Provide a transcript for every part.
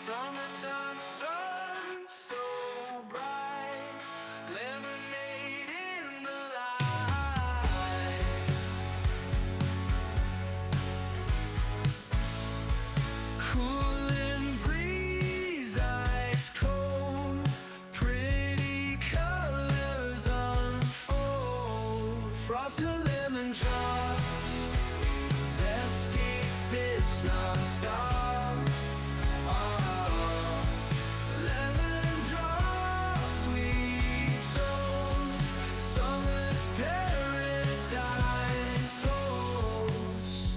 Summertime sun so bright, lemonade in the light. Cooling breeze, ice cold, pretty colors unfold. Frosted lemon drops, zesty sips non-stop. Lemon drops, sweet toast, summer's paradise toast.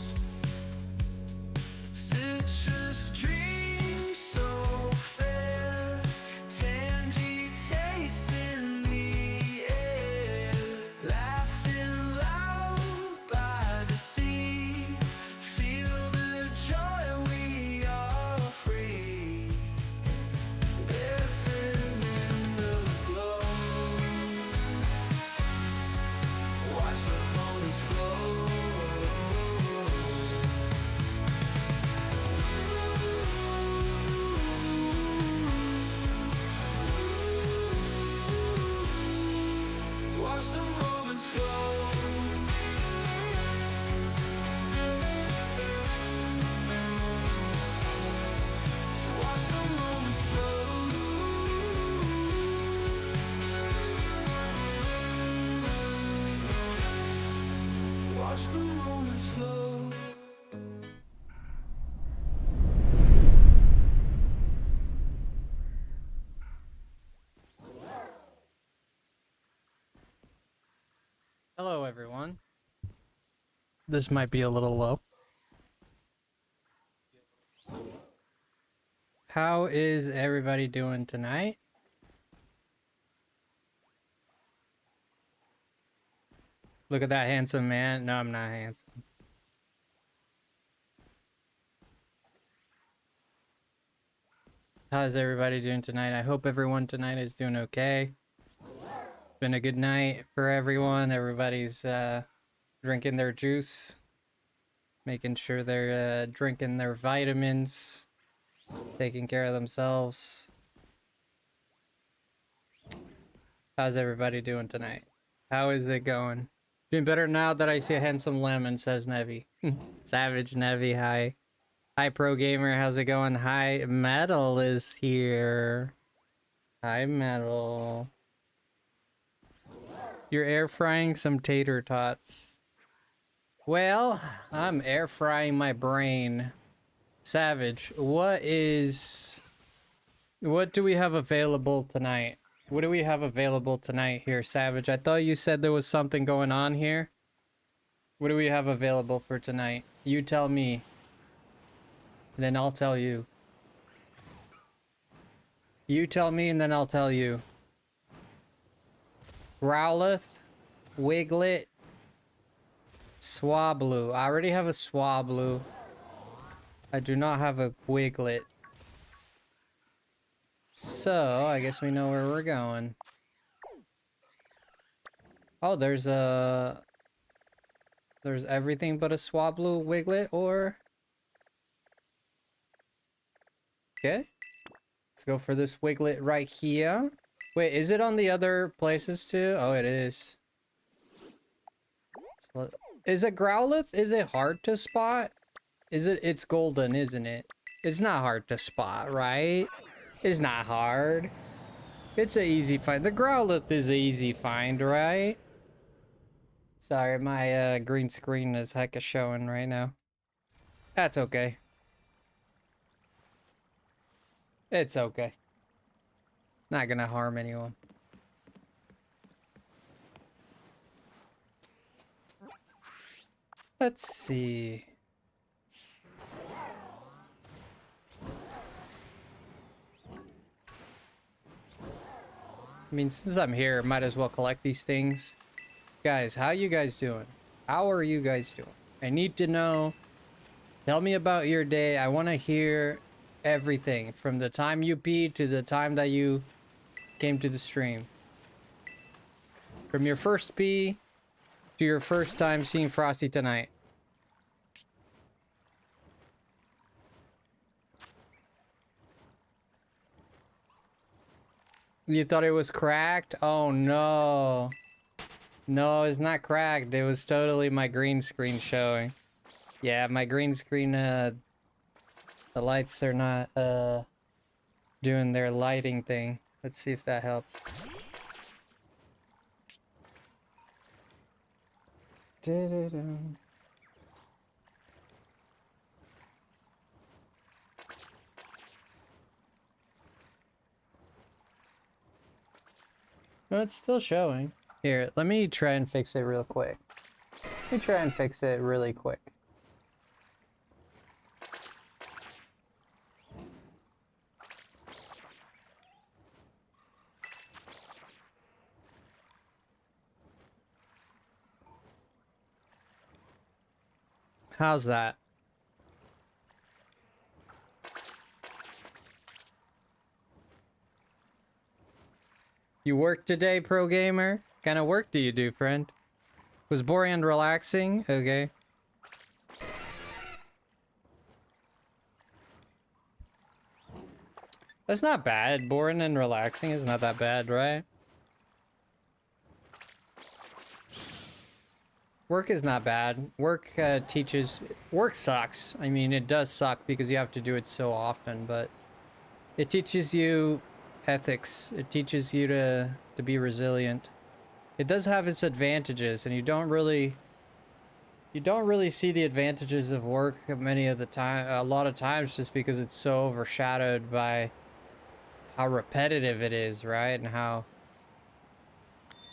Citrus dreams so fair, tangy taste in the air, laughing loud by the sea, feel the joy we are free, living in the glow, watch the moments flow. Watch the moments flow. Watch the moments flow. Watch the moments flow. Hello, everyone. This might be a little low. How is everybody doing tonight? Look at that handsome man. No, I'm not handsome. How's everybody doing tonight? I hope everyone tonight is doing okay. It's been a good night for everyone. Everybody's drinking their juice, making sure they're drinking their vitamins, taking care of themselves. How's everybody doing tonight? How is it going? Doing better now that I see a handsome lemon, says Nevi. Savage Nevi, hi. Hi, Pro Gamer, how's it going? Hi, Metal is here. Hi, Metal. You're air frying some tater tots. Well, I'm air frying my brain. Savage, what do we have available tonight? What do we have available tonight here, Savage? I thought you said there was something going on here. What do we have available for tonight? You tell me. Then I'll tell you. You tell me and then I'll tell you. Growlithe, Wiglet, Swablu. I already have a Swablu. I do not have a Wiglet. So, I guess we know where we're going. Oh, there's everything but a Swablu, Wiglet, or... Okay. Let's go for this Wiglet right here. Wait, is it on the other places too? Oh, it is. So, is it Growlithe? Is it hard to spot? It's golden, isn't it? It's not hard to spot, right? It's not hard. It's an easy find. The Growlithe is an easy find, right? Sorry, my green screen is hecka showing right now. That's okay. It's okay. Not gonna harm anyone. Let's see. I mean, since I'm here, might as well collect these things. Guys, how you guys doing? How are you guys doing? I need to know. Tell me about your day. I want to hear everything from the time you peed to the time that you came to the stream. From your first pee to your first time seeing Frosty tonight. You thought it was cracked? Oh no. No, it's not cracked. It was totally my green screen showing. Yeah, my green screen, the lights are not, doing their lighting thing. Let's see if that helps. Da-da-dum. No, it's still showing. Here, let me try and fix it real quick. Let me try and fix it really quick. How's that? You work today, pro gamer? What kind of work do you do, friend? Was boring and relaxing? Okay. That's not bad. Boring and relaxing is not that bad, right? Work is not bad. Work teaches... Work sucks. I mean, it does suck because you have to do it so often, but it teaches you ethics. It teaches you to be resilient. It does have its advantages, and you don't really see the advantages of work many of the time, a lot of times, just because it's so overshadowed by how repetitive it is, right? And how...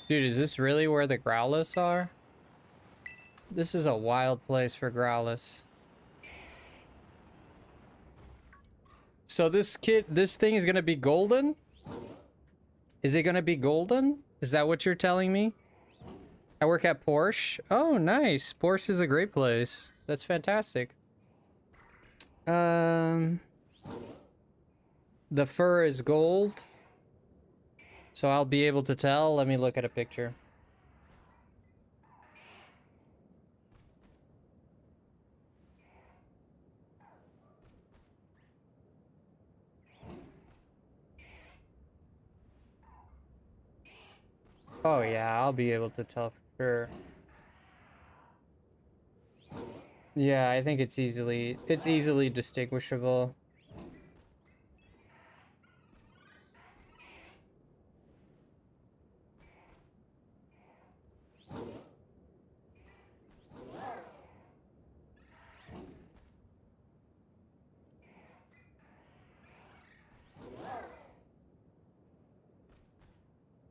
Dude, is this really where the Growlers are? This is a wild place for Growlers. So this thing is gonna be golden? Is it gonna be golden? Is that what you're telling me? I work at Porsche. Oh, nice. Porsche is a great place. That's fantastic. The fur is gold. So I'll be able to tell. Let me look at a picture. Oh yeah, I'll be able to tell for sure. Yeah, I think it's easily distinguishable.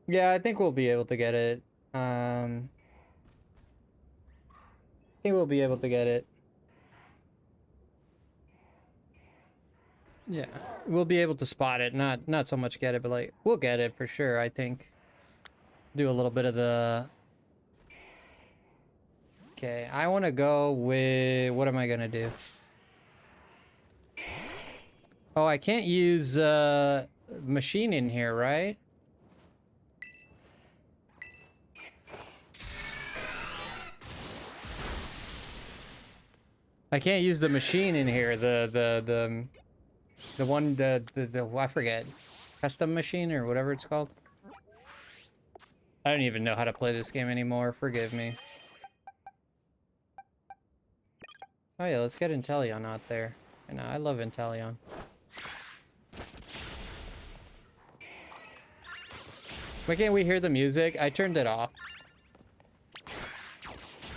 Yeah, I think we'll be able to get it. I think we'll be able to get it. Yeah, we'll be able to spot it. Not so much get it, but like we'll get it for sure, I think. Do a little bit of the... Okay, I want to go with... What am I gonna do? Oh, I can't use machine in here, right? I can't use the machine in here. The one I forget, custom machine or whatever it's called. I don't even know how to play this game anymore. Forgive me. Oh yeah, let's get Inteleon out there. I know, I love Inteleon. Why can't we hear the music? I turned it off.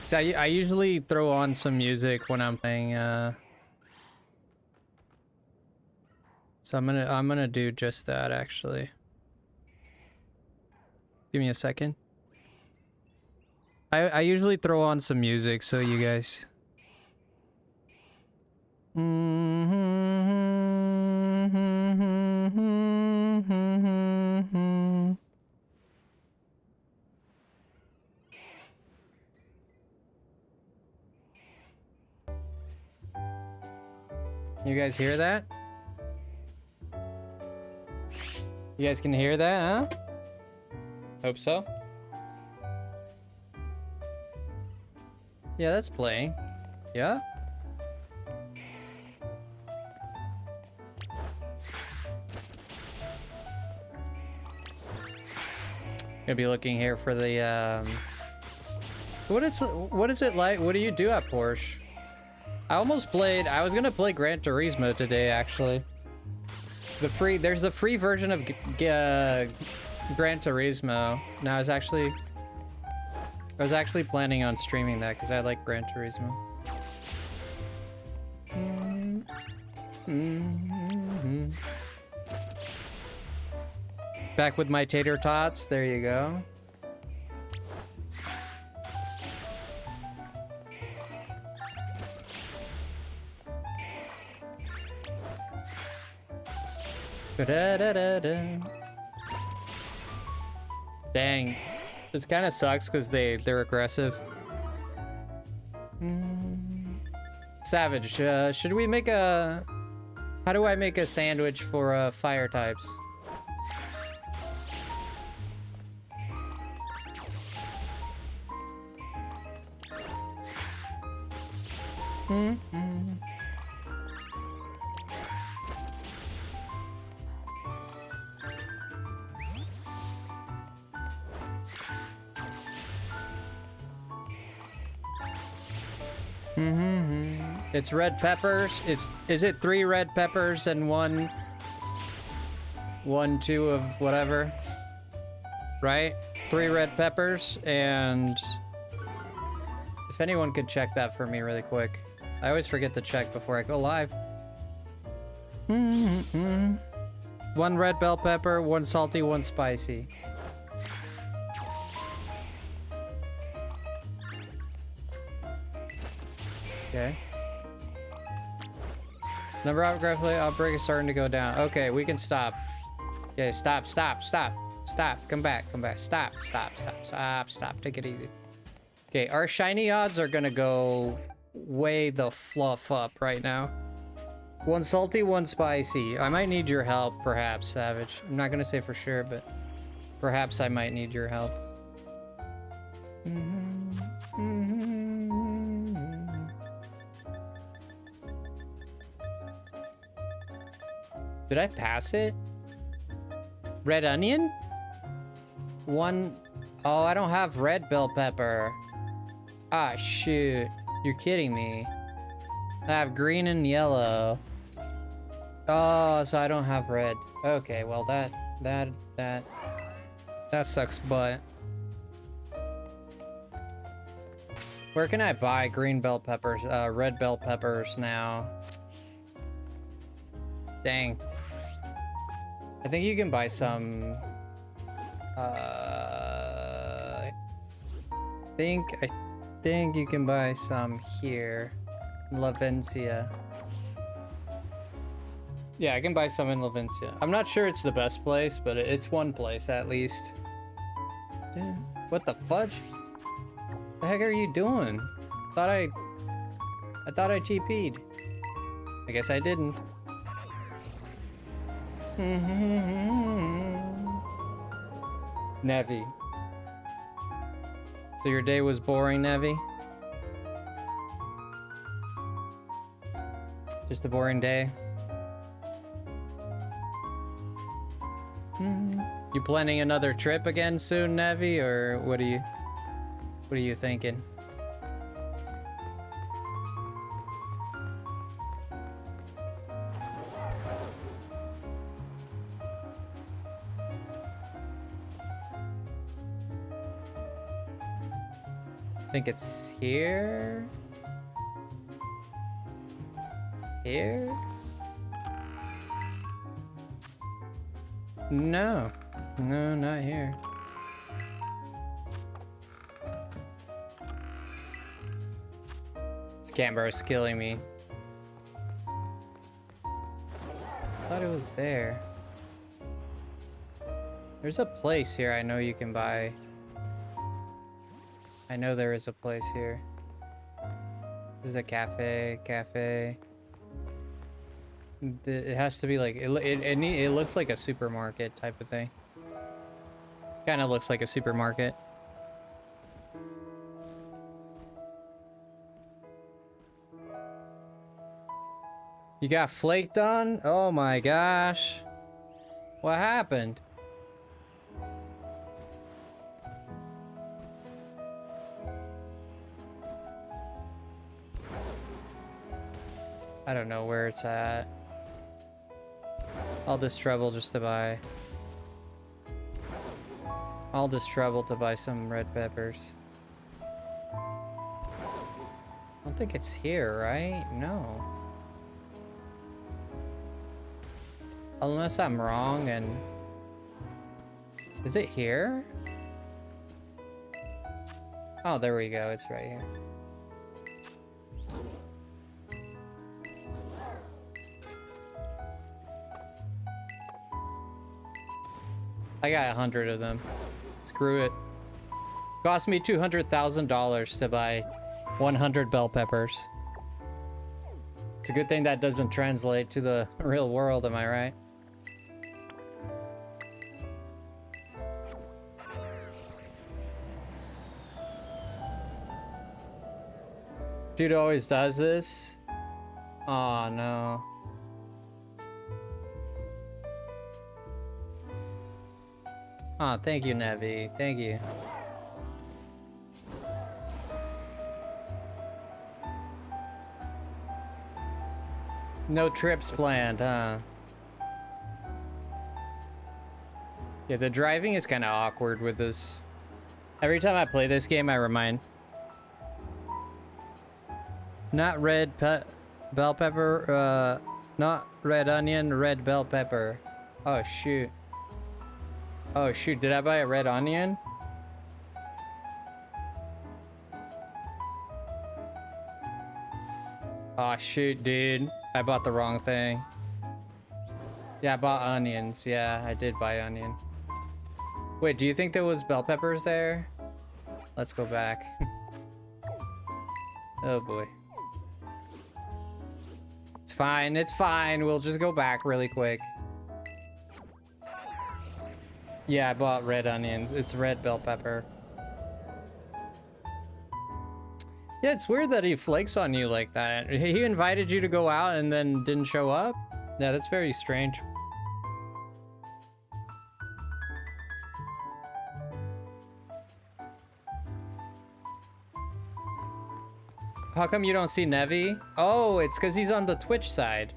So I usually throw on some music when I'm playing, so I'm gonna do just that, actually. Give me a second. I usually throw on some music so you guys... You guys hear that? You guys can hear that, huh? Hope so. Yeah, that's playing. Yeah? Gonna be looking here for the what is it like? What do you do at Porsche? I was gonna play Gran Turismo today actually. There's the free version of Gran Turismo. No, I was actually planning on streaming that because I like Gran Turismo. Back with my tater tots. There you go. Da-da-da-da-da. Dang. This kind of sucks because they're aggressive. Savage, should we make a... How do I make a sandwich for fire types? It's red peppers. Is it 3 red peppers and 1, 2 of whatever? Right? 3 red peppers, and if anyone could check that for me really quick. I always forget to check before I go live. 1 red bell pepper, 1 salty, 1 spicy. Okay. Number of outbreak is starting to go down. Okay, we can stop. Okay, stop. Come back. Stop. Take it easy. Okay, our shiny odds are gonna go way the fluff up right now. 1 salty, 1 spicy. I might need your help, perhaps, Savage. I'm not gonna say for sure, but perhaps I might need your help. Did I pass it? Red onion? 1... Oh, I don't have red bell pepper. Ah, shoot. You're kidding me. I have green and yellow. Oh, so I don't have red. Okay, well that sucks butt. Where can I buy green bell peppers, red bell peppers now? Dang. I think you can buy some, I think you can buy some here. Lavencia. Yeah, I can buy some in Lavencia. I'm not sure it's the best place, but it's one place at least. Dude, what the fudge? The heck are you doing? I thought I TP'd. I guess I didn't. Nevi. So your day was boring, Nevi? Just a boring day? You planning another trip again soon, Nevi, or what are you thinking? I think it's here. Here? No. No, not here. This camera is killing me. I thought it was there. There's a place here I know you can buy. I know there is a place here. This is a cafe. It has to be like it looks like a supermarket type of thing. Kind of looks like a supermarket. You got flaked on? Oh my gosh. What happened? I don't know where it's at. All this trouble just to buy. All this trouble to buy some red peppers. I don't think it's here, right? No. Unless I'm wrong and... Is it here? Oh, there we go. It's right here. I got 100 of them. Screw it. Cost me $200,000 to buy 100 bell peppers. It's a good thing that doesn't translate to the real world, am I right? Dude always does this? Oh no. Oh, thank you, Nevi. Thank you. No trips planned, huh? Yeah, the driving is kind of awkward with this. Every time I play this game, I remind... Not red bell pepper, not red onion, red bell pepper. Oh, shoot. Oh, shoot. Did I buy a red onion? Oh, shoot, dude. I bought the wrong thing. Yeah, I bought onions. Yeah, I did buy onion. Wait, do you think there was bell peppers there? Let's go back. Oh, boy. It's fine. It's fine. We'll just go back really quick. Yeah, I bought red onions. It's red bell pepper. Yeah, it's weird that he flakes on you like that. He invited you to go out and then didn't show up? Yeah, that's very strange. How come you don't see Nevi? Oh, it's because he's on the Twitch side.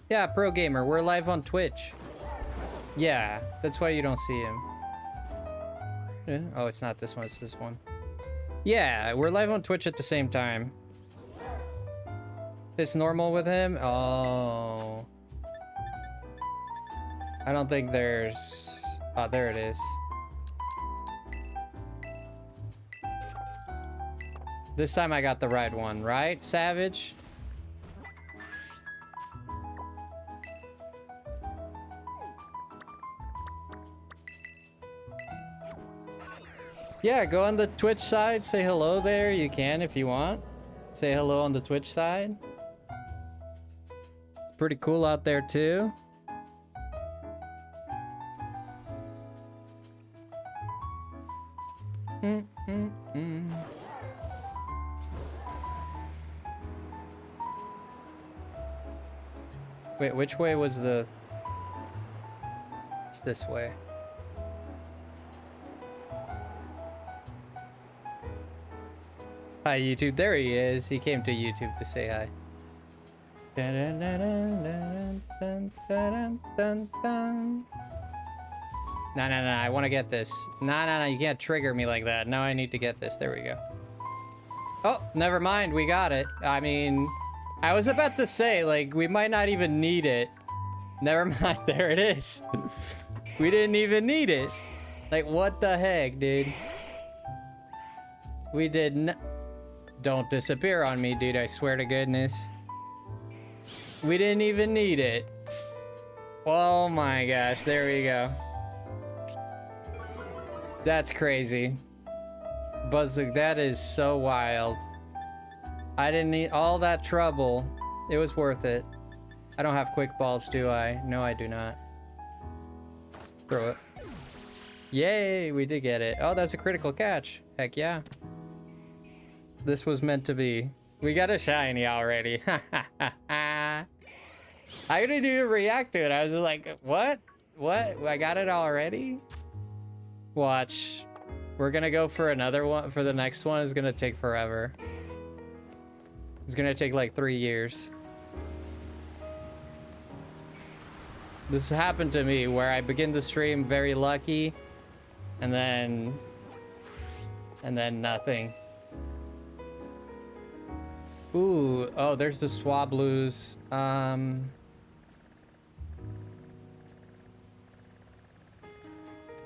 Yeah, Pro Gamer, we're live on Twitch. Yeah, that's why you don't see him. Oh, it's not this one, it's this one. Yeah, we're live on Twitch at the same time. It's normal with him? Oh. I don't think there's... Oh, there it is. This time I got the right one, right, Savage? Yeah, go on the Twitch side, say hello there. You can if you want. Say hello on the Twitch side. It's pretty cool out there too. Wait, which way was the... It's this way. Hi, YouTube. There he is. He came to YouTube to say hi. No, I want to get this. No, you can't trigger me like that. Now I need to get this. There we go. Oh, never mind. We got it. I mean, I was about to say, like, we might not even need it. Never mind. There it is. We didn't even need it. Like, what the heck, dude? We did not... Don't disappear on me, dude. I swear to goodness. We didn't even need it. Oh my gosh. There we go. That's crazy. Buzzug, that is so wild. I didn't need all that trouble. It was worth it. I don't have quick balls, do I? No, I do not. Throw it. Yay, we did get it. Oh, that's a critical catch. Heck yeah. This was meant to be. We got a shiny already. I didn't even react to it. I was just like, what? What? I got it already? Watch. We're gonna go for another one. For the next one, it's gonna take forever. It's gonna take like 3 years. This happened to me where I begin the stream very lucky, and then nothing. Ooh, oh, there's the Swablues.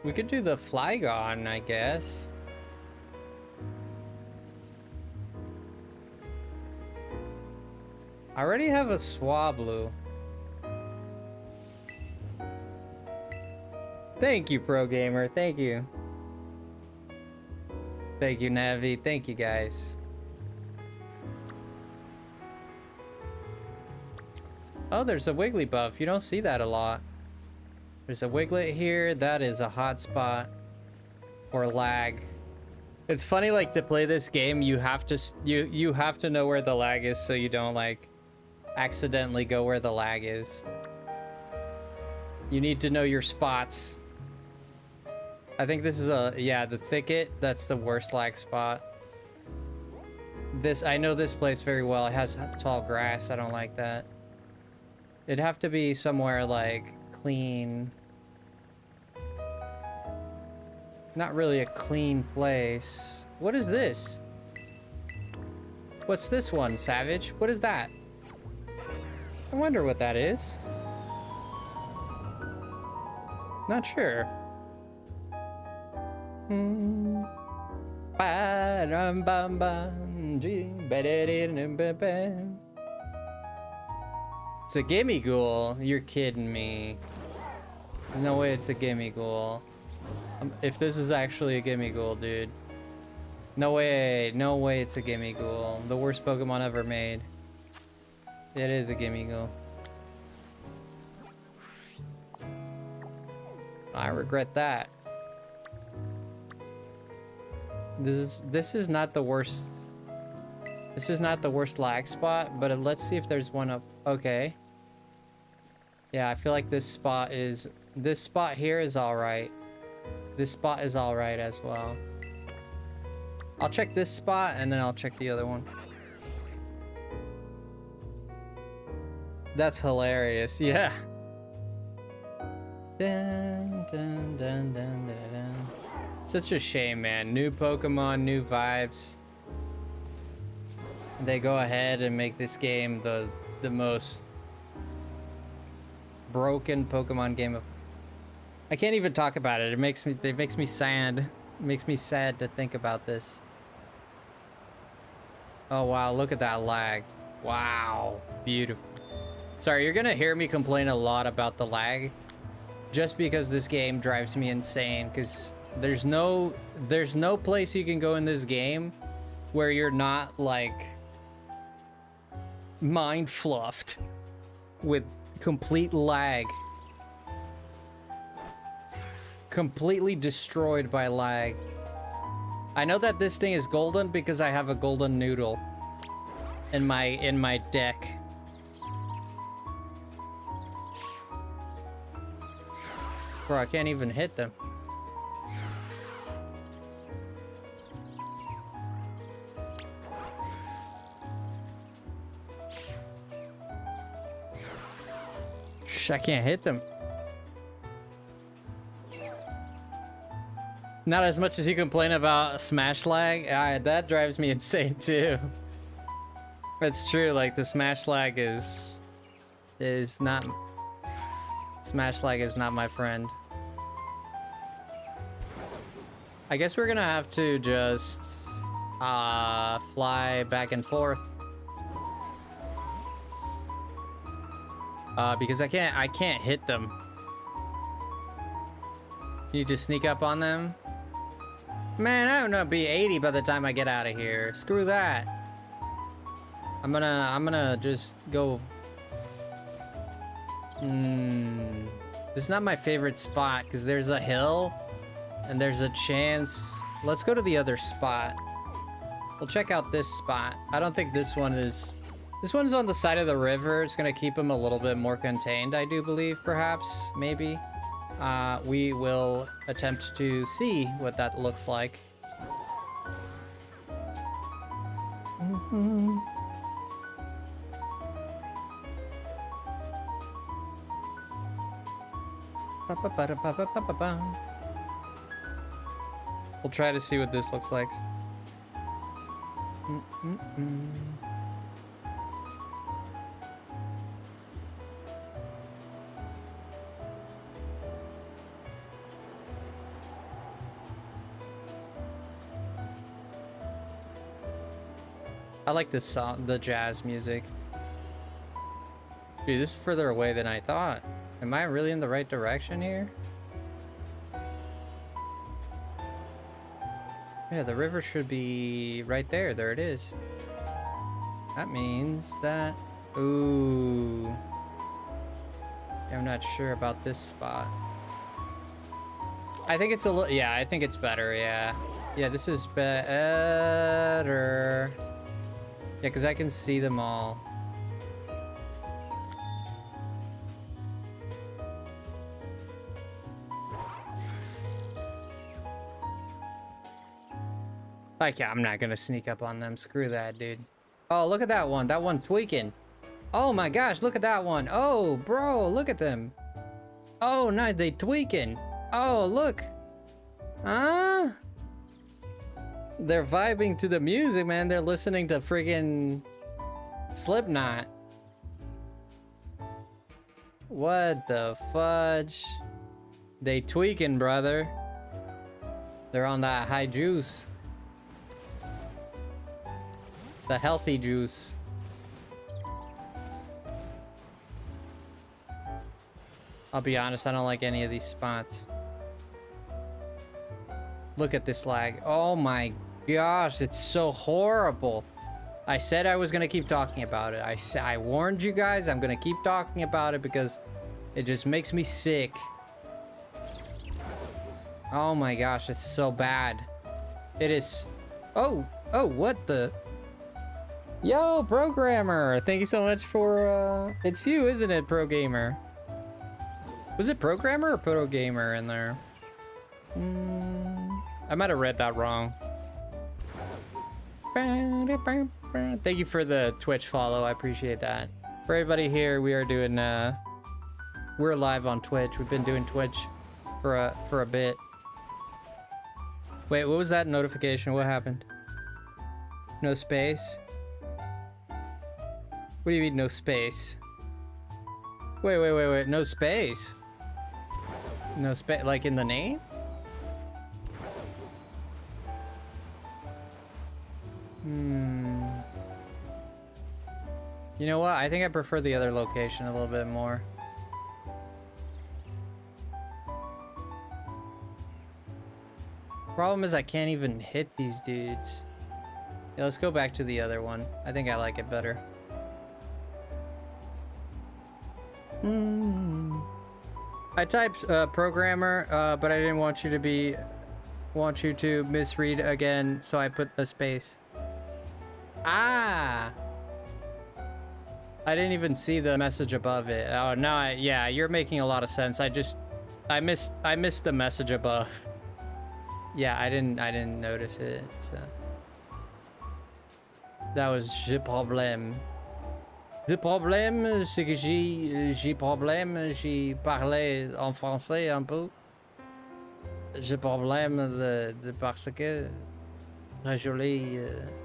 We could do the Flygon, I guess. I already have a Swablu. Thank you, Pro Gamer. Thank you. Thank you, Navi. Thank you, guys. Oh, there's a Wigglybuff. You don't see that a lot. There's a Wiglet here. That is a hot spot for lag. It's funny, like, to play this game, you have to know where the lag is so you don't, like, accidentally go where the lag is. You need to know your spots. I think this is yeah, the thicket, that's the worst lag spot. I know this place very well. It has tall grass. I don't like that. It'd have to be somewhere, like, clean. Not really a clean place. What is this? What's this one, Savage? What is that? I wonder what that is. Not sure. It's a gimme ghoul. You're kidding me. There's no way it's a gimme ghoul. If this is actually a gimme ghoul, dude. No way. No way it's a gimme ghoul. The worst Pokemon ever made. It is a gimme ghoul. I regret that. This is not the worst. This is not the worst lag spot, but let's see if there's one up. Okay. Yeah, I feel like this spot here is all right. This spot is all right as well. I'll check this spot and then I'll check the other one. That's hilarious. Yeah. Dun, dun, dun, dun, dun, dun. Such a shame, man. New Pokemon, new vibes. They go ahead and make this game the most broken Pokemon game of. I can't even talk about it. It makes me sad. It makes me sad to think about this. Oh wow, look at that lag. Wow, beautiful. Sorry, you're gonna hear me complain a lot about the lag, just because this game drives me insane. Because there's no place you can go in this game where you're not like mind fluffed with complete lag. Completely destroyed by lag. I know that this thing is golden because I have a golden noodle in my deck. Bro, I can't even hit them. I can't hit them. Not as much as you complain about Smash lag. That drives me insane too. It's true, like the Smash lag is not. Smash lag is not my friend. I guess we're gonna have to just fly back and forth. Because I can't hit them. You need to sneak up on them. Man, I'm gonna be 80 by the time I get out of here. Screw that. I'm gonna just go. This is not my favorite spot because there's a hill and there's a chance. Let's go to the other spot. We'll check out this spot. I don't think this one is. This one's on the side of the river. It's gonna keep him a little bit more contained, I do believe, perhaps, maybe. We will attempt to see what that looks like. We'll try to see what this looks like. Mm-mm-mm. I like this song, the jazz music. Dude, this is further away than I thought. Am I really in the right direction here? Yeah, the river should be right there. There it is. That means that... Ooh. I'm not sure about this spot. I think it's a little... Yeah, I think it's better, yeah. Yeah, this is better. Yeah, because I can see them all. Like, yeah, I'm not gonna sneak up on them. Screw that, dude. Oh, look at that one. That one tweaking. Oh my gosh, look at that one. Oh, bro, look at them. Oh, no, they tweaking. Oh, look. Huh? They're vibing to the music, man. They're listening to friggin' Slipknot. What the fudge? They tweaking, brother. They're on that high juice. The healthy juice. I'll be honest, I don't like any of these spots. Look at this lag. Oh my gosh, it's so horrible. I said I was gonna keep talking about it. I warned you guys, I'm gonna keep talking about it because it just makes me sick. Oh my gosh, it's so bad. It is... Oh, what the... Yo, programmer! Thank you so much for, It's you, isn't it, Pro Gamer? Was it programmer or Pro Gamer in there? I might have read that wrong. Thank you for the Twitch follow. I appreciate that. For everybody here, we are doing, we're live on Twitch. We've been doing Twitch for a bit. Wait, what was that notification? What happened? No space? What do you mean, no space? Wait. No space? No space, like in the name? You know what? I think I prefer the other location a little bit more. Problem is I can't even hit these dudes. Yeah, let's go back to the other one. I think I like it better. I typed programmer, but I didn't want you to misread again, so I put a space. Ah! I didn't even see the message above it. Oh, no, yeah, you're making a lot of sense. I missed the message above. Yeah, I didn't notice it, so. That was j'ai problème. Le problème, c'est que j'ai problème, j'ai parlé en français un peu. J'ai problème de parce que je l'ai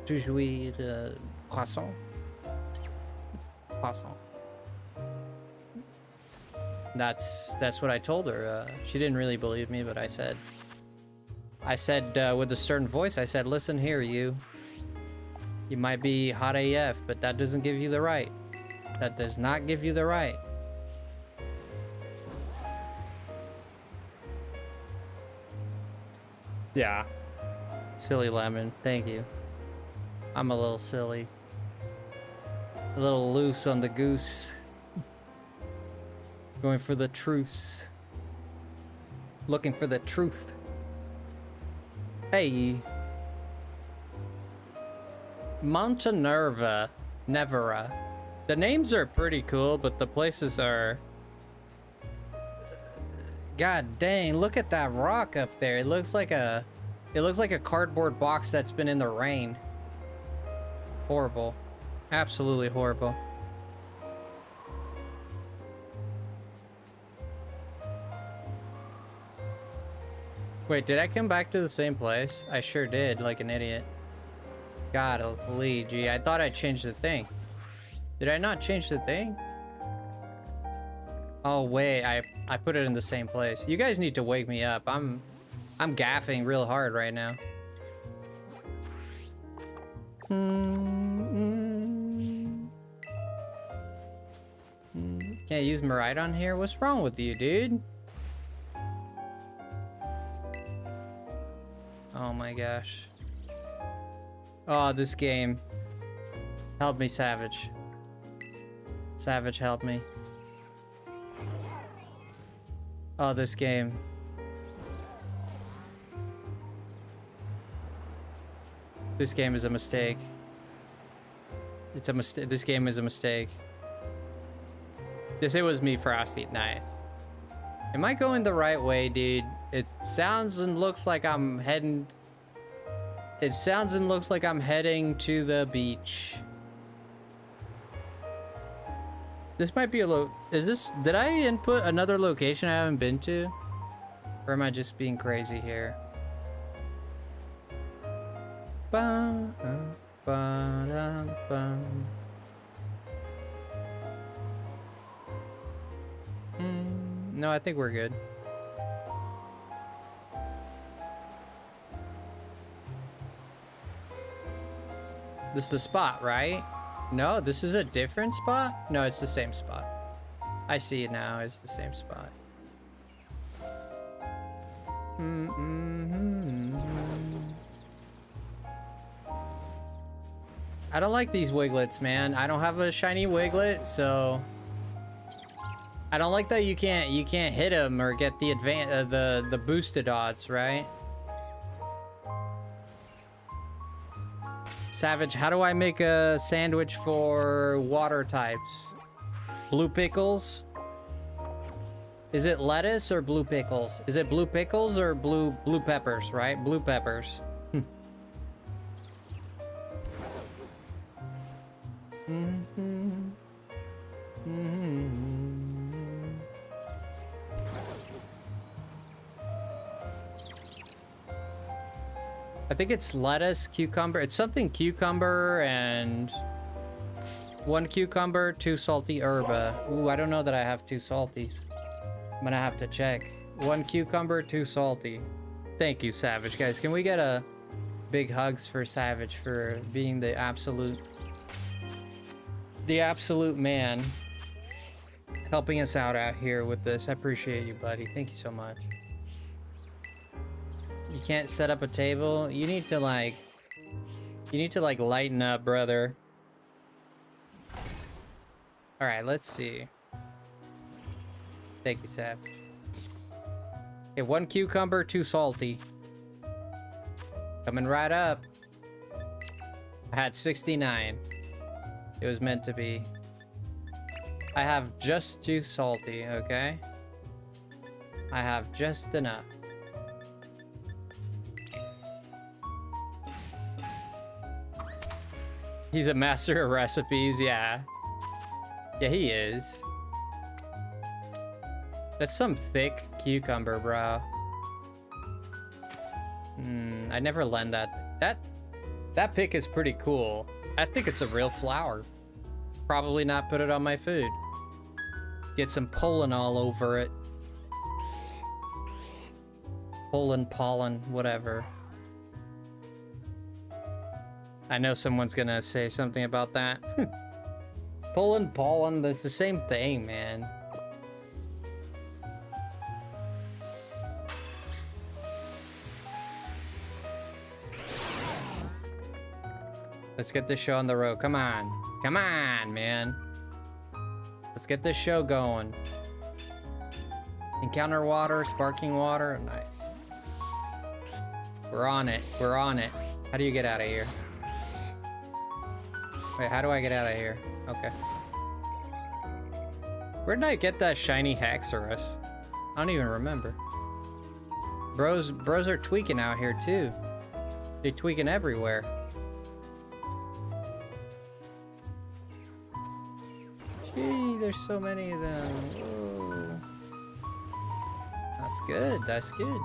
toujours croissant. Croissant. That's what I told her. She didn't really believe me, but I said with a stern voice, I said, listen here, you might be hot AF, but that doesn't give you the right. That does not give you the right. Yeah. Silly lemon, thank you. I'm a little silly. A little loose on the goose. Going for the truths. Looking for the truth. Hey. Montenerva. Nevera. The names are pretty cool, but the places are... God dang, look at that rock up there. It looks like a cardboard box that's been in the rain. Horrible. Absolutely horrible. Wait, did I come back to the same place? I sure did, like an idiot. Golly, gee, I thought I changed the thing. Did I not change the thing? Oh wait, I put it in the same place. You guys need to wake me up. I'm gaffing real hard right now. Can't use Maridon here? What's wrong with you, dude? Oh my gosh. Oh, this game. Help me, Savage. Savage, help me. Oh, this game. This game is a mistake. It's a mistake. This game is a mistake. It was me, Frosty. Nice. Am I going the right way, dude? It sounds and looks like I'm heading... It sounds and looks like I'm heading to the beach. This might be a is this... Did I input another location I haven't been to? Or am I just being crazy here? No, I think we're good. This is the spot, right? No, this is a different spot? No, it's the same spot. I see it now. It's the same spot. I don't like these wiglets, man. I don't have a shiny wiglet, so I don't like that you can't hit them or get the the boosted odds, right? Savage, how do I make a sandwich for water types? Blue pickles? Is it lettuce or blue pickles? Is it blue pickles or blue peppers, right? Blue peppers. I think it's lettuce, cucumber. It's something cucumber and 1 cucumber, 2 salty herba. Ooh, I don't know that I have 2 salties. I'm gonna have to check. 1 cucumber, 2 salty. Thank you, Savage. Guys, can we get a big hugs for Savage for being the absolute man, helping us out here with this. I appreciate you, buddy. Thank you so much. You can't set up a table. You need to like lighten up, brother. All right, let's see. Thank you, Savage. Okay, 1 cucumber, 2 salty. Coming right up. I had 69. It was meant to be. I have just 2 salty, okay? I have just enough. He's a master of recipes, yeah. Yeah, he is. That's some thick cucumber, bro. I never lend that. That pick is pretty cool. I think it's a real flower. Probably not put it on my food. Get some pollen all over it. Pollen, whatever. I know someone's gonna say something about that. Pollen, that's the same thing, man. Let's get this show on the road. Come on, man. Let's get this show going. Encounter water, sparking water, nice. We're on it. How do you get out of here? Wait, how do I get out of here? Okay. Where did I get that shiny Haxorus? I don't even remember. Bros are tweaking out here too. They're tweaking everywhere. Gee, there's so many of them. Whoa. That's good.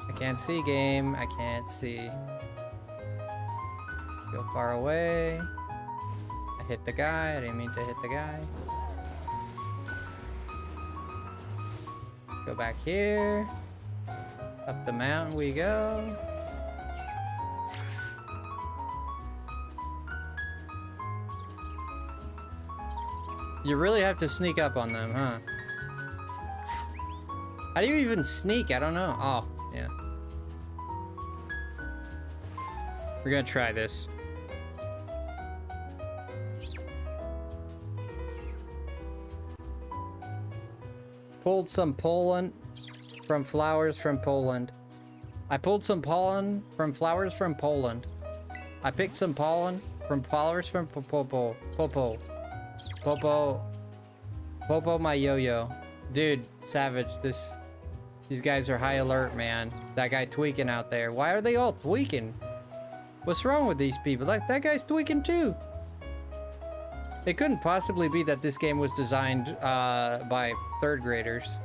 I can't see, game. I can't see. Let's go far away. I hit the guy. I didn't mean to hit the guy. Let's go back here. Up the mountain we go. You really have to sneak up on them, huh? How do you even sneak? I don't know. Oh, yeah. We're gonna try this. Pulled some pollen from flowers from Poland. I pulled some pollen from flowers from Poland. I picked some pollen from flowers from Popo. Popo my yo-yo. Dude, Savage, these guys are high alert, man. That guy tweaking out there. Why are they all tweaking? What's wrong with these people? Like, that guy's tweaking too. It couldn't possibly be that this game was designed by third graders.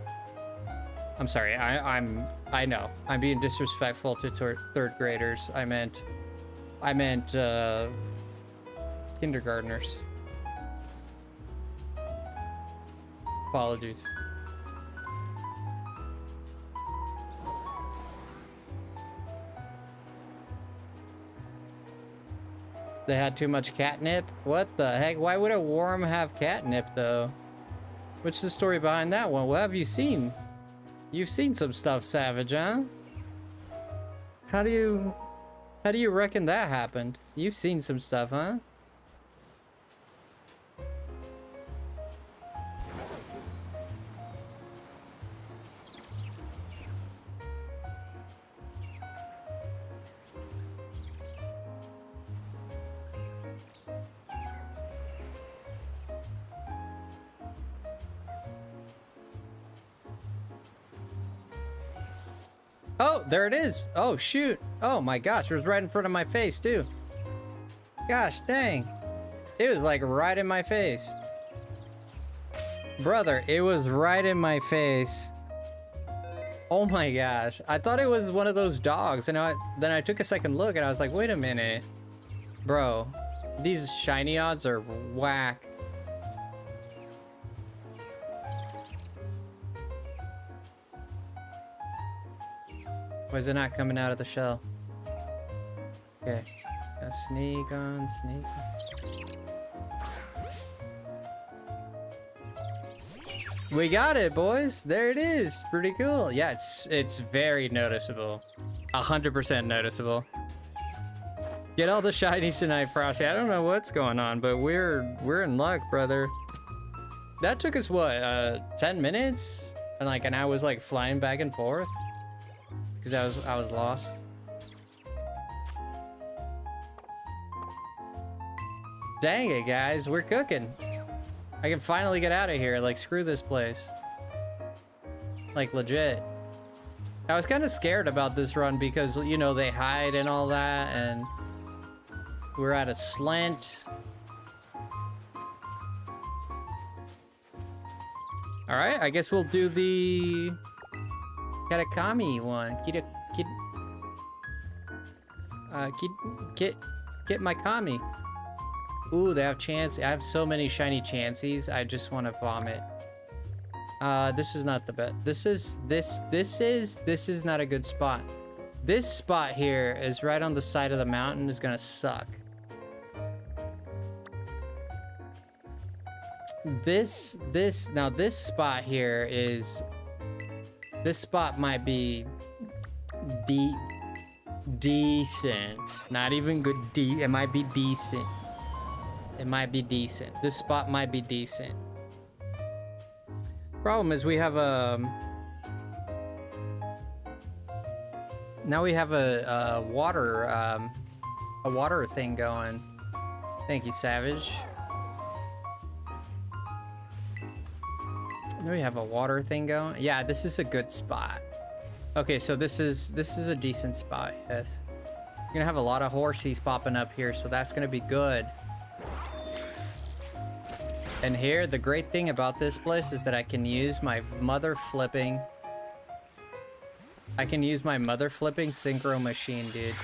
I'm sorry, I know. I'm being disrespectful to third graders. I meant kindergartners. Apologies. They had too much catnip? What the heck? Why would a worm have catnip, though? What's the story behind that one? What have you seen? You've seen some stuff, Savage, huh? How do you reckon that happened? You've seen some stuff, huh? Oh, there it is. Oh, shoot. Oh my gosh, it was right in front of my face, too. Gosh, dang. It was like right in my face. Brother, it was right in my face. Oh my gosh. I thought it was one of those dogs, and then I took a second look, and I was like, wait a minute. Bro, these shiny odds are whack. Why is it not coming out of the shell? Okay. Now sneak on, sneak on. We got it, boys. There it is. Pretty cool. Yeah, it's very noticeable. 100% noticeable. Get all the shinies tonight, Frosty. I don't know what's going on, but we're in luck, brother. That took us what, 10 minutes? And I was like flying back and forth. Because I was lost. Dang it, guys, we're cooking. I can finally get out of here. Like, screw this place. Like, legit. I was kind of scared about this run because, you know, they hide and all that, and we're at a slant. All right, I guess we'll do the Katakami one. Get my Kami. Ooh, they have chance. I have so many shiny chances. I just want to vomit. This is not the best. This is not a good spot. This spot here is right on the side of the mountain. Is gonna suck. This spot here is. This spot might be decent. Not even good. It might be decent. It might be decent. This spot might be decent. Problem is we have now we have a water thing going. Thank you, Savage. Do we have a water thing going? Yeah, this is a good spot. Okay, so this is a decent spot, yes. We're gonna have a lot of horsies popping up here, so that's gonna be good. And here, the great thing about this place is that I can use my mother flipping I can use my mother flipping synchro machine, dude.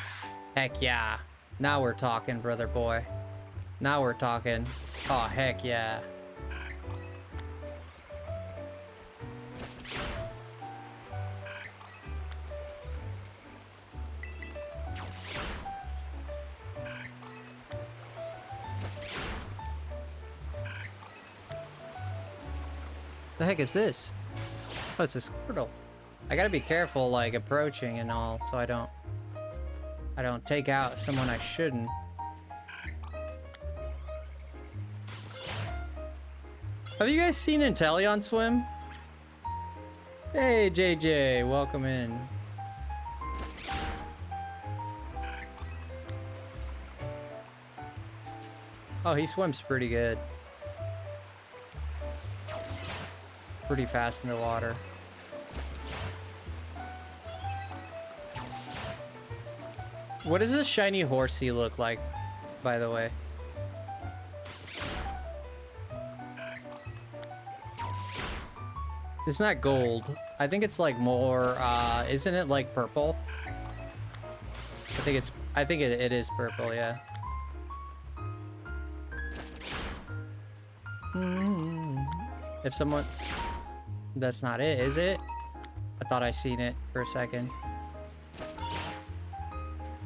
Heck yeah. Now we're talking, brother boy. Now we're talking. Oh, heck yeah. The heck is this? Oh, it's a Squirtle. I gotta be careful, like, approaching and all, so I don't take out someone I shouldn't. Have you guys seen Inteleon swim? Hey, JJ, welcome in. Oh, he swims pretty good. Pretty fast in the water. What does this shiny horsey look like, by the way? It's not gold. I think it's like more, isn't it like purple? I think it is purple, yeah. If someone... That's not it, is it? I thought I seen it for a second.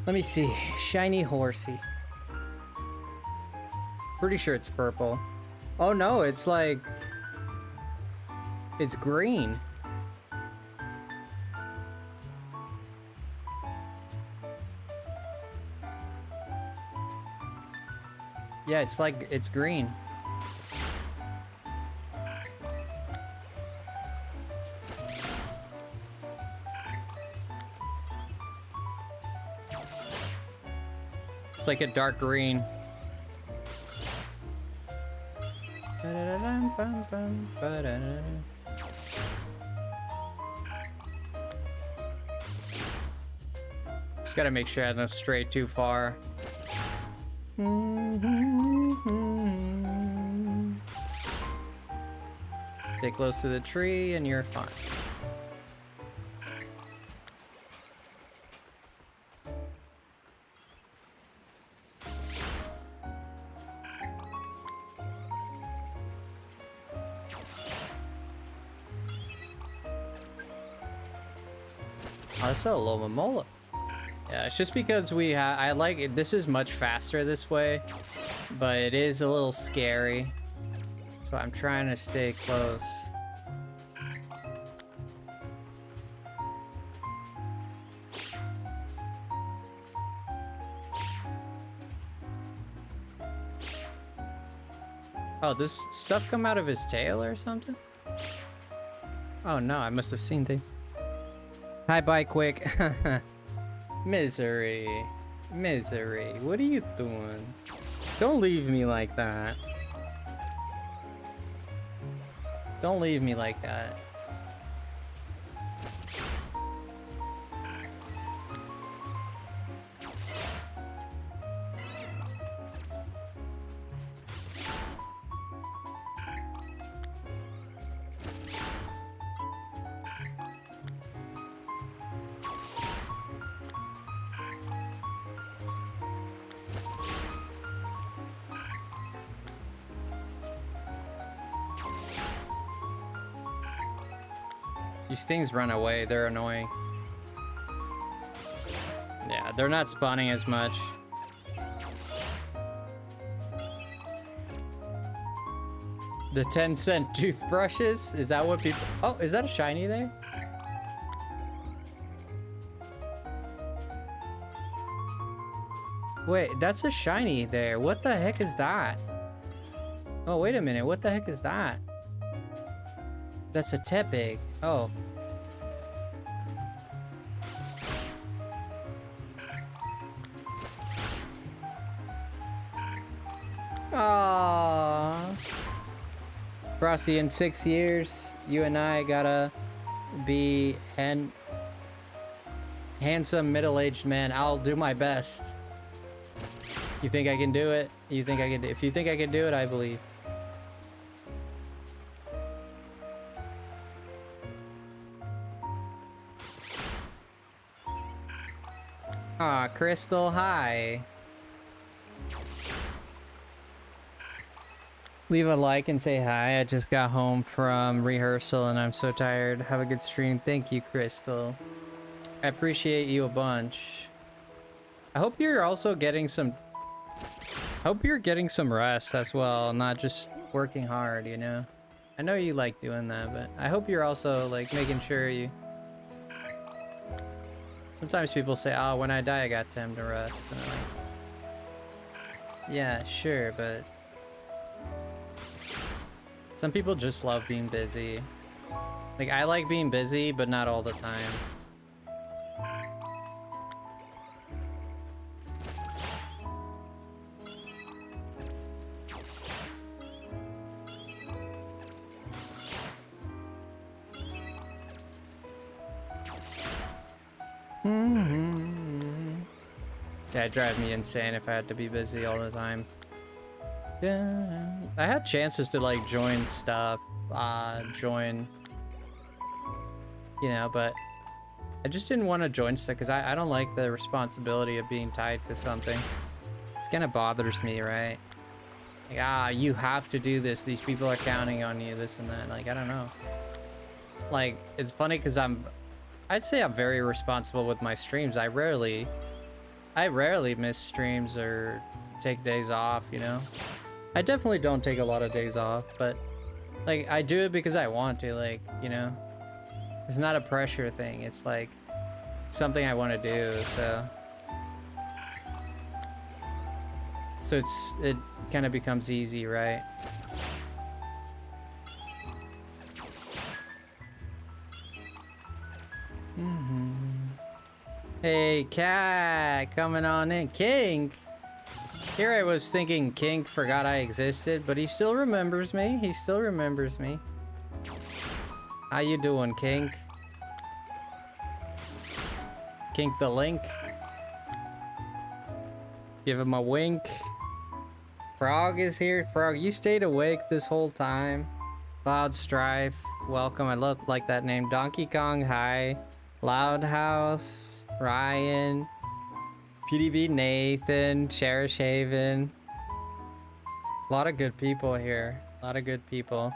Let me see. Shiny horsey. Pretty sure it's purple. Oh no, it's like... It's green. Yeah, it's like, it's green. It's like a dark green. Just gotta make sure I don't stray too far. Stay close to the tree and you're fine. I saw a Lomomola. Yeah, it's just because I like it. This is much faster this way, but it is a little scary. So I'm trying to stay close. Oh, does stuff come out of his tail or something? Oh no, I must have seen things. Hi, bye, quick. Misery. Misery. What are you doing? Don't leave me like that. Don't leave me like that. These things run away, they're annoying. Yeah, they're not spawning as much. The 10-cent toothbrushes? Is that what people... Oh, is that a shiny there? Wait, that's a shiny there. What the heck is that? Oh, wait a minute. What the heck is that? That's a Tepig. Oh. Aww. Frosty, in 6 years, you and I gotta be handsome middle-aged men. I'll do my best. You think I can do it? You think I can? If you think I can do it, I believe. Aw, Crystal, hi. Leave a like and say hi. I just got home from rehearsal and I'm so tired. Have a good stream. Thank you, Crystal. I appreciate you a bunch. I hope you're also getting some... I hope you're getting some rest as well, not just working hard, you know? I know you like doing that, but I hope you're also, like, making sure you... Sometimes people say, oh, when I die, I got time to rest. And I'm like, yeah, sure, but... Some people just love being busy. Like, I like being busy, but not all the time. Yeah, it'd drive me insane if I had to be busy all the time. Yeah, I had chances to like join stuff, you know, but I just didn't want to join stuff because I don't like the responsibility of being tied to something. It kind of bothers me, right? Like, you have to do this. These people are counting on you, this and that. Like, I don't know. Like, it's funny because I'd say I'm very responsible with my streams. I rarely miss streams or take days off, you know? I definitely don't take a lot of days off, but like I do it because I want to, like, you know? It's not a pressure thing. It's like something I want to do, so it kind of becomes easy, right? Hey, Cat, coming on in. King! Here I was thinking King forgot I existed, but he still remembers me. He still remembers me. How you doing, King? Kink the link. Give him a wink. Frog is here. Frog, you stayed awake this whole time. Cloud Strife, welcome. I like that name. Donkey Kong, hi. Loud House, Ryan, PDB Nathan, Cherish Haven. A lot of good people here. A lot of good people.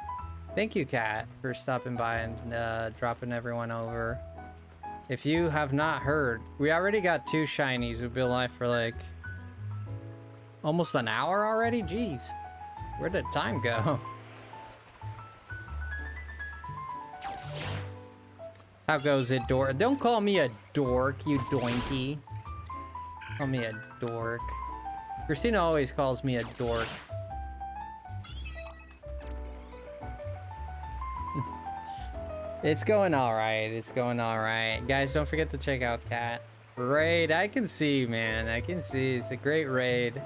Thank you, Kat, for stopping by and dropping everyone over. If you have not heard, we already got 2 shinies. We've been live for like almost an hour already. Jeez, where did time go? How goes it, dork? Don't call me a dork, you doinky. Call me a dork. Christina always calls me a dork. It's going alright. It's going alright. Guys, don't forget to check out Cat. Raid, I can see, man. I can see. It's a great raid.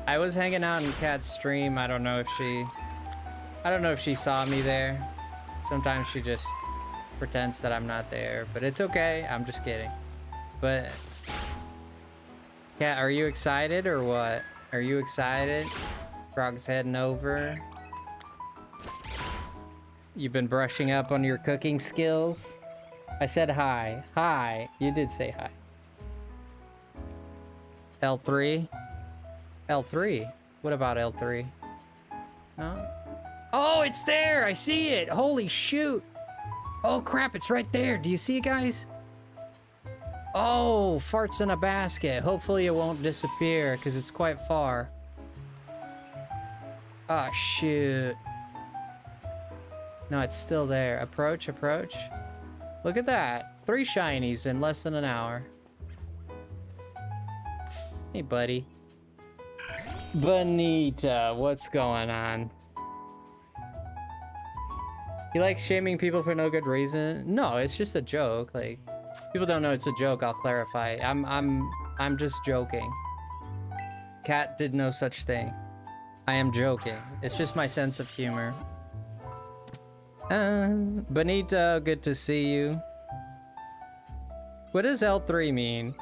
I was hanging out in Cat's stream. I don't know if she saw me there. Sometimes she just pretends that I'm not there, but it's okay. I'm just kidding. But Cat, are you excited or what? Are you excited? Frog's heading over. You've been brushing up on your cooking skills? I said hi. Hi. You did say hi. L3? L3? What about L3? No? Oh, it's there! I see it! Holy shoot! Oh crap, it's right there. Do you see it, guys? Oh, farts in a basket. Hopefully it won't disappear because it's quite far. Oh, shoot. No, it's still there. Approach, approach. Look at that. 3 shinies in less than an hour. Hey, buddy. Bonita, what's going on? He likes shaming people for no good reason. No, it's just a joke. Like, people don't know it's a joke. I'll clarify. I'm just joking. Cat did no such thing. I am joking. It's just my sense of humor. Bonita, good to see you. What does L3 mean?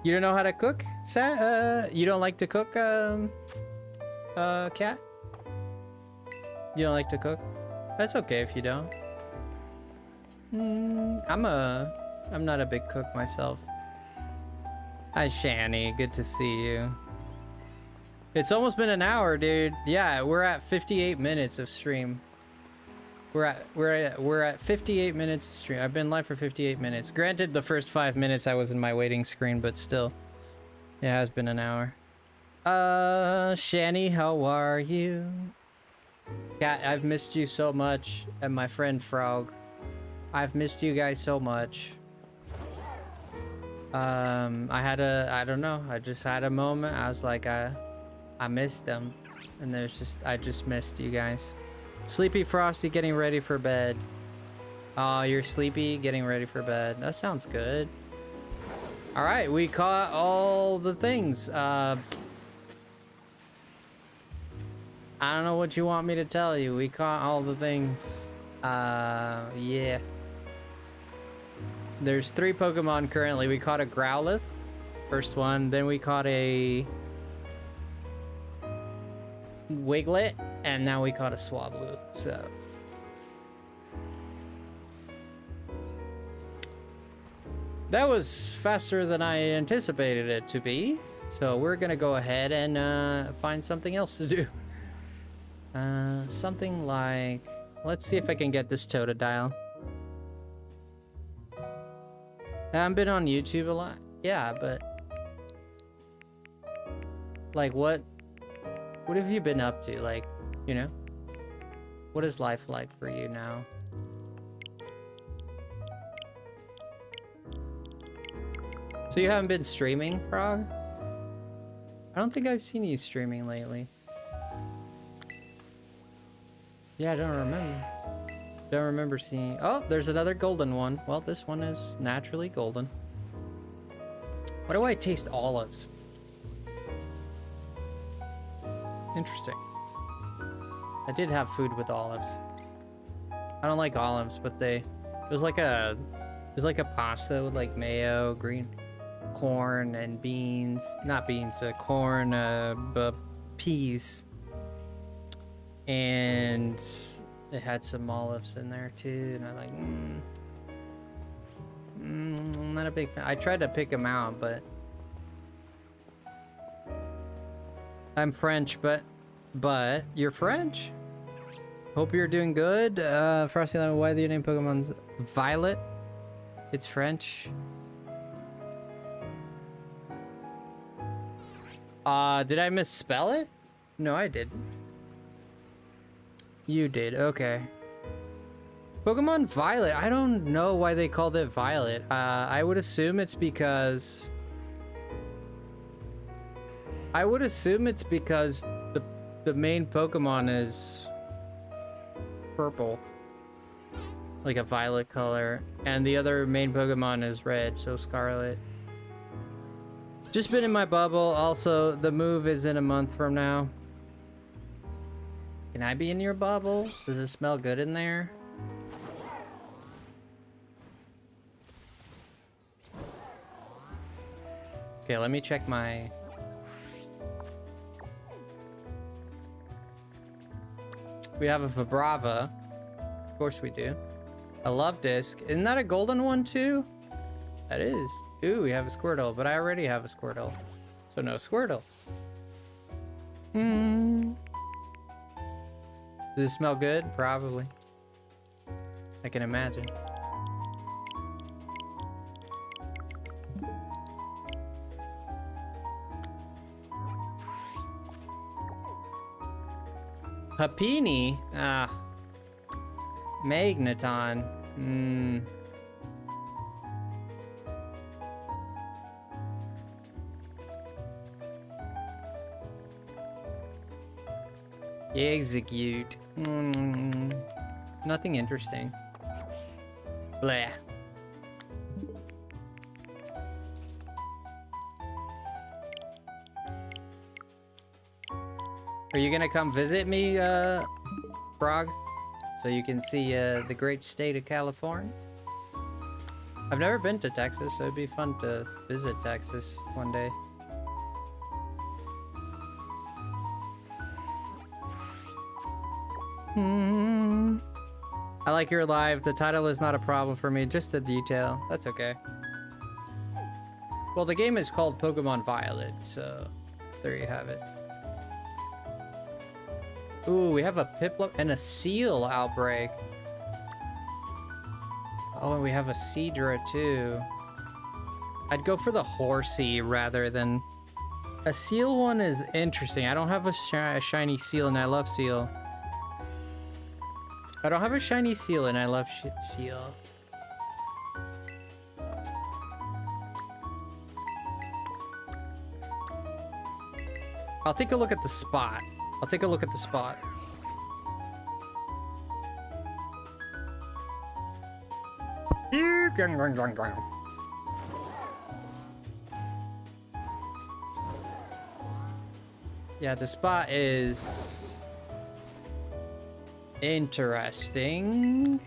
You don't know how to cook? You don't like to cook, Cat? You don't like to cook? That's okay if you don't. I'm not a big cook myself. Hi, Shani. Good to see you. It's almost been an hour, dude. Yeah, we're at 58 minutes of stream. We're at 58 minutes of stream. I've been live for 58 minutes. Granted, the first 5 minutes I was in my waiting screen, but still, it has been an hour. Shani, how are you? Yeah, I've missed you so much, and my friend Frog. I've missed you guys so much. I don't know. I just had a moment. I was like, I missed them, and I just missed you guys. Sleepy Frosty getting ready for bed. Oh, you're sleepy, getting ready for bed. That sounds good. All right, we caught all the things. I don't know what you want me to tell you. We caught all the things. Yeah. There's 3 Pokemon currently. We caught a Growlithe, first one. Then we caught a Wiglet, and now we caught a Swablu. So that was faster than I anticipated it to be. So we're gonna go ahead and find something else to do. Something like, let's see if I can get this Totodile. I haven't been on YouTube a lot. Yeah, but like what have you been up to? Like, you know, what is life like for you now? So you haven't been streaming, Frog? I don't think I've seen you streaming lately. Yeah, I don't remember. Don't remember seeing... Oh, there's another golden one. Well, this one is naturally golden. Why do I taste olives? Interesting. I did have food with olives. I don't like olives, but it was like a pasta with like mayo, green corn, and beans. Not beans, corn, peas. And it had some olives in there too, and I'm like, I'm not a big fan. I tried to pick them out, but I'm French, but you're French? Hope you're doing good. FrostyLemon, why do you name Pokemon Violet? It's French. Did I misspell it? No, I didn't. You did, okay. Pokemon Violet, I don't know why they called it Violet. I would assume it's because... the main Pokemon is purple. Like a violet color. And the other main Pokemon is red, so Scarlet. Just been in my bubble. Also, the move is in a month from now. Can I be in your bubble? Does it smell good in there? Okay, let me check my... We have a Vibrava. Of course we do. A Love Disc. Isn't that a golden one too? That is. Ooh, we have a Squirtle, but I already have a Squirtle. So no Squirtle. Does it smell good? Probably. I can imagine. Happiny? Ah. Magneton. Execute. Nothing interesting. Blah. Are you gonna come visit me, Frog? So you can see the great state of California? I've never been to Texas, so it'd be fun to visit Texas one day. I like your live. The title is not a problem for me, just the detail. That's okay. Well, the game is called Pokemon Violet, so there you have it. Ooh, we have a Piplup and a Seal outbreak. Oh, and we have a Seadra too. I'd go for the Horsey rather than... A Seal one is interesting. I don't have a shiny Seal and I love Seal. I don't have a shiny Seal and I love Seal. I'll take a look at the spot. I'll take a look at the spot. Yeah, the spot is interesting.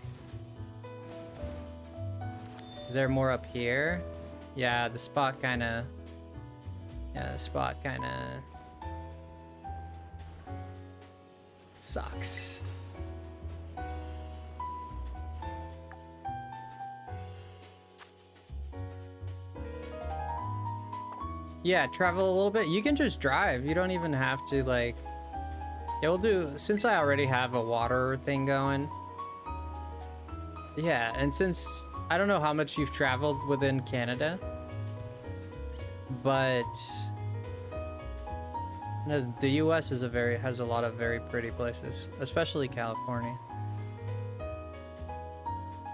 Is there more up here? Yeah, the spot kind of... Yeah, the spot kind of... sucks. Yeah, travel a little bit. You can just drive. You don't even have to, like... Yeah, we'll do... Since I already have a water thing going. Yeah, and since... I don't know how much you've traveled within Canada. But... The US is has a lot of very pretty places. Especially California.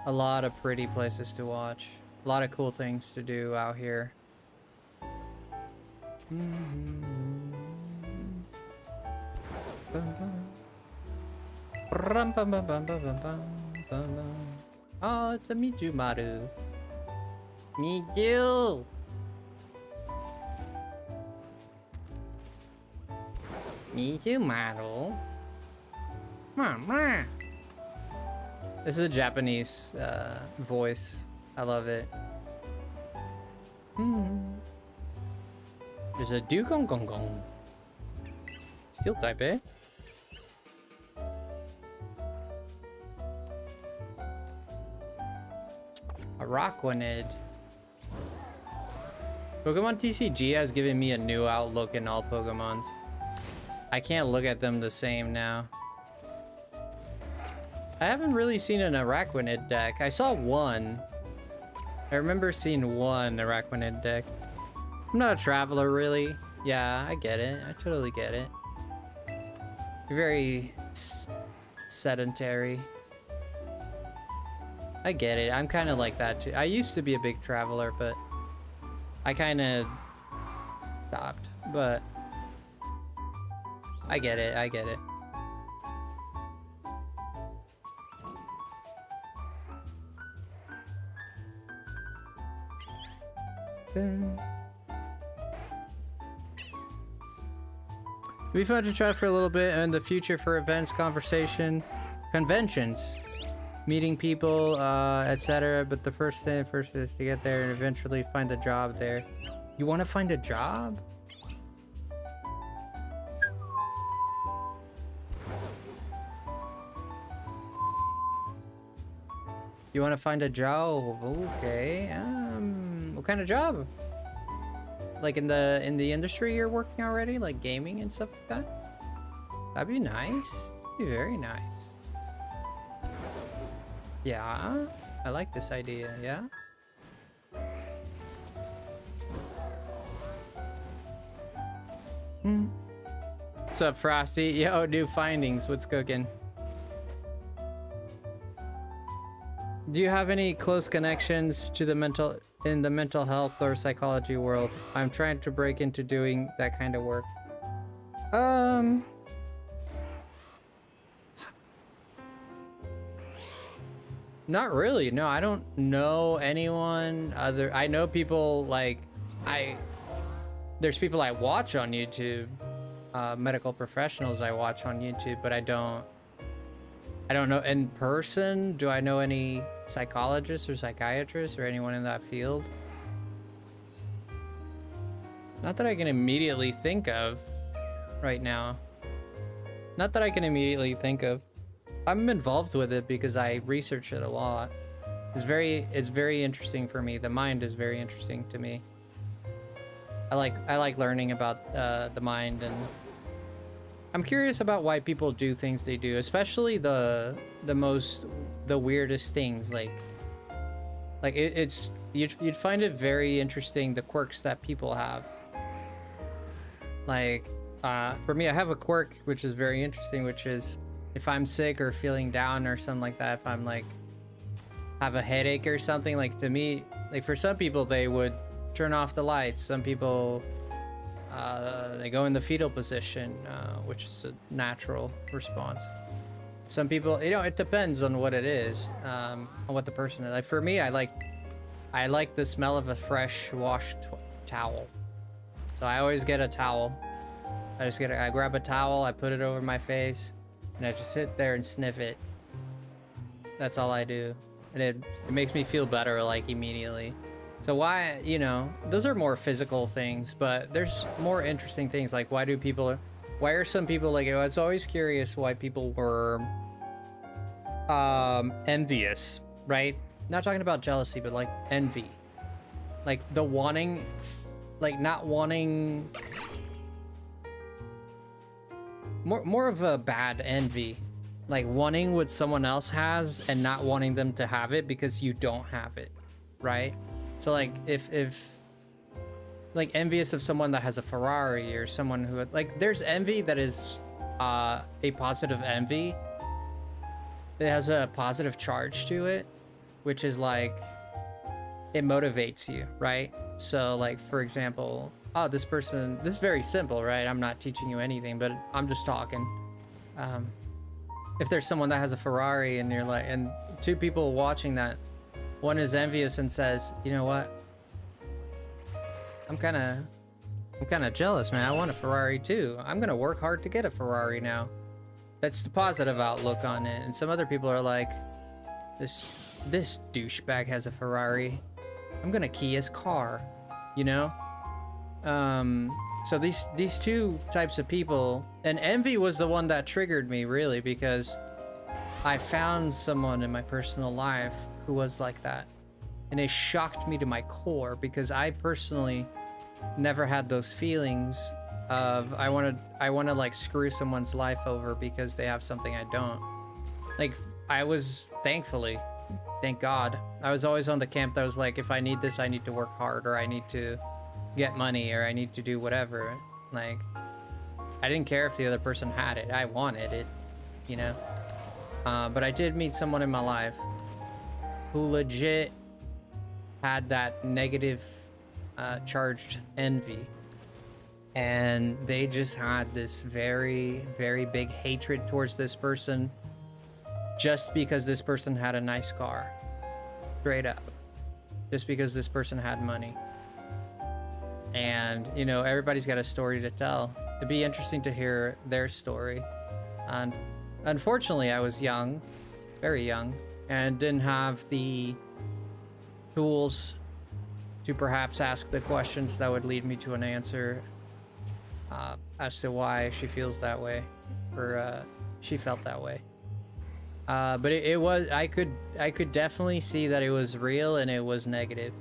A lot of pretty places to watch. A lot of cool things to do out here. Oh, it's a Mijumaru. Miju! Mijumaru. Mama. This is a Japanese voice. I love it. There's a Dugong. Steel type, eh? A Rockwanid. Pokemon TCG has given me a new outlook in all Pokemons. I can't look at them the same now. I haven't really seen an Araquanid deck. I saw one. I remember seeing one Araquanid deck. I'm not a traveler, really. Yeah, I get it. I totally get it. You're very sedentary. I get it. I'm kind of like that too. I used to be a big traveler, but I kind of stopped. But I get it. I get it. It'd be fun to try for a little bit in the future for events, conversation, conventions, meeting people, etc. But the first thing first is to get there and eventually find a job there. You want to find a job? You want to find a job? Okay. What kind of job? Like in the industry you're working already, like gaming and stuff like that? That'd be nice. Be very nice. Yeah, I like this idea. Yeah. What's up, Frosty? Yo, new findings. What's cooking? Do you have any close connections to the mental health or psychology world? I'm trying to break into doing that kind of work. Not really. No, I don't know anyone other. I know people like there's people I watch on YouTube, medical professionals I watch on YouTube, but I don't know in person. Do I know any psychologists or psychiatrists or anyone in that field? Not that I can immediately think of right now. Not that I can immediately think of. I'm involved with it because I research it a lot. It's very interesting for me. The mind is very interesting to me. I like learning about the mind, and I'm curious about why people do things they do, especially the weirdest things. It's you'd find it very interesting, the quirks that people have. Like for me, I have a quirk which is very interesting, which is if I'm sick or feeling down or something like that, if I'm like have a headache or something, like to me, like for some people they would turn off the lights. Some people they go in the fetal position, which is a natural response. Some people, you know, it depends on what it is, on what the person is. Like for me, I like the smell of a fresh washed towel. So I always get a towel. I grab a towel, I put it over my face, and I just sit there and sniff it. That's all I do. And it makes me feel better, like, immediately. So why, you know, those are more physical things, but there's more interesting things. Like, why are some people, like, I was always curious why people were envious, right? Not talking about jealousy, but like envy. Like the wanting, like not wanting, more of a bad envy. Like wanting what someone else has and not wanting them to have it because you don't have it, right? So like if like envious of someone that has a Ferrari, or someone who, like, there's envy that is a positive envy. It has a positive charge to it, which is like it motivates you, right? So like, for example, oh, this is very simple, right? I'm not teaching you anything, but I'm just talking. If there's someone that has a Ferrari and you're like, and two people watching that, one is envious and says, you know what? I'm kind of jealous, man. I want a Ferrari too. I'm going to work hard to get a Ferrari now. That's the positive outlook on it. And some other people are like, this douchebag has a Ferrari. I'm going to key his car, you know? So these two types of people, and envy was the one that triggered me, really, because I found someone in my personal life who was like that, and it shocked me to my core, because I personally never had those feelings of I want to like screw someone's life over because they have something I don't. Like, I was, thankfully, thank God, I was always on the camp that was like, if I need this, I need to work hard, or I need to get money, or I need to do whatever. Like, I didn't care if the other person had it. I wanted it, you know? But I did meet someone in my life who legit had that negative charged envy. And they just had this very, very big hatred towards this person just because this person had a nice car. Straight up. Just because this person had money. And, you know, everybody's got a story to tell. It'd be interesting to hear their story. And unfortunately, I was young, very young, and didn't have the tools to perhaps ask the questions that would lead me to an answer as to why she feels that way, or she felt that way. But it was, I could definitely see that it was real and it was negative.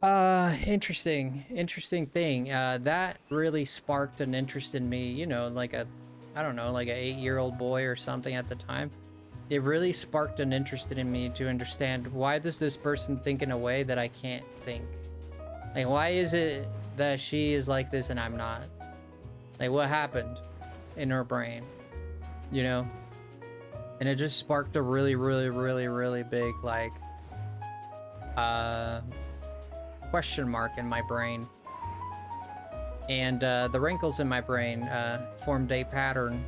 Interesting thing. That really sparked an interest in me, you know, like I don't know, like an 8-year-old boy or something at the time. It really sparked an interest in me to understand, why does this person think in a way that I can't think? Like, why is it that she is like this and I'm not? Like, what happened in her brain, you know? And it just sparked a really, really, really, really big, like, question mark in my brain. And the wrinkles in my brain formed a pattern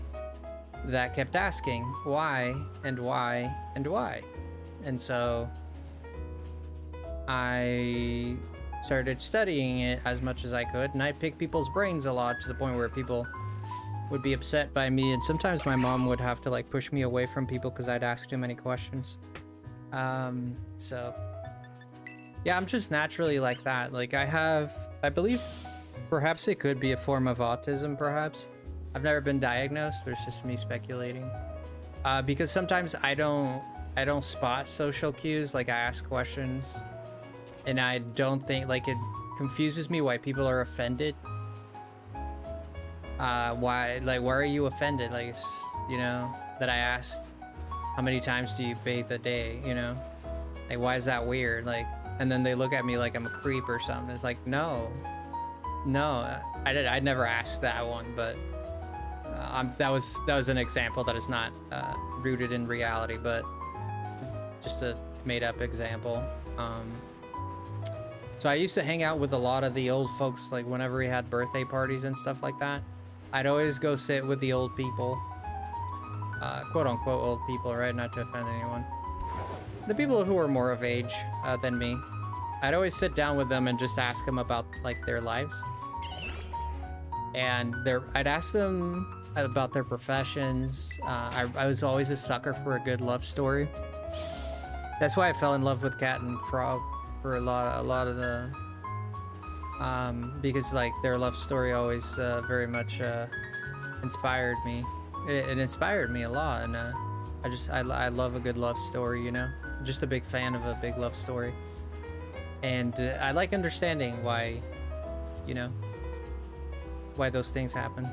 that kept asking why and why and why. And so I started studying it as much as I could, and I picked people's brains a lot, to the point where people would be upset by me, and sometimes my mom would have to like push me away from people because I'd ask too many questions. So yeah, I'm just naturally like that. Like, I believe perhaps it could be a form of autism, perhaps. I've never been diagnosed, but it's just me speculating. Because sometimes I don't spot social cues. Like, I ask questions and I don't think, like, it confuses me why people are offended. Why are you offended? Like, you know, that I asked, how many times do you bathe a day? You know, like, why is that weird? Like, and then they look at me like I'm a creep or something. It's like, no, I never asked that one, but that was an example that is not rooted in reality, but just a made up example. So I used to hang out with a lot of the old folks, like whenever we had birthday parties and stuff like that. I'd always go sit with the old people, quote unquote old people, right? Not to offend anyone. The people who were more of age than me. I'd always sit down with them and just ask them about like their lives. And I'd ask them about their professions. I was always a sucker for a good love story. That's why I fell in love with Cat and Frog for a lot of the because like their love story always very much inspired me. It inspired me a lot, and I love a good love story, you know. I'm just a big fan of a big love story, and I like understanding why, you know, why those things happen.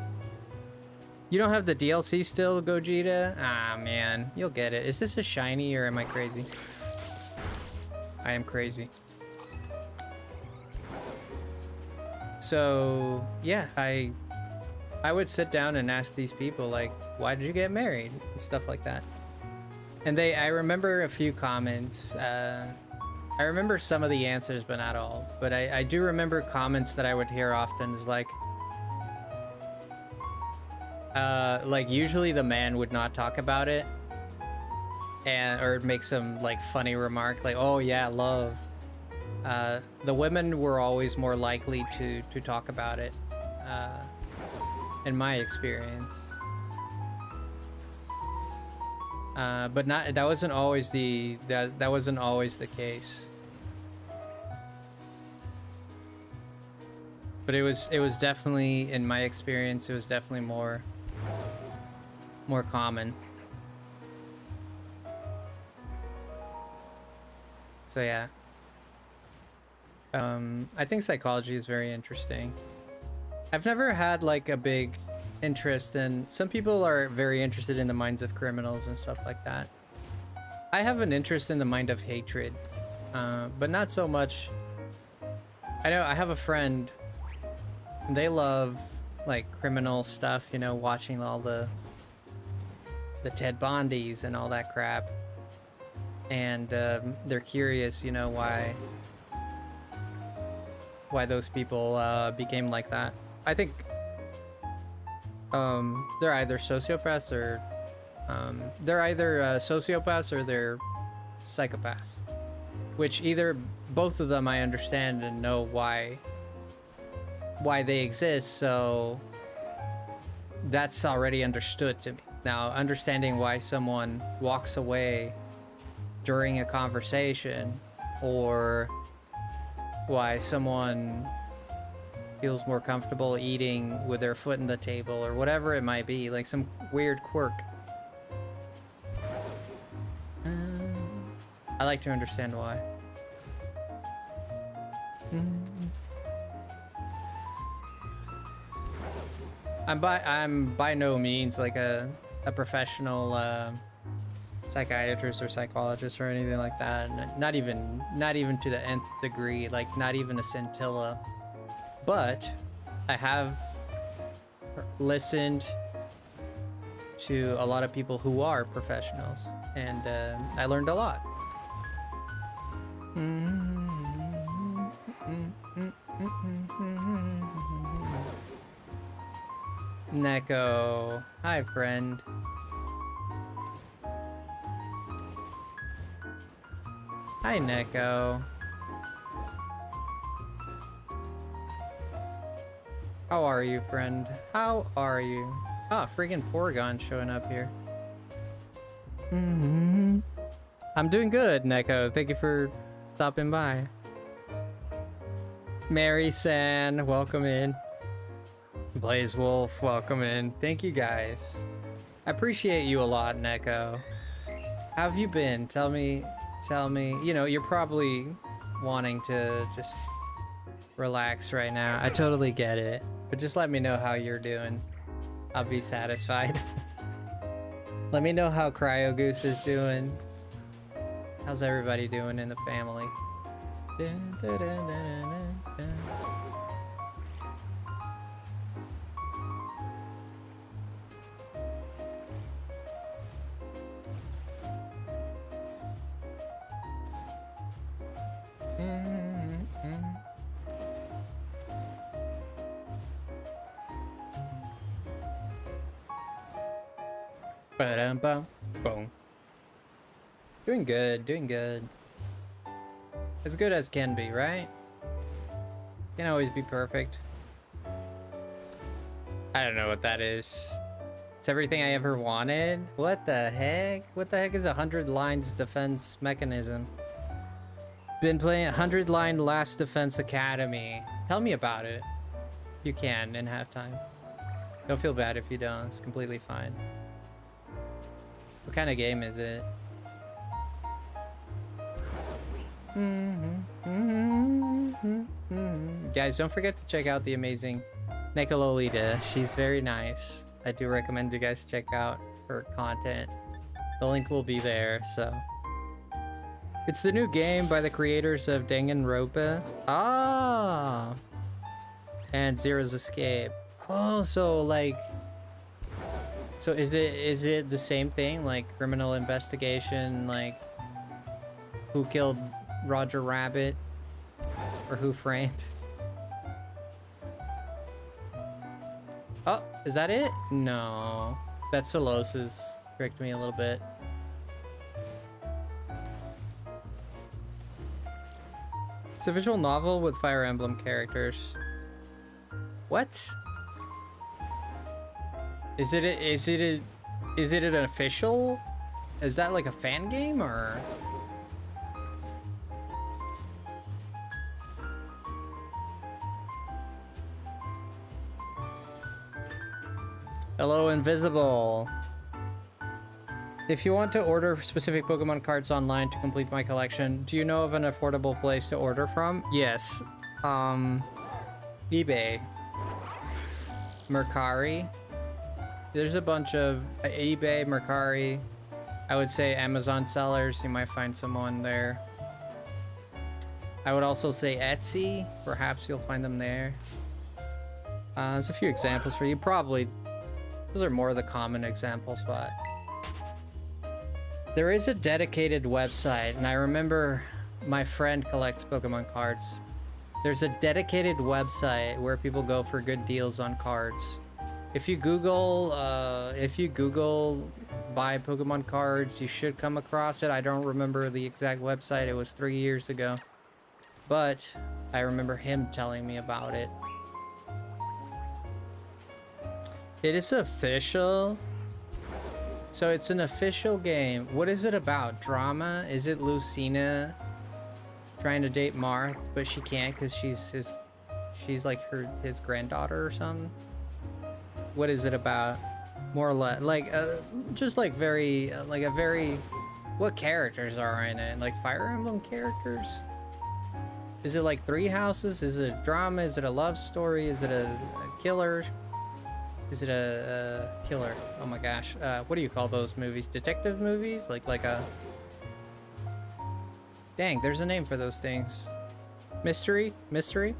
You don't have the DLC still, Gogeta? Ah, man, you'll get it. Is this a shiny or am I crazy? I am crazy. So yeah, I would sit down and ask these people like, why did you get married? And stuff like that. And I remember a few comments. I remember some of the answers, but not all. But I do remember comments that I would hear often is like usually the man would not talk about it, or make some like funny remark like, oh yeah, love. The women were always more likely to talk about it, in my experience. But that wasn't always that wasn't always the case. But it was definitely, in my experience, it was definitely more common. So yeah. I think psychology is very interesting. I've never had like a big interest in, some people are very interested in the minds of criminals and stuff like that. I have an interest in the mind of hatred, but not so much. I know I have a friend, they love like criminal stuff, you know, watching all the Ted Bundys and all that crap, and they're curious, you know, why those people became like that. I think they're either sociopaths or they're psychopaths, which both of them I understand and know why they exist, so that's already understood to me. Now, understanding why someone walks away during a conversation, or why someone feels more comfortable eating with their foot in the table, or whatever it might be, like some weird quirk. I like to understand why. I'm by no means like a professional psychiatrist or psychologist or anything like that. Not even to the nth degree, like not even a scintilla. But I have listened to a lot of people who are professionals, and I learned a lot. Neko, hi friend. Hi Neko. How are you, friend? How are you? Ah, freaking Porygon showing up here. I'm doing good, Neko. Thank you for stopping by. Mary-san, welcome in. Blaze Wolf, welcome in. Thank you guys. I appreciate you a lot, Neko. How have you been? Tell me, you know, you're probably wanting to just relaxed right now. I totally get it. But just let me know how you're doing. I'll be satisfied. Let me know how Cryo Goose is doing. How's everybody doing in the family? Dun, dun, dun, dun, dun, dun. Ba-dum-bum, boom. Doing good, doing good. As good as can be, right? Can't always be perfect. I don't know what that is. It's everything I ever wanted. What the heck? What the heck is 100 lines defense mechanism? Been playing 100 line last defense academy. Tell me about it. You can in halftime. Don't feel bad if you don't. It's completely fine. What kind of game is it? Guys, don't forget to check out the amazing Nicololita. She's very nice. I do recommend you guys check out her content. The link will be there, so. It's the new game by the creators of Danganronpa. Ah! And Zero's Escape. Oh, so like... So is it the same thing? Like criminal investigation, like who killed Roger Rabbit? Or who framed? Oh, is that it? No. That's Solos's. Tricked me a little bit. It's a visual novel with Fire Emblem characters. What? Is it an official? Is that like a fan game or? Hello, Invisible. If you want to order specific Pokemon cards online to complete my collection, do you know of an affordable place to order from? Yes. eBay. Mercari. There's a bunch of eBay, Mercari. I would say Amazon sellers. You might find someone there. I would also say Etsy. Perhaps you'll find them there. There's a few examples for you. Probably. Those are more of the common examples, but there is a dedicated website, and I remember my friend collects Pokemon cards. There's a dedicated website where people go for good deals on cards. If you Google buy Pokemon cards, you should come across it. I don't remember the exact website. It was 3 years ago, but I remember him telling me about it. It is official. So it's an official game. What is it about? Drama? Is it Lucina trying to date Marth, but she can't because she's like his granddaughter or something? What is it about? More or less, like just like very like a very. What characters are in it? Like Fire Emblem characters? Is it like Three Houses? Is it a drama? Is it a love story? Is it a killer? Is it a killer? Oh my gosh. What do you call those movies? Detective movies? Like a... Dang, there's a name for those things. Mystery? Mystery?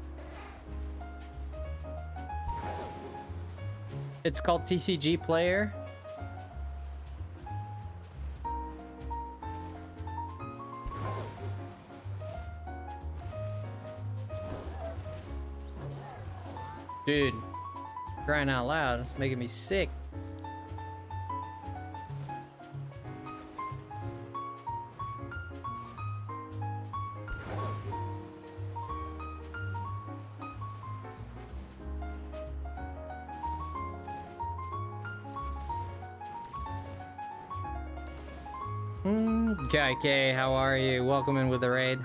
It's called TCG Player. Dude. Crying out loud, it's making me sick. Guy K, how are you? Welcome in with the raid.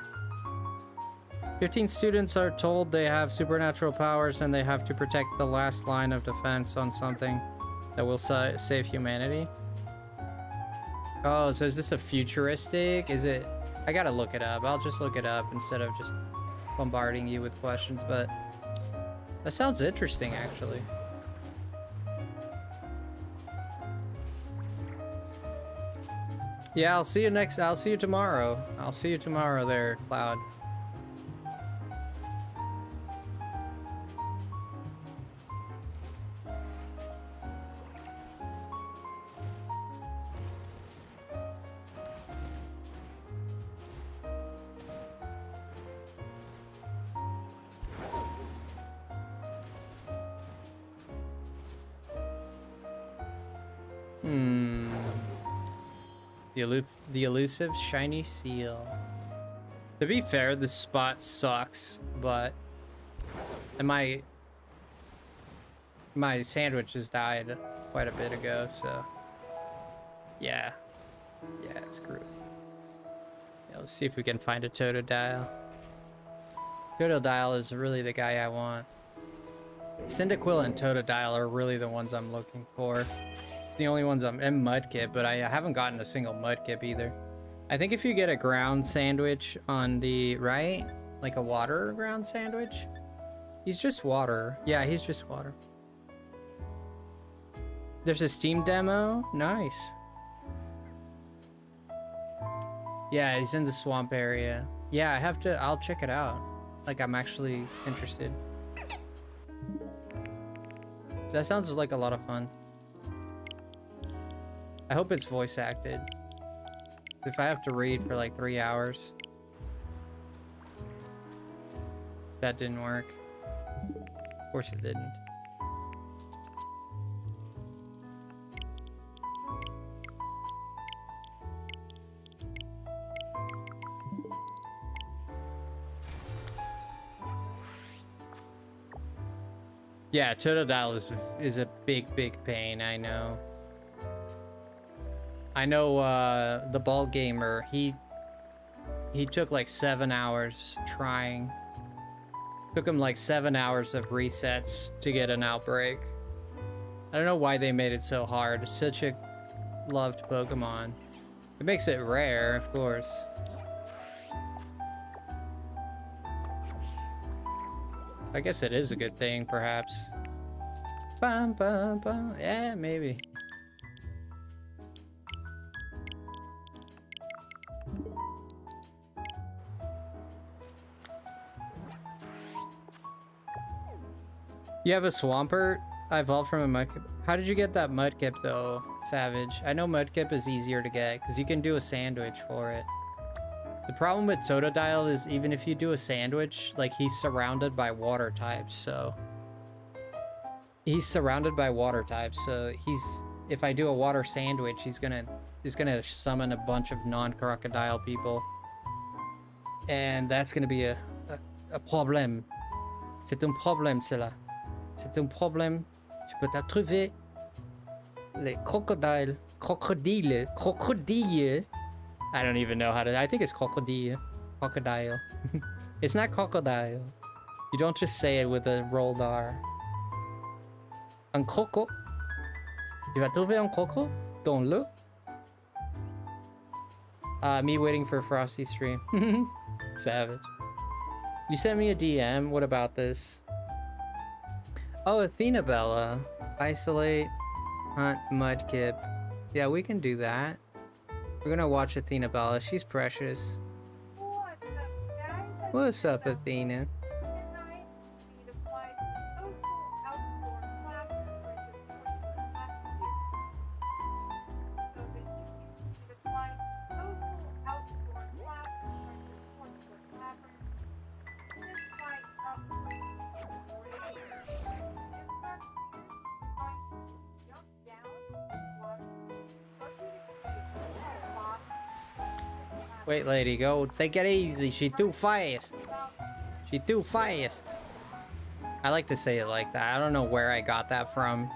15 students are told they have supernatural powers and they have to protect the last line of defense on something that will save humanity. Oh, so is this a futuristic? Is it? I gotta look it up. I'll just look it up instead of just bombarding you with questions, but that sounds interesting, actually. Yeah, I'll see you tomorrow. I'll see you tomorrow there, Cloud. The elusive shiny seal. To be fair, this spot sucks, but and my sandwich just died quite a bit ago, so yeah, screw it. Yeah, let's see if we can find a Totodile. Totodile is really the guy I want. Cyndaquil and Totodile are really the ones I'm looking for. It's the only ones I'm in Mudkip, but I haven't gotten a single Mudkip either. I think if you get a ground sandwich on the right, like a water ground sandwich, he's just water. Yeah, he's just water. There's a Steam demo. Nice. Yeah, he's in the swamp area. Yeah, I'll check it out. Like, I'm actually interested. That sounds like a lot of fun. I hope it's voice acted. If I have to read for like 3 hours. That didn't work. Of course it didn't. Yeah, Totodile is a big pain, I know. I know the ball gamer, he took like 7 hours trying. Took him like 7 hours of resets to get an outbreak. I don't know why they made it so hard. It's such a loved Pokemon. It makes it rare, of course. I guess it is a good thing, perhaps. Bum, bum, bum. Yeah, maybe. You have a Swampert? I evolved from a Mudkip. How did you get that Mudkip, though, Savage? I know Mudkip is easier to get, because you can do a sandwich for it. The problem with Totodile is even if you do a sandwich, like, he's surrounded by water types, so... He's surrounded by water types, so he's... If I do a water sandwich, he's gonna summon a bunch of non-crocodile people. And that's gonna be a problème. C'est un problème, cela. C'est un problème. Je peux te trouver les crocodiles. Crocodile. I don't even know how to... I think it's crocodile. Crocodile. It's not crocodile. You don't just say it with a rolled R. Un croco. Tu vas trouver un croco dans l'eau? Me waiting for Frosty stream. Savage. You sent me a DM. What about this? Oh, Athena Bella. Isolate, hunt, Mudkip. Yeah, we can do that. We're gonna watch Athena Bella. She's precious. What's up, Athena? Wait, lady, go. Take it easy. She too fast. She too fast. I like to say it like that. I don't know where I got that from.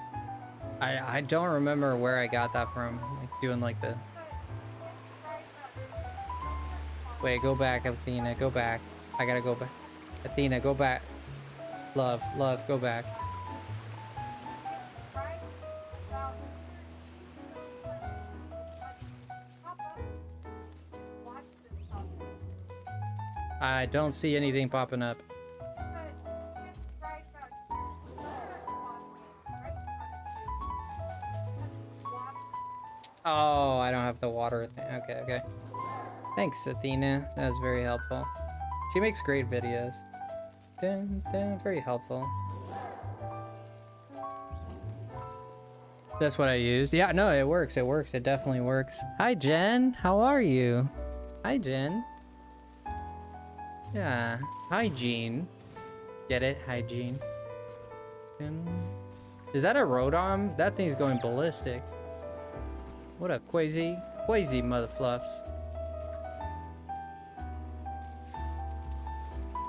I don't remember where I got that from. Like doing like the... Wait, go back, Athena. Go back. I gotta go back. Athena, go back. Love, go back. I don't see anything popping up. Oh, I don't have the water thing. Okay, okay. Thanks, Athena. That was very helpful. She makes great videos. Dun, dun, very helpful. That's what I used. Yeah, no, it works. It works. It definitely works. Hi, Jen. How are you? Hi, Jen. Yeah. Hygiene. Get it? Hygiene. Is that a Rodom? That thing's going ballistic. What a crazy motherfluffs.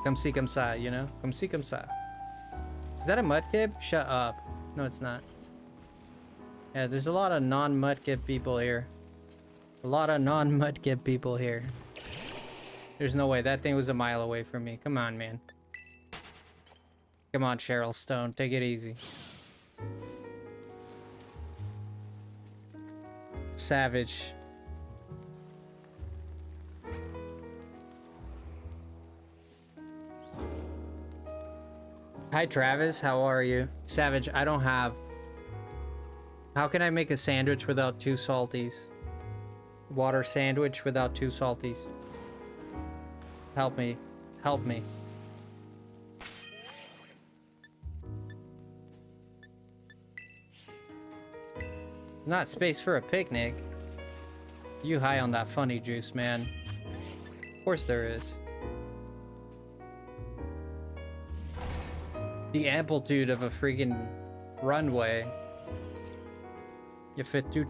Come see, come sa, you know? Come see, come sa. Is that a mudkip? Shut up. No, it's not. Yeah, there's a lot of non-mudkip people here. A lot of non-mudkip people here. There's no way. That thing was a mile away from me. Come on, man. Come on, Cheryl Stone. Take it easy. Savage. Hi, Travis. How are you? Savage, I don't have... How can I make a sandwich without 2 salties? Water sandwich without 2 salties. Help me. Help me. Not space for a picnic. You high on that funny juice, man. Of course there is. The amplitude of a freaking runway. You fit 2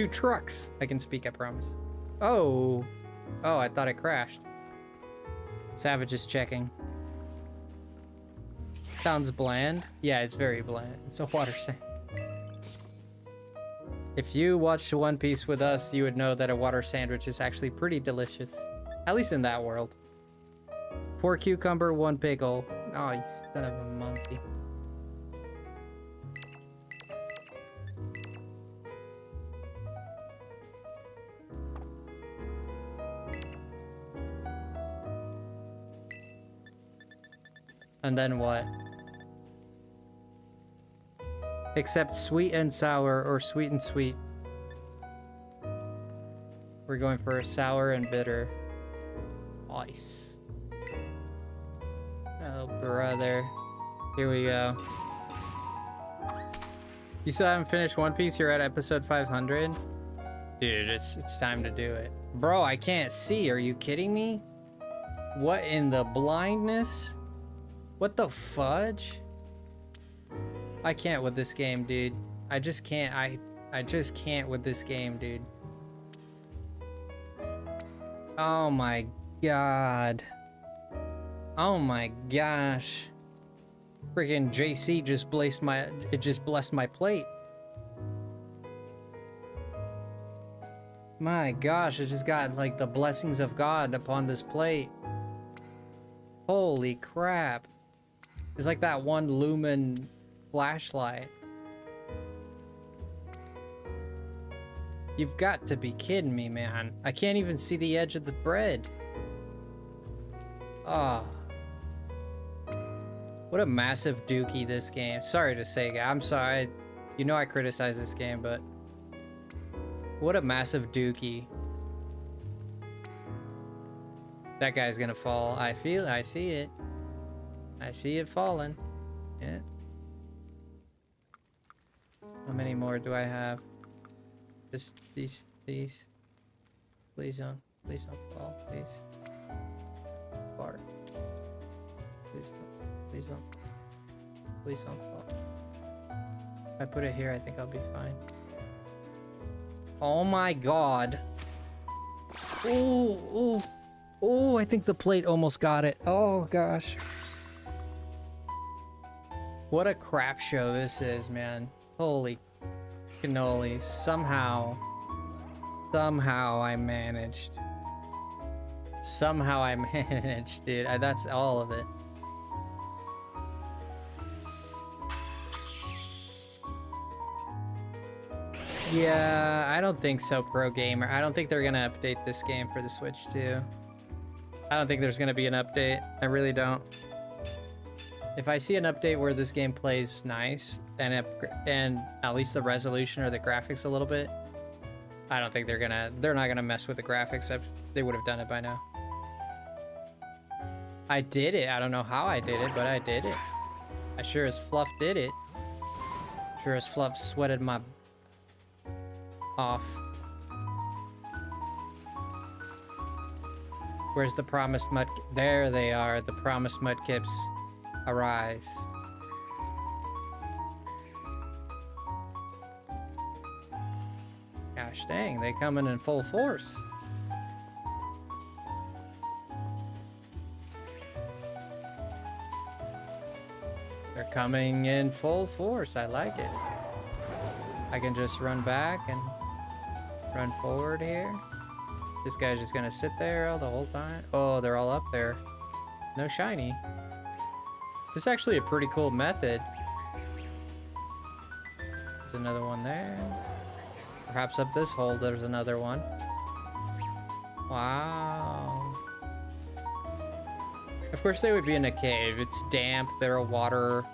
trucks. I can speak, I promise. Oh. Oh, I thought it crashed. Savage is checking. Sounds bland. Yeah, it's very bland. It's a water sand. If you watched One Piece with us, you would know that a water sandwich is actually pretty delicious. At least in that world. 4 cucumber, 1 pickle. Oh, you son of a monkey. And then what? Except sweet and sour or sweet and sweet. We're going for a sour and bitter. Nice. Oh, brother. Here we go. You still haven't finished One Piece? You're at episode 500? Dude, it's time to do it. Bro, I can't see. Are you kidding me? What in the blindness? What the fudge? I can't with this game, dude. I just can't. I just can't with this game, dude. Oh my god. Oh my gosh. Freaking JC just blessed my plate. My gosh, I just got like the blessings of God upon this plate. Holy crap. It's like that one lumen flashlight. You've got to be kidding me, man. I can't even see the edge of the bread. Ah. Oh. What a massive dookie this game. Sorry to say, guy. I'm sorry. You know I criticize this game, but what a massive dookie. That guy's gonna fall. I see it. I see it falling. Yeah. How many more do I have? Just these. Please don't fall, please. Fart. Please don't fall. If I put it here, I think I'll be fine. Oh my god. Oh, I think the plate almost got it. Oh gosh. What a crap show this is, man. Holy cannolis. Somehow I managed. Somehow I managed, dude. That's all of it. Yeah, I don't think so, Pro Gamer. I don't think they're gonna update this game for the Switch too. I don't think there's gonna be an update. I really don't. If I see an update where this game plays nice and at least the resolution or the graphics a little bit, I don't think they're not gonna mess with the graphics. They would have done it by now. I did it. I don't know how I did it, but I did it. I sure as fluff did it. Sure as fluff sweated my off. Where's the promised mud? There they are. The promised mudkips arise. Gosh dang, they coming in full force. They're coming in full force. I like it. I can just run back and run forward here. This guy's just gonna sit there the whole time. Oh, they're all up there. No shiny. This is actually a pretty cool method. There's another one there. Perhaps up this hole there's another one. Wow. Of course they would be in a cave. It's damp. They're water,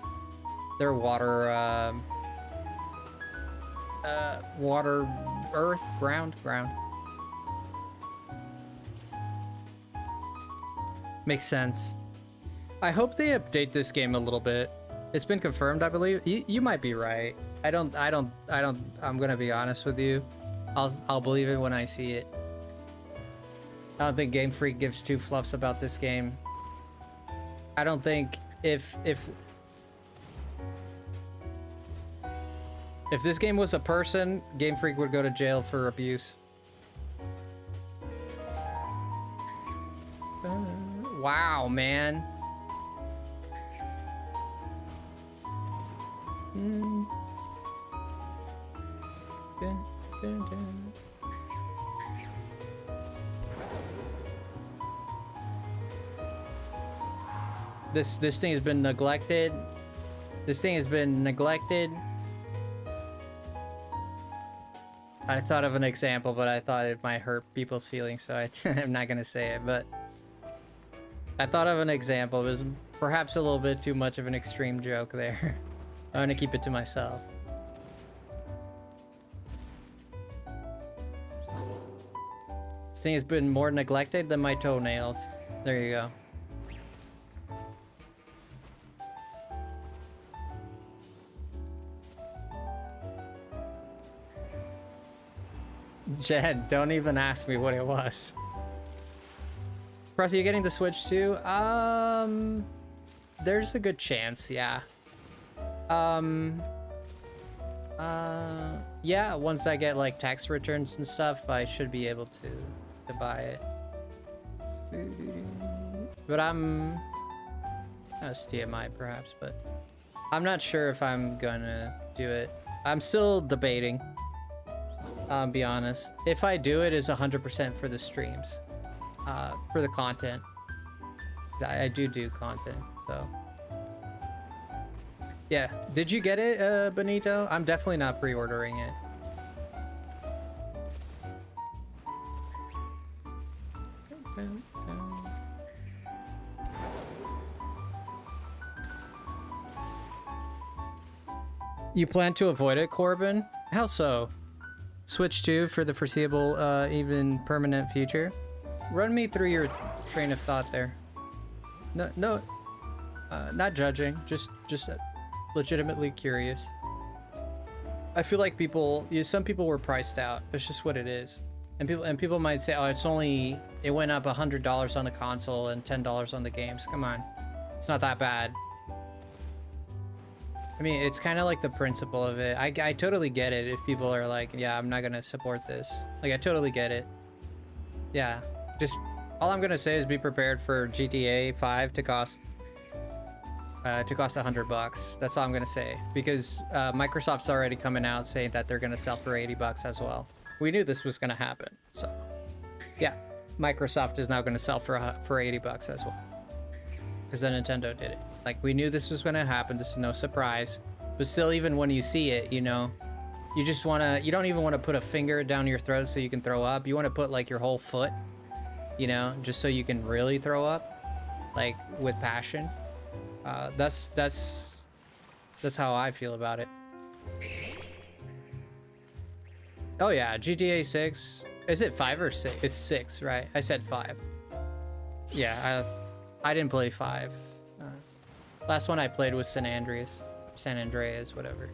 earth, ground. Makes sense. I hope they update this game a little bit. It's been confirmed, I believe. You might be right. I'm gonna be honest with you. I'll believe it when I see it. I don't think Game Freak gives two fluffs about this game. I don't think if this game was a person, Game Freak would go to jail for abuse. Wow, man. This thing has been neglected. This thing has been neglected. I thought of an example, but I thought it might hurt people's feelings, so I'm not gonna say it, but I thought of an example. It was perhaps a little bit too much of an extreme joke there. I'm gonna keep it to myself. This thing has been more neglected than my toenails. There you go. Jed, don't even ask me what it was. Frosty, you getting the Switch too? There's a good chance, yeah. Yeah, once I get like tax returns and stuff, I should be able to buy it. But that's TMI perhaps, but I'm not sure if I'm gonna do it. I'm still debating. Be honest. If I do it, is 100% for the streams, for the content. I do content, so. Yeah. Did you get it, Benito? I'm definitely not pre-ordering it. You plan to avoid it, Corbin? How so? Switch 2 for the foreseeable, even permanent future? Run me through your train of thought there. No, not judging, just legitimately curious. I feel like some people were priced out. It's just what it is. And people might say, oh, it went up $100 on the console and $10 on the games. Come on, it's not that bad. I mean, it's kind of like the principle of it. I totally get it if people are like, yeah, I'm not gonna support this. Like, I totally get it. Yeah, just all I'm gonna say is be prepared for GTA 5 to cost $100. That's all I'm gonna say, because Microsoft's already coming out saying that they're gonna sell for $80 as well. We knew this was gonna happen, so yeah, Microsoft is now gonna sell for $80 as well, because then Nintendo did it. Like, we knew this was gonna happen. This is no surprise. But still, even when you see it, you know, you don't even wanna put a finger down your throat so you can throw up. You wanna put like your whole foot you know, just so you can really throw up, like with passion. That's how I feel about it. Oh yeah, GTA 6. Is it 5 or 6? It's 6, right? I said 5. Yeah, I didn't play 5. Last one I played was San Andreas, whatever.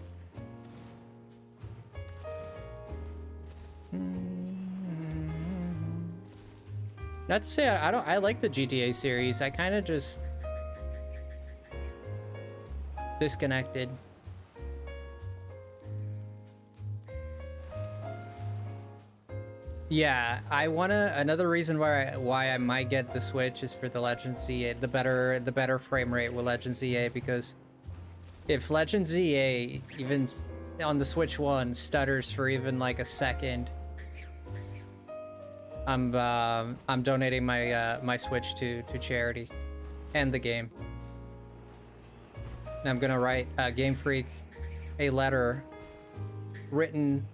Not to say I like the GTA series. I kind of just disconnected. Yeah, I wanna. Another reason why I might get the Switch is for the Legend ZA, the better frame rate with Legend ZA, because if Legend ZA even on the Switch 1 stutters for even like a second, I'm donating my my Switch to charity and the game. And I'm gonna write Game Freak a letter written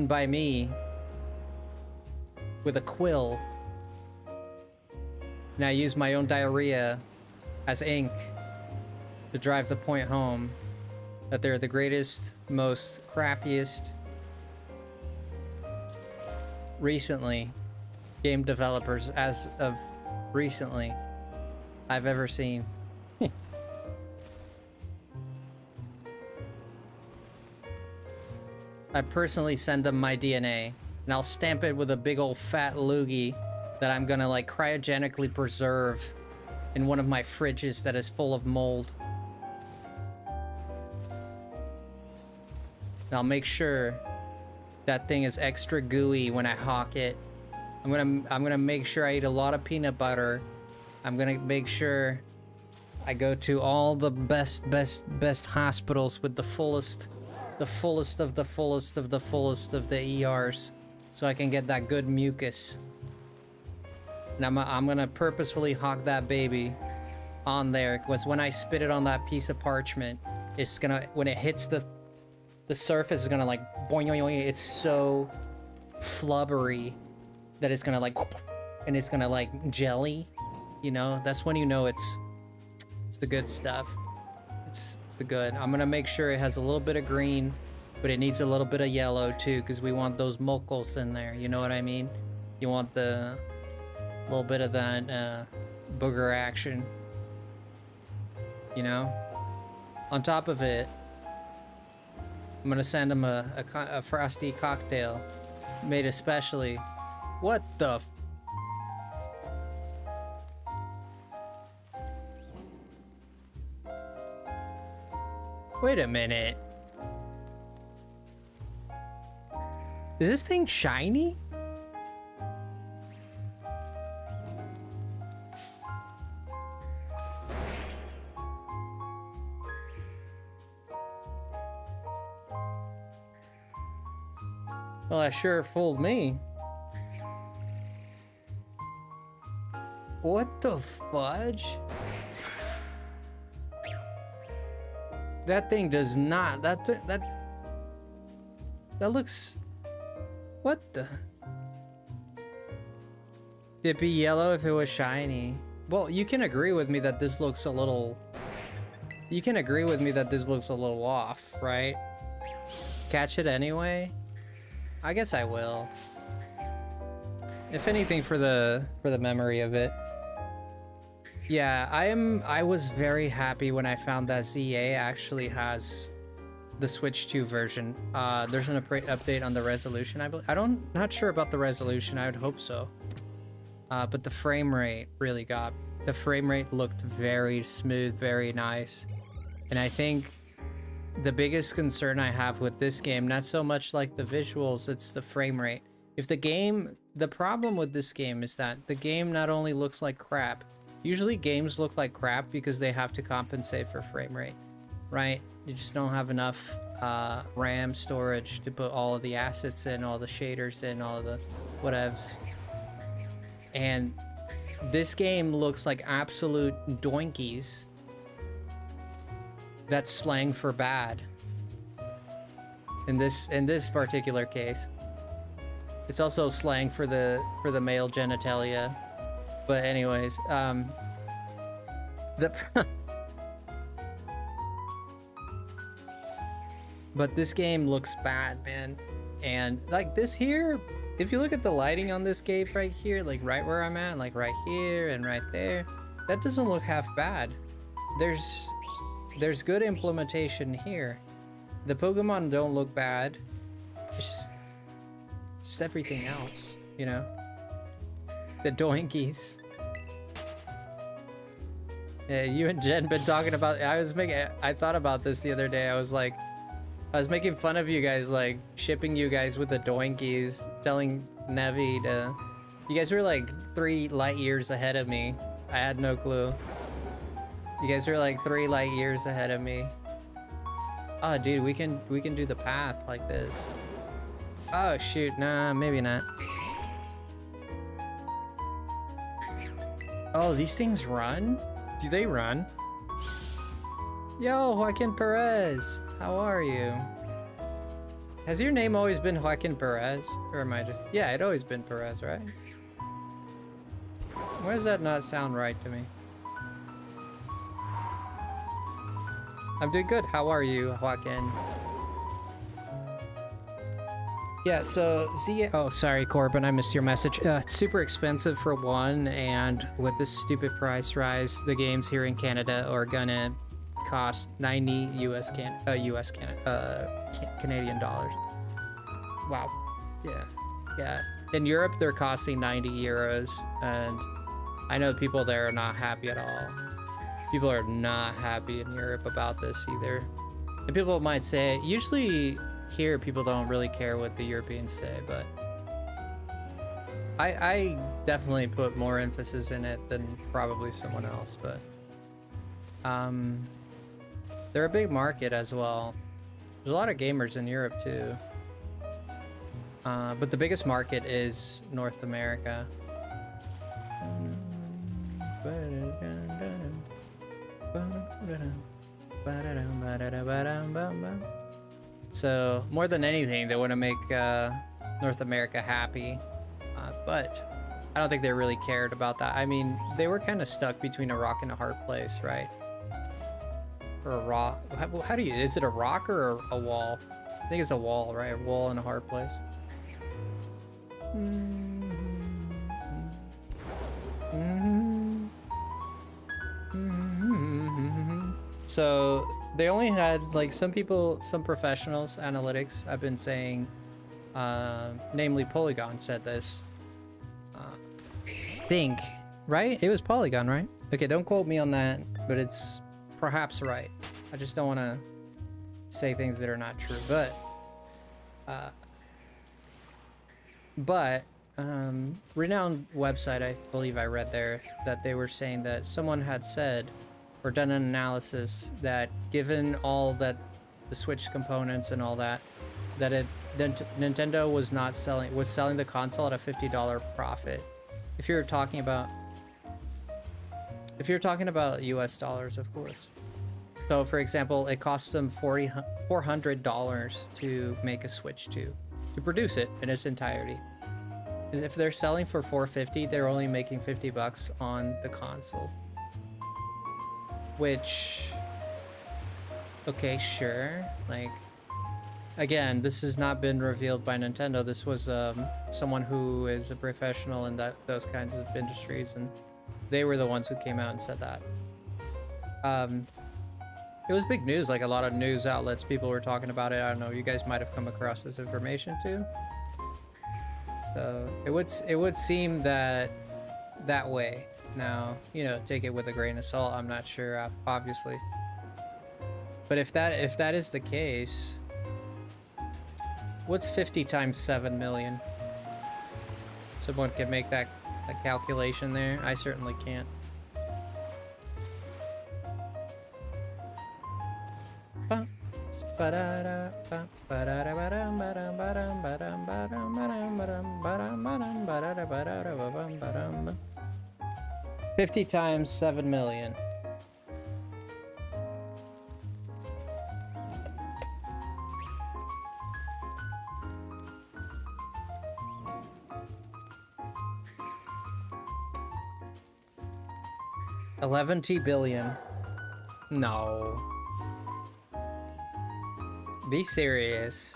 by me with a quill, and I use my own diarrhea as ink to drive the point home that they're the greatest, most crappiest recently game developers as of recently I've ever seen. I personally send them my DNA, and I'll stamp it with a big old fat loogie that I'm gonna like cryogenically preserve in one of my fridges that is full of mold. And I'll make sure that thing is extra gooey when I hawk it. I'm gonna make sure I eat a lot of peanut butter. I'm gonna make sure I go to all the best hospitals with the fullest of the ERs, so I can get that good mucus. And I'm gonna purposefully hawk that baby on there, because when I spit it on that piece of parchment, it's gonna, when it hits the surface, is gonna like boing, boing, boing. It's so flubbery that it's gonna like, and it's gonna like jelly, you know. That's when you know it's the good stuff. It's the good. I'm gonna make sure it has a little bit of green, but it needs a little bit of yellow too, because we want those mocos in there, you know what I mean? You want the little bit of that booger action, you know. On top of it, I'm gonna send him a frosty cocktail made especially. What the Wait a minute. Is this thing shiny? Well, that sure fooled me. What the fudge? That thing does not. That looks. What the? It'd be yellow if it was shiny. Well, you can agree with me that this looks a little. You can agree with me that this looks a little off, right? Catch it anyway. I guess I will. If anything, for the memory of it. Yeah, I was very happy when I found that ZA actually has the Switch 2 version. There's an update on the resolution. Not sure about the resolution. I would hope so. But the frame rate really got. The frame rate looked very smooth, very nice. And I think the biggest concern I have with this game, not so much like the visuals, it's the frame rate. The problem with this game is that the game not only looks like crap. Usually games look like crap because they have to compensate for frame rate, right? You just don't have enough RAM storage to put all of the assets in, all the shaders in, all of the whatevs. And this game looks like absolute doinkies. That's slang for bad. In this particular case. It's also slang for the male genitalia. But anyways, the but this game looks bad, man. And like this here, if you look at the lighting on this gate right here, like right where I'm at, like right here and right there, that doesn't look half bad. There's good implementation here. The Pokemon don't look bad. It's just everything else, you know? The doinkies. Yeah, you and Jen been talking about, I thought about this the other day. I was making fun of you guys, like shipping you guys with the doinkies, telling Nevi to, you guys were like 3 light years ahead of me. I had no clue. You guys were like 3 light years ahead of me. Oh dude, we can do the path like this. Oh shoot, nah, maybe not. Oh, these things run? Do they run? Yo, Joaquin Perez, how are you? Has your name always been Joaquin Perez? Or am I just... Yeah, it always been Perez, right? Why does that not sound right to me? I'm doing good. How are you, Joaquin? Yeah, so oh, sorry, Corbin, I missed your message. It's super expensive for one, and with this stupid price rise, the games here in Canada are gonna cost 90 Canadian dollars. Wow. Yeah. In Europe, they're costing 90 euros, and I know people there are not happy at all. People are not happy in Europe about this either. And people might say, usually here people don't really care what the Europeans say, but I definitely put more emphasis in it than probably someone else, but they're a big market as well. There's a lot of gamers in Europe too, but the biggest market is North America. So more than anything, they want to make North America happy, but I don't think they really cared about that. I mean, they were kind of stuck between a rock and a hard place, right? Or a rock. How do you, is it a rock or a wall? I think it's a wall, right? A wall and a hard place. So they only had, like, some people, some professionals, analytics, I've been saying, namely Polygon said this. Think, right? It was Polygon, right? Okay, don't quote me on that, but it's perhaps right. I just don't want to say things that are not true, but renowned website, I believe I read there, that they were saying that someone had said or done an analysis that given all that the Switch components and all that, that Nintendo was selling the console at a $50 profit. If you're talking about US dollars, of course. So for example, it costs them $400 to make a Switch 2, to produce it in its entirety. If they're selling for $450, they're only making $50 on the console. Which, okay, sure. Like, again, this has not been revealed by Nintendo. This was someone who is a professional in those kinds of industries, and they were the ones who came out and said that. It was big news, like a lot of news outlets, people were talking about it. I don't know, you guys might have come across this information too. So it would seem that way. Now, you know, take it with a grain of salt. I'm not sure, obviously. But if that is the case, what's 50 times 7 million? Someone can make that calculation there. I certainly can't. $50 times 7 million. 11 billion. No. Be serious.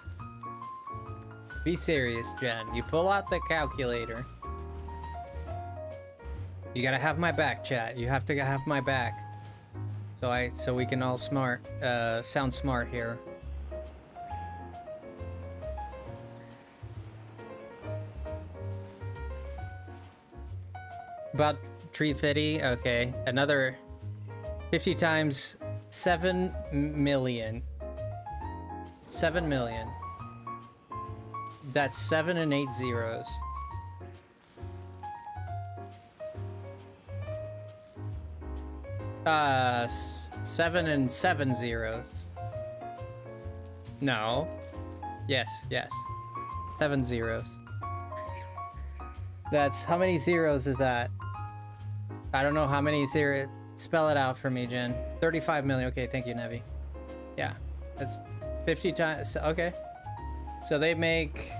Be serious, Jen. You pull out the calculator. You gotta have my back, chat. You have to have my back. So we can all sound smart here. About 350, okay. Another 50 times 7 million. 7 million. That's 7 and 8 zeros. Uh, 7 and 7 zeros. No. Yes. 7 zeros. That's, how many zeros is that? I don't know how many zeros. Spell it out for me, Jen. 35 million. Okay, thank you, Nevi. Yeah, that's 50 times. Okay. So they make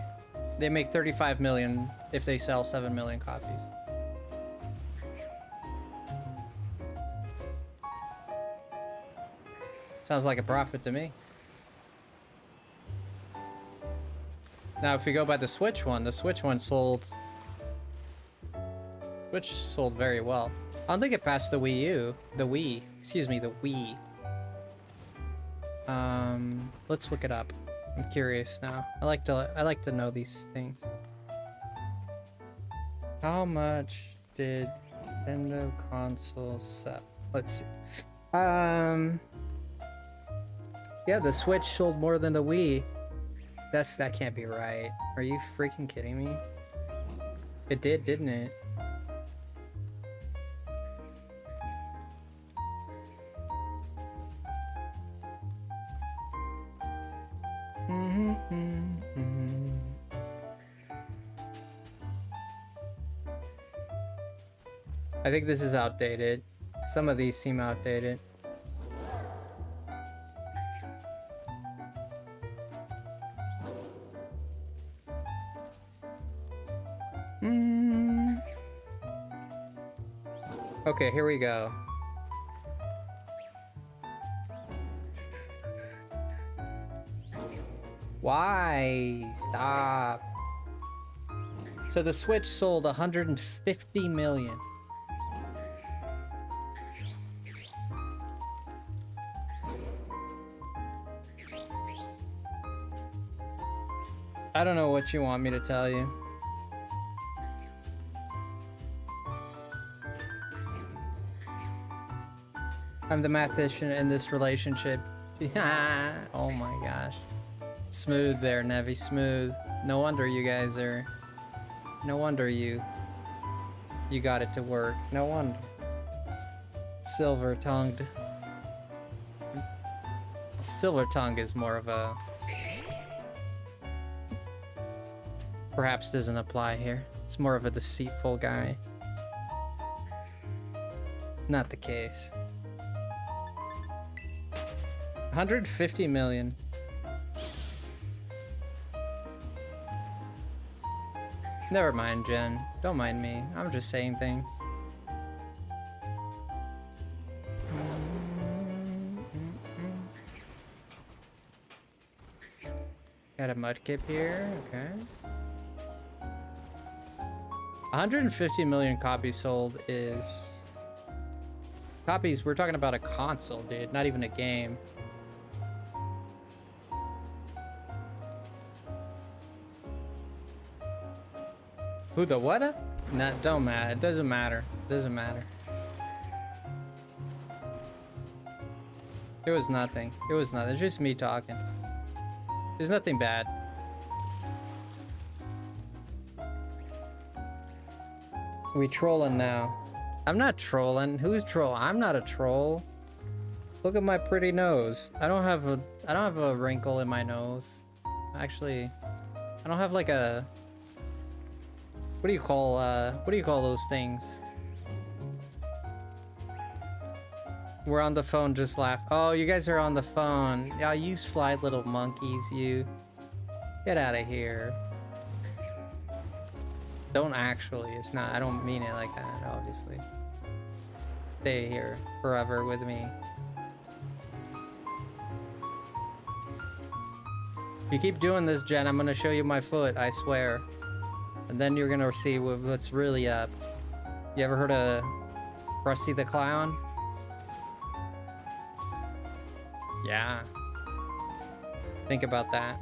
35 million if they sell 7 million copies. Sounds like a profit to me. Now, if we go by the Switch one sold very well. I don't think it passed the Wii U. The Wii. Excuse me, the Wii. Let's look it up. I'm curious now. I like to know these things. How much did Nintendo consoles sell? Let's see. Yeah, the Switch sold more than the Wii. That can't be right. Are you freaking kidding me? It did, didn't it? I think this is outdated. Some of these seem outdated. Okay, here we go. Why? Stop. So the Switch sold 150 million. I don't know what you want me to tell you. I'm the mathematician in this relationship. Oh my gosh. Smooth there, Nevi, smooth. No wonder you guys are... No wonder you got it to work. No wonder. Silver-tongued. Silver-tongue is more of a... Perhaps doesn't apply here. It's more of a deceitful guy. Not the case. 150 million. Never mind, Jen. Don't mind me. I'm just saying things. Got a mudkip here. Okay. 150 million copies sold is... Copies, we're talking about a console, dude. Not even a game. Who the what? Nah, don't matter. It doesn't matter. It doesn't matter. It was nothing. It was nothing. It's just me talking. There's nothing bad. We trolling now. I'm not trolling. Who's troll? I'm not a troll. Look at my pretty nose. I don't have a wrinkle in my nose. Actually, I don't have like a... What do you call those things? We're on the phone, just laugh. Oh, you guys are on the phone. Yeah, you slide little monkeys, you. Get out of here. Don't actually, it's not, I don't mean it like that, obviously. stay here forever with me. If you keep doing this, Jen, I'm gonna show you my foot, I swear. And then you're gonna see what's really up. You ever heard of Frosty the Clown? Yeah. Think about that.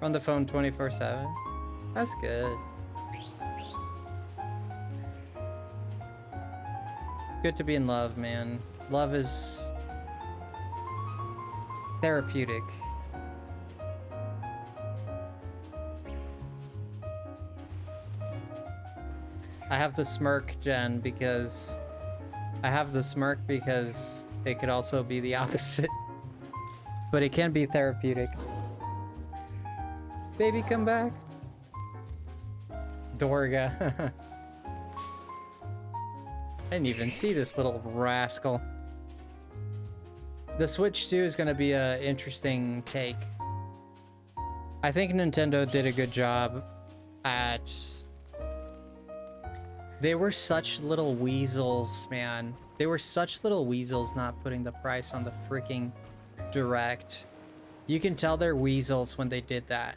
On the phone 24/7. That's good. Good to be in love, man. Love is therapeutic. I have to smirk, Jen, because it could also be the opposite. But it can be therapeutic. Baby, come back. Dorga. I didn't even see this little rascal. The Switch 2 is going to be an interesting take. I think Nintendo did a good job at... They were such little weasels, man. They were such little weasels not putting the price on the freaking Direct. You can tell they're weasels when they did that.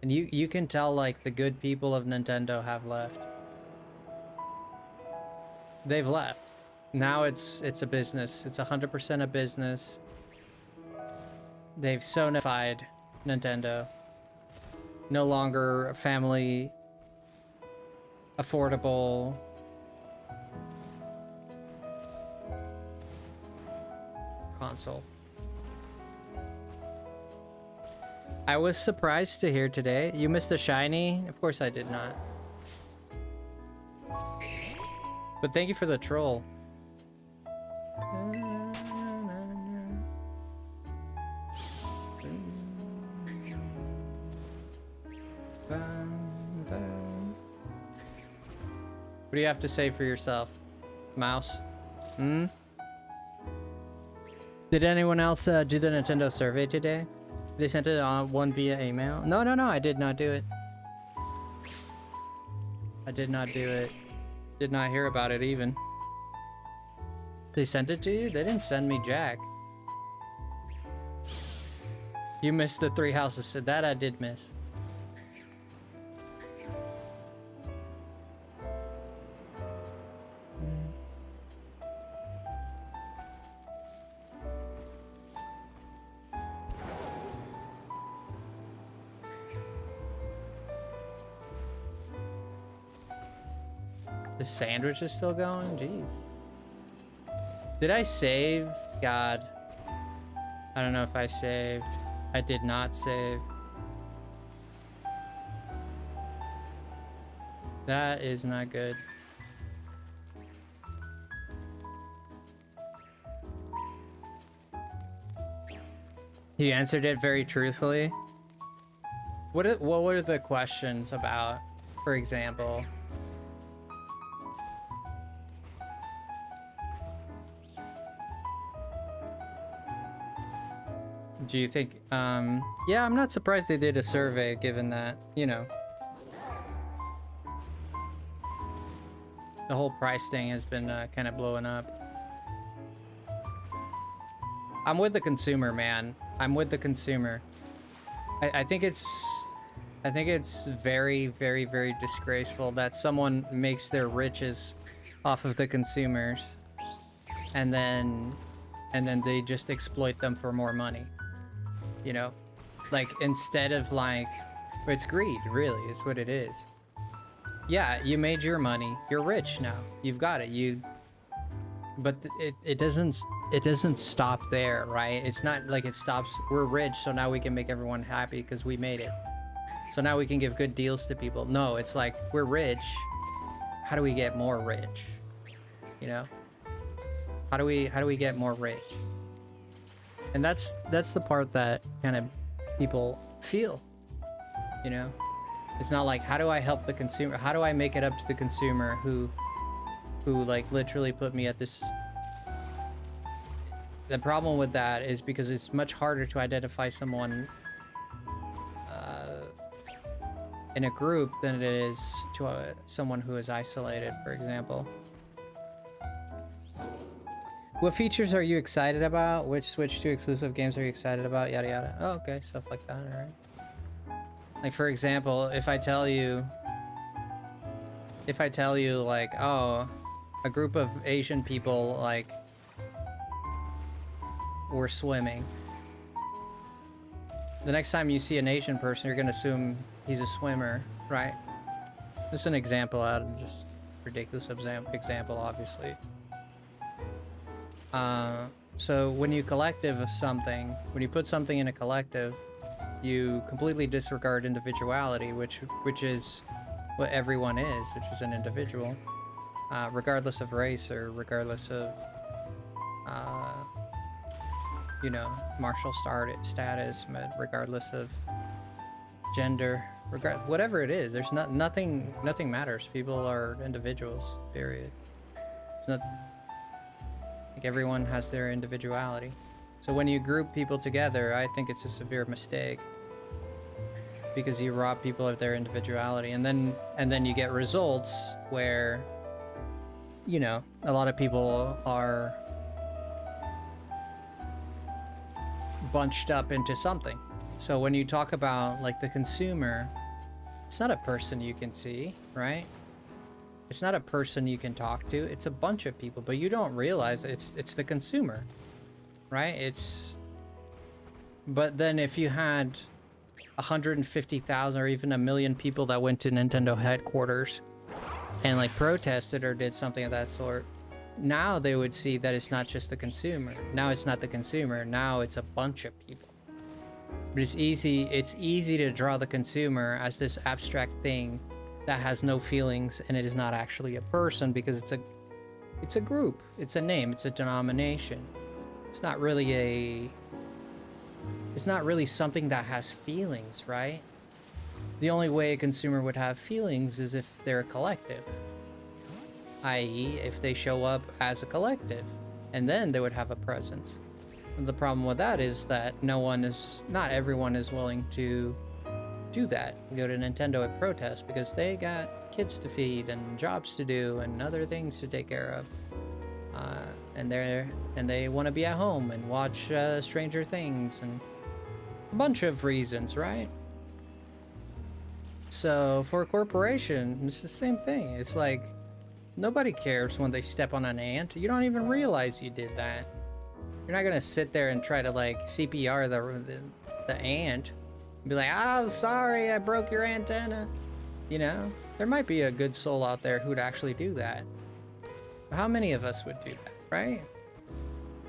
And you can tell, like, the good people of Nintendo have left. They've left. Now it's a business. It's 100% a business. They've sonified Nintendo. No longer a family affordable console. I was surprised to hear today. You missed a shiny? Of course I did not. But thank you for the troll. What do you have to say for yourself, Mouse? Hmm? Did anyone else do the Nintendo survey today? They sent it on one via email? No, I did not do it. I did not do it. Did not hear about it even. They sent it to you? They didn't send me jack. You missed the 3 houses. So that I did miss. The sandwich is still going? Jeez. Did I save? God. I don't know if I saved. I did not save. That is not good. He answered it very truthfully. What were the questions about, for example? Do you think, yeah, I'm not surprised they did a survey given that, you know, the whole price thing has been kind of blowing up. I'm with the consumer, man. I'm with the consumer. I think it's very, very, very disgraceful that someone makes their riches off of the consumers and then they just exploit them for more money. You know, like, instead of, like, it's greed, really, is what it is. Yeah, you made your money. You're rich now. You've got it. But it doesn't stop there, right? It's not like it stops. We're rich, so now we can make everyone happy because we made it. So now we can give good deals to people. No, it's like, we're rich. How do we get more rich? You know? How do we get more rich? And that's the part that kind of people feel, you know? It's not like, how do I help the consumer? How do I make it up to the consumer who like literally put me at this? The problem with that is because it's much harder to identify someone in a group than it is to someone who is isolated, for example. What features are you excited about? Which Switch 2 exclusive games are you excited about? Yada yada. Oh, okay, stuff like that, alright. Like, for example, if I tell you, like, oh, a group of Asian people, like, were swimming. The next time you see an Asian person, you're gonna assume he's a swimmer, right? Just an example out of just ridiculous example, obviously. So when you collective of something, when you put something in a collective, you completely disregard individuality, which is what everyone is, which is an individual, regardless of race or regardless of, you know, martial status, regardless of gender, whatever it is. There's nothing matters. People are individuals. Period. There's not. Like, everyone has their individuality. So when you group people together, I think it's a severe mistake, because you rob people of their individuality, and then you get results where, you know, a lot of people are bunched up into something. So when you talk about, like, the consumer, it's not a person you can see, right? It's not a person you can talk to. It's a bunch of people, but you don't realize it's the consumer, right? But then if you had 150,000 or even 1 million people that went to Nintendo headquarters and, like, protested or did something of that sort, now they would see that it's not just the consumer. Now it's not the consumer. Now it's a bunch of people. But it's easy to draw the consumer as this abstract thing that has no feelings, and it is not actually a person, because it's a group, it's a name, it's a denomination. It's not really something that has feelings, right? The only way a consumer would have feelings is if they're a collective, i.e. if they show up as a collective, and then they would have a presence. And the problem with that is that not everyone is willing to do that, go to Nintendo and protest, because they got kids to feed and jobs to do and other things to take care of, and they want to be at home and watch Stranger Things and a bunch of reasons, right? So for a corporation, it's the same thing. It's like, nobody cares when they step on an ant. You don't even realize you did that. You're not gonna sit there and try to, like, CPR the ant. Be like, oh, sorry, I broke your antenna. You know, there might be a good soul out there who'd actually do that. But how many of us would do that, right?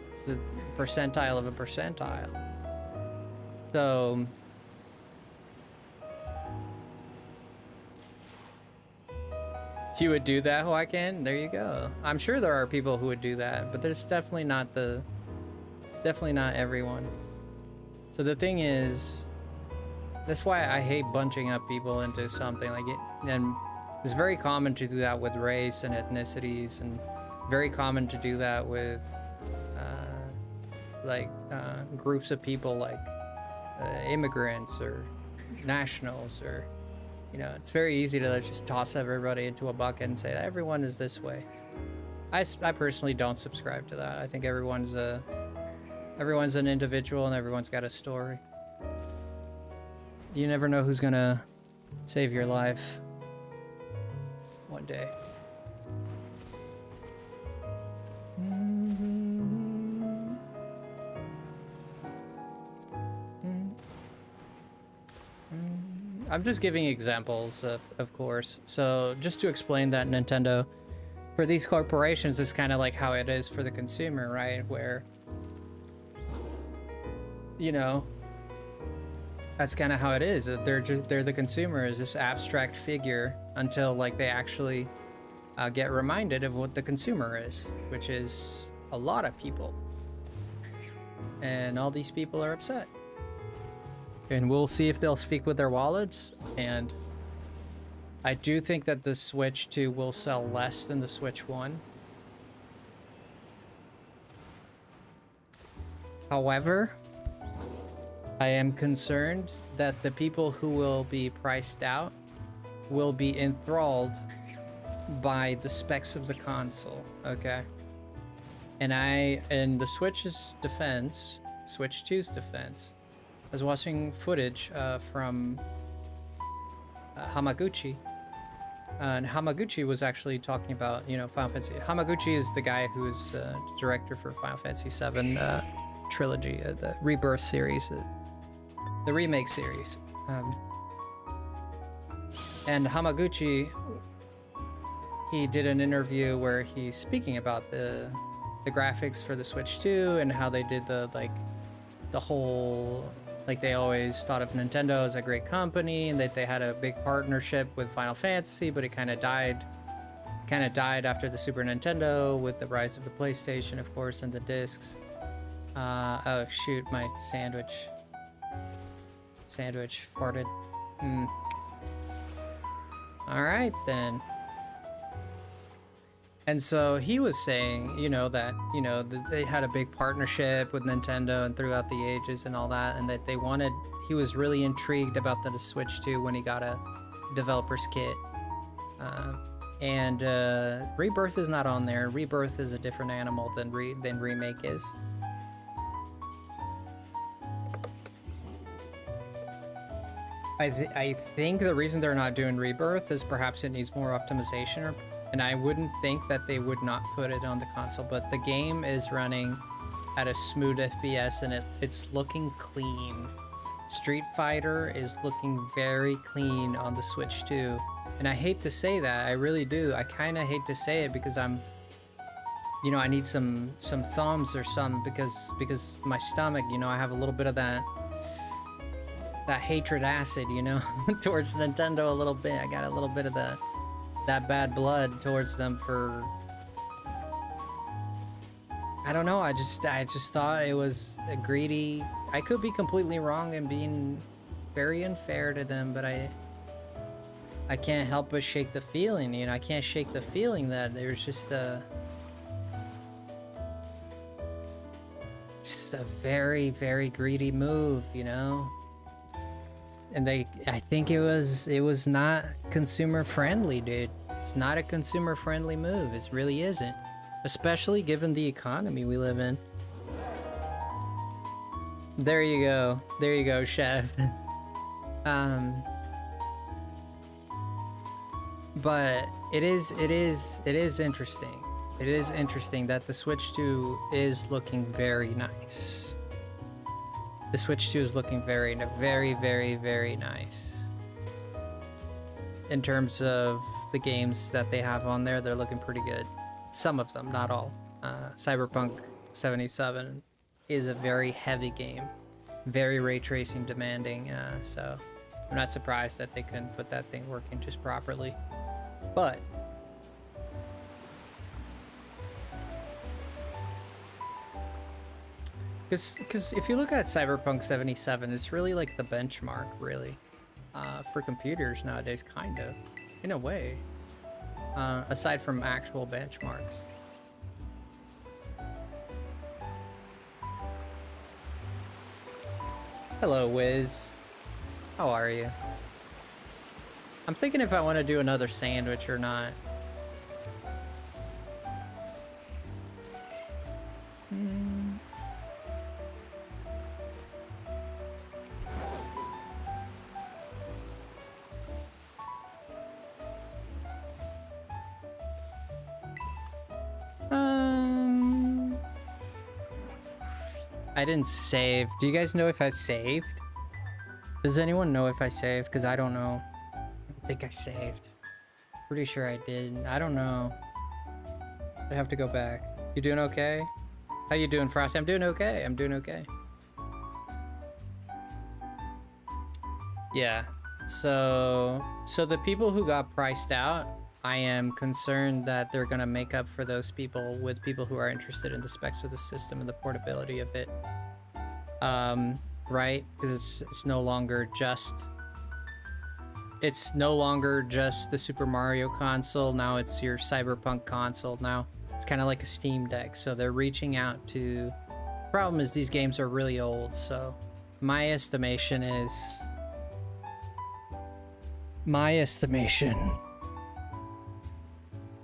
It's a percentile of a percentile. So, you would do that, Joaquin? There you go. I'm sure there are people who would do that, but there's definitely not everyone. So the thing is, that's why I hate bunching up people into something like it. And it's very common to do that with race and ethnicities, and very common to do that with groups of people, like immigrants or nationals, or, you know, it's very easy to just toss everybody into a bucket and say that everyone is this way. I personally don't subscribe to that. I think everyone's an individual and everyone's got a story. You never know who's gonna save your life one day. I'm just giving examples, of course. So just to explain that, Nintendo, for these corporations, it's kind of like how it is for the consumer, right? Where, you know, that's kind of how it is. They're the consumer, is this abstract figure until, like, they actually get reminded of what the consumer is, which is a lot of people. And all these people are upset. And we'll see if they'll speak with their wallets. And I do think that the Switch 2 will sell less than the Switch 1. However, I am concerned that the people who will be priced out will be enthralled by the specs of the console, okay? And in the Switch's defense, Switch 2's defense, I was watching footage from Hamaguchi. And Hamaguchi was actually talking about, you know, Final Fantasy. Hamaguchi is the guy who is director for Final Fantasy VII trilogy, the Rebirth series, the remake series. And Hamaguchi, he did an interview where he's speaking about the graphics for the Switch 2 and how they did the whole, like, they always thought of Nintendo as a great company and that they had a big partnership with Final Fantasy, but it kind of died after the Super Nintendo with the rise of the PlayStation, of course, and the discs. Oh shoot, my sandwich farted. All right then. And so he was saying, you know, that, you know, they had a big partnership with Nintendo and throughout the ages and all that, and that he was really intrigued about the Switch 2 when he got a developer's kit. And Rebirth is not on there. Rebirth is a different animal than Remake is. I think the reason they're not doing Rebirth is perhaps it needs more optimization, and I wouldn't think that they would not put it on the console, but the game is running at a smooth FPS and it's looking clean. Street Fighter is looking very clean on the Switch 2. And I hate to say that, I really do. I kind of hate to say it because I need some thumbs or some because my stomach, you know, I have a little bit of that hatred acid, you know, towards Nintendo a little bit. I got a little bit of that bad blood towards them for, I don't know, I just thought it was a greedy. I could be completely wrong and being very unfair to them, but I can't help but shake the feeling, you know. I can't shake the feeling that there's just a very, very greedy move, you know. And I think it was not consumer friendly, dude. It's not a consumer friendly move. It really isn't. Especially given the economy we live in. There you go. There you go, chef. But it is interesting. It is interesting that the Switch 2 is looking very nice. The Switch 2 is looking very, very, very, very nice. In terms of the games that they have on there, they're looking pretty good. Some of them, not all. Cyberpunk 77 is a very heavy game. Very ray tracing demanding, so I'm not surprised that they couldn't put that thing working just properly. But because if you look at Cyberpunk 77, it's really like the benchmark, really, for computers nowadays, kind of, in a way, aside from actual benchmarks. Hello, Wiz. How are you? I'm thinking if I want to do another sandwich or not. I didn't save. Do you guys know if I saved? Does anyone know if I saved? Because I don't know. I think I saved. Pretty sure I did. I don't know. I have to go back. You doing okay? How you doing, Frosty? I'm doing okay. I'm doing okay. Yeah. So the people who got priced out, I am concerned that they're gonna make up for those people with people who are interested in the specs of the system and the portability of it. Right? Because it's no longer just the Super Mario console. Now it's your Cyberpunk console. Now it's kind of like a Steam Deck. So they're reaching out to. Problem is these games are really old. So my estimation is my estimation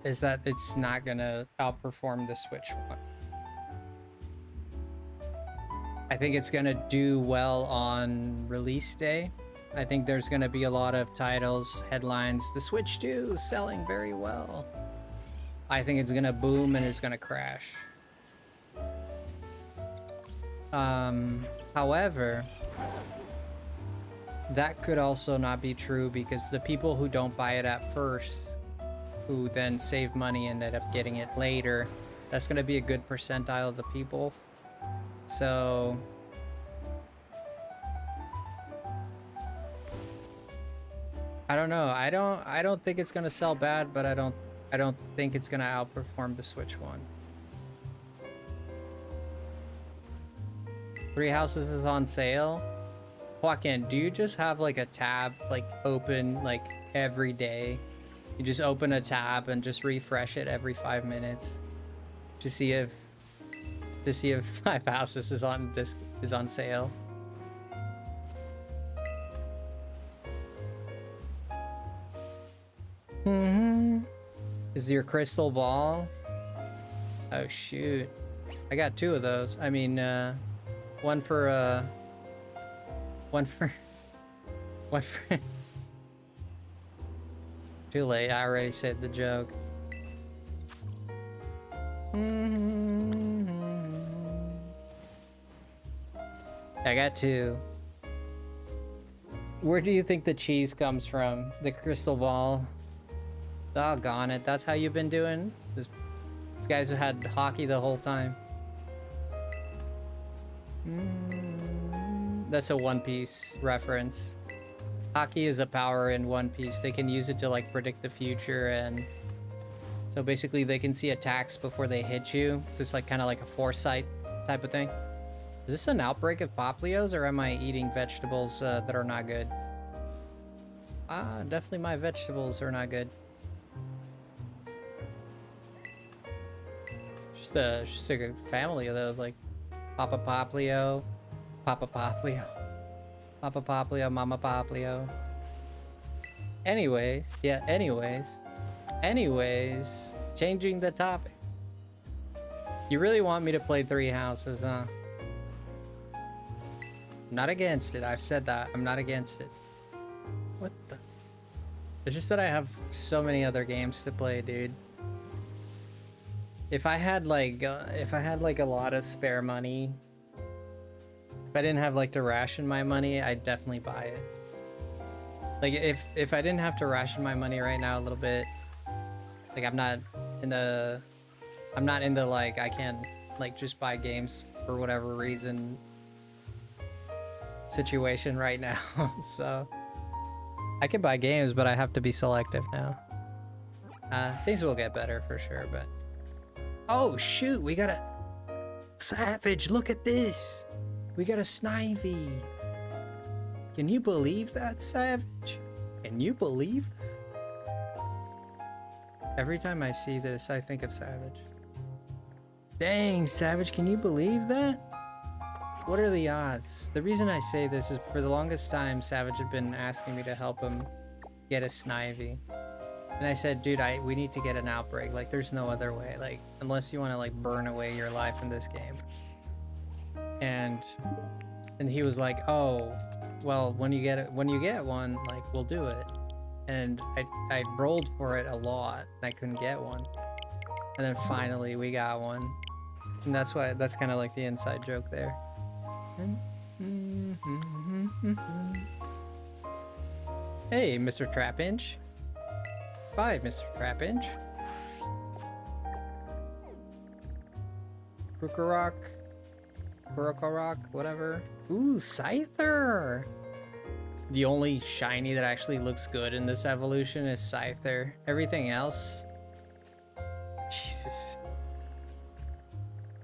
is that it's not gonna outperform the Switch one. I think it's gonna do well on release day. I think there's gonna be a lot of titles, headlines. The Switch 2 is selling very well. I think it's gonna boom and it's gonna crash. However, that could also not be true because the people who don't buy it at first, who then save money and end up getting it later, that's gonna be a good percentile of the people. So I don't know. I don't think it's gonna sell bad, but I don't think it's gonna outperform the Switch one. Three Houses is on sale. Joaquin, do you just have like a tab like open like every day? You just open a tab and just refresh it every 5 minutes to see if Five Houses is on sale. Is your crystal ball? Oh shoot. I got 2 of those. I mean, one for too late, I already said the joke. I got 2. Where do you think the cheese comes from? The crystal ball? Doggone it, that's how you've been doing? These guys have had hockey the whole time. That's a One Piece reference. Hockey is a power in One Piece. They can use it to like predict the future, and so basically they can see attacks before they hit you. So it's like kind of like a foresight type of thing. Is this an outbreak of Poplios, or am I eating vegetables that are not good? Ah, definitely my vegetables are not good. Just a family of those, like Papa Poplio, Papa Poplio, Papa Poplio, Mama Poplio. Anyways, yeah, anyways, changing the topic. You really want me to play Three Houses, huh? I'm not against it. I've said that. I'm not against it. What the? It's just that I have so many other games to play, dude. If I had like a lot of spare money, if I didn't have like to ration my money, I'd definitely buy it. Like if I didn't have to ration my money right now a little bit, like I'm not in the like I can like just buy games for whatever reason situation right now. So I can buy games, but I have to be selective now. Things will get better for sure, but oh shoot, we got a Savage, look at this. We got a Snivy. Can you believe that, Savage? Can you believe that? Every time I see this, I think of Savage. Dang, Savage, can you believe that? What are the odds? The reason I say this is for the longest time, Savage had been asking me to help him get a Snivy. And I said, dude, we need to get an outbreak. Like, there's no other way. Like, unless you want to, like, burn away your life in this game. And he was like, oh, well, when you get one, like, we'll do it. And I rolled for it a lot, and I couldn't get one. And then finally, we got one. And that's kind of like the inside joke there. Hey, Mr. Trapinch. Bye, Mr. Trapinch. Krukarok, whatever. Ooh, Scyther. The only shiny that actually looks good in this evolution is Scyther. Everything else, Jesus.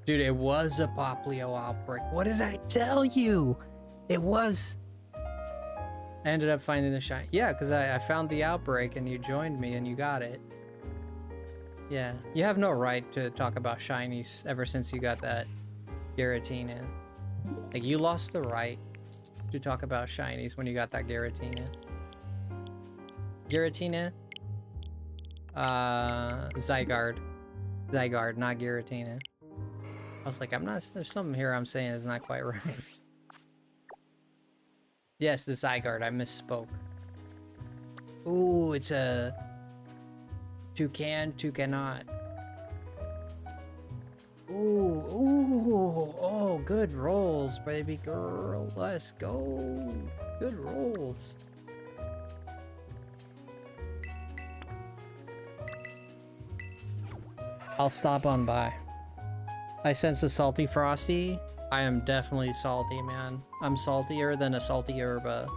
Dude, it was a Poplio outbreak. What did I tell you? It was. I ended up finding the shiny. Yeah, because I found the outbreak and you joined me and you got it. Yeah, you have no right to talk about shinies ever since you got that Giratina. Like, you lost the right to talk about shinies when you got that Giratina. Giratina. Zygarde. Zygarde, not Giratina. I was like, I'm not, there's something here I'm saying is not quite right. Yes, the Zygarde, I misspoke. Ooh, it's a toucan, toucanot. Ooh, oh, good rolls, baby girl. Let's go. Good rolls. I'll stop on by. I sense a salty Frosty. I am definitely salty, man. I'm saltier than a salty yerba.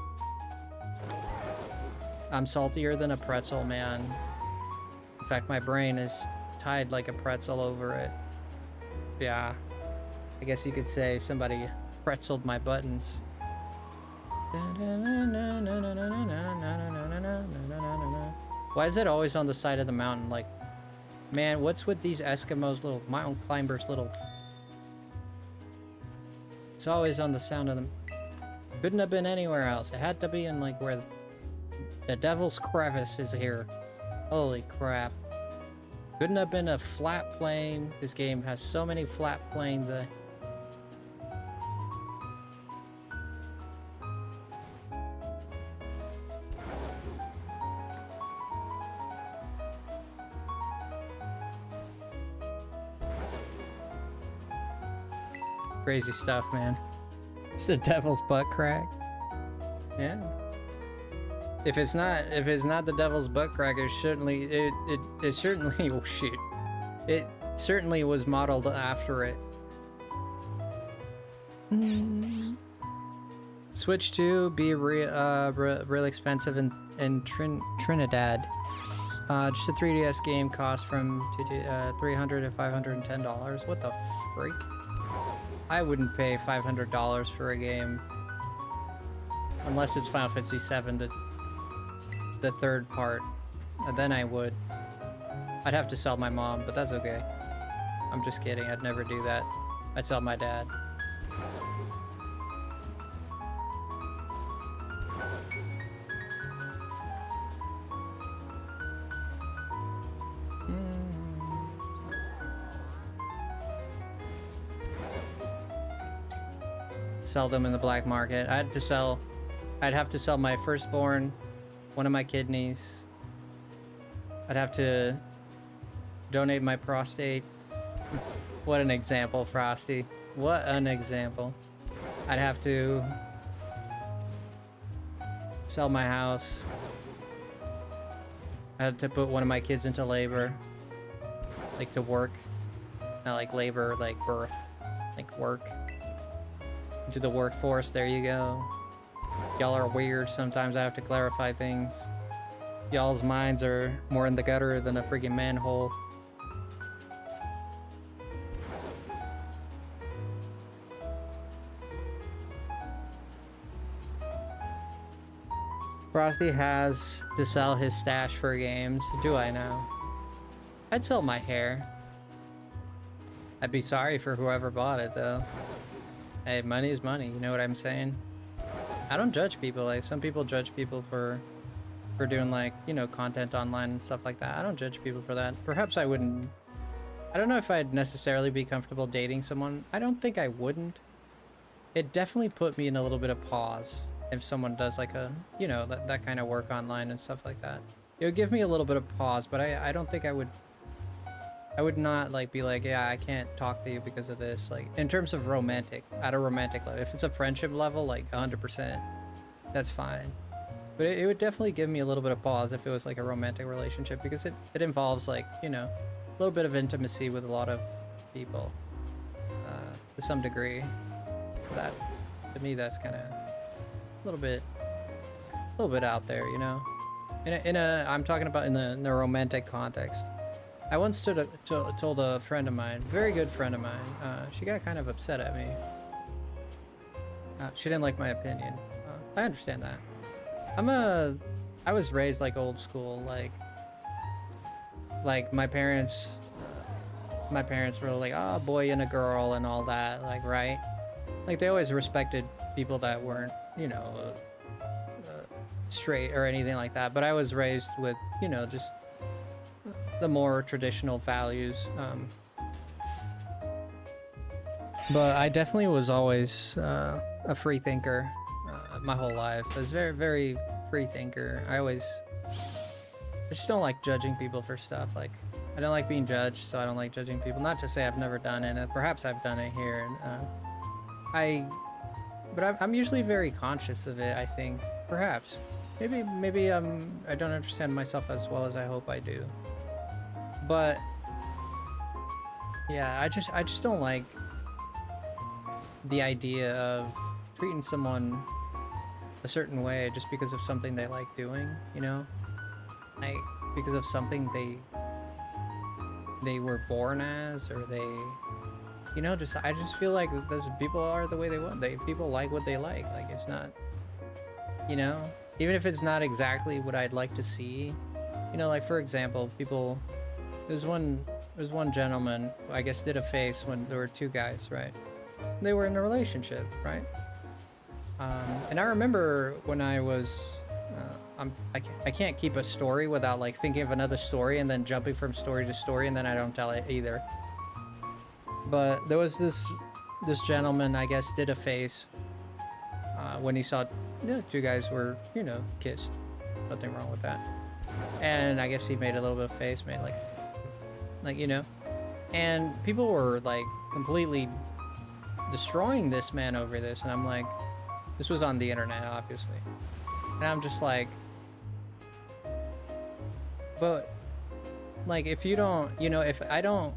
I'm saltier than a pretzel, man. In fact, my brain is tied like a pretzel over it. Yeah. I guess you could say somebody pretzeled my buttons. Why is it always on the side of the mountain? Like, man, what's with these Eskimos, little mountain climbers, little... It's always on the sound of them. Couldn't have been anywhere else. It had to be in, like, where the Devil's Crevice is here. Holy crap. Couldn't have been a flat plane. This game has so many flat planes. Crazy stuff, man. It's the Devil's butt crack. Yeah. If it's not the Devil's butt crack, it certainly oh shoot. It certainly was modeled after it. Switch to be real expensive in Trinidad. Just a 3DS game costs from $300 to $510. What the freak? I wouldn't pay $500 for a game unless it's Final Fantasy VII, the third part. And then I would. I'd have to sell my mom, but that's okay. I'm just kidding. I'd never do that. I'd sell my dad. Sell them in the black market. I'd have to sell my firstborn, one of my kidneys. I'd have to donate my prostate. What an example, Frosty. What an example. I'd have to sell my house. I had to put one of my kids into labor. Like to work. Not like labor, like birth. Like work. Into the workforce, there you go. Y'all are weird. Sometimes I have to clarify things. Y'all's minds are more in the gutter than a freaking manhole. Frosty has to sell his stash for games. Do I now? I'd sell my hair. I'd be sorry for whoever bought it, though. Hey, money is money, you know what I'm saying? I don't judge people. Like, some people judge people for doing, like, you know, content online and stuff like that. I don't judge people for that. Perhaps I wouldn't. I don't know if I'd necessarily be comfortable dating someone. I don't think I wouldn't. It definitely put me in a little bit of pause if someone does, like, a, you know, that kind of work online and stuff like that. It would give me a little bit of pause, but I don't think I would not, like, be like, yeah, I can't talk to you because of this. Like, in terms of romantic, at a romantic level. If it's a friendship level, like, 100%, that's fine. But it would definitely give me a little bit of pause if it was, like, a romantic relationship, because it involves, like, you know, a little bit of intimacy with a lot of people. To some degree. That, to me, that's kind of a little bit out there, you know? I'm talking about in the romantic context. I once told a friend of mine, very good friend of mine, she got kind of upset at me. She didn't like my opinion. I understand that. I was raised like old school, like my parents were like, oh, boy and a girl and all that, like, right? Like, they always respected people that weren't, you know, straight or anything like that, but I was raised with, you know, just the more traditional values. But I definitely was always a free thinker my whole life. I was very, very free thinker. I just don't like judging people for stuff. Like, I don't like being judged, so I don't like judging people. Not to say I've never done it, and perhaps I've done it here. And I'm usually very conscious of it, I think. Perhaps. Maybe I don't understand myself as well as I hope I do. But yeah, I just don't like the idea of treating someone a certain way just because of something they like doing, you know? Like, because of something they were born as, or they, you know, I just feel like those people are the way they want. People like what they like. Like, it's not, you know, even if it's not exactly what I'd like to see, you know, like, for example, there's one gentleman who I guess did a face when there were two guys, right? They were in a relationship, right? And I remember when I was, I can't keep a story without like thinking of another story and then jumping from story to story, and then I don't tell it either. But there was this gentleman, I guess, did a face when he saw two guys were, you know, kissed. Nothing wrong with that. And I guess he made a little bit of face, made like, you know, and people were like completely destroying this man over this, and I'm like, this was on the internet, obviously, and I'm just like, but like, if you don't, you know, if I don't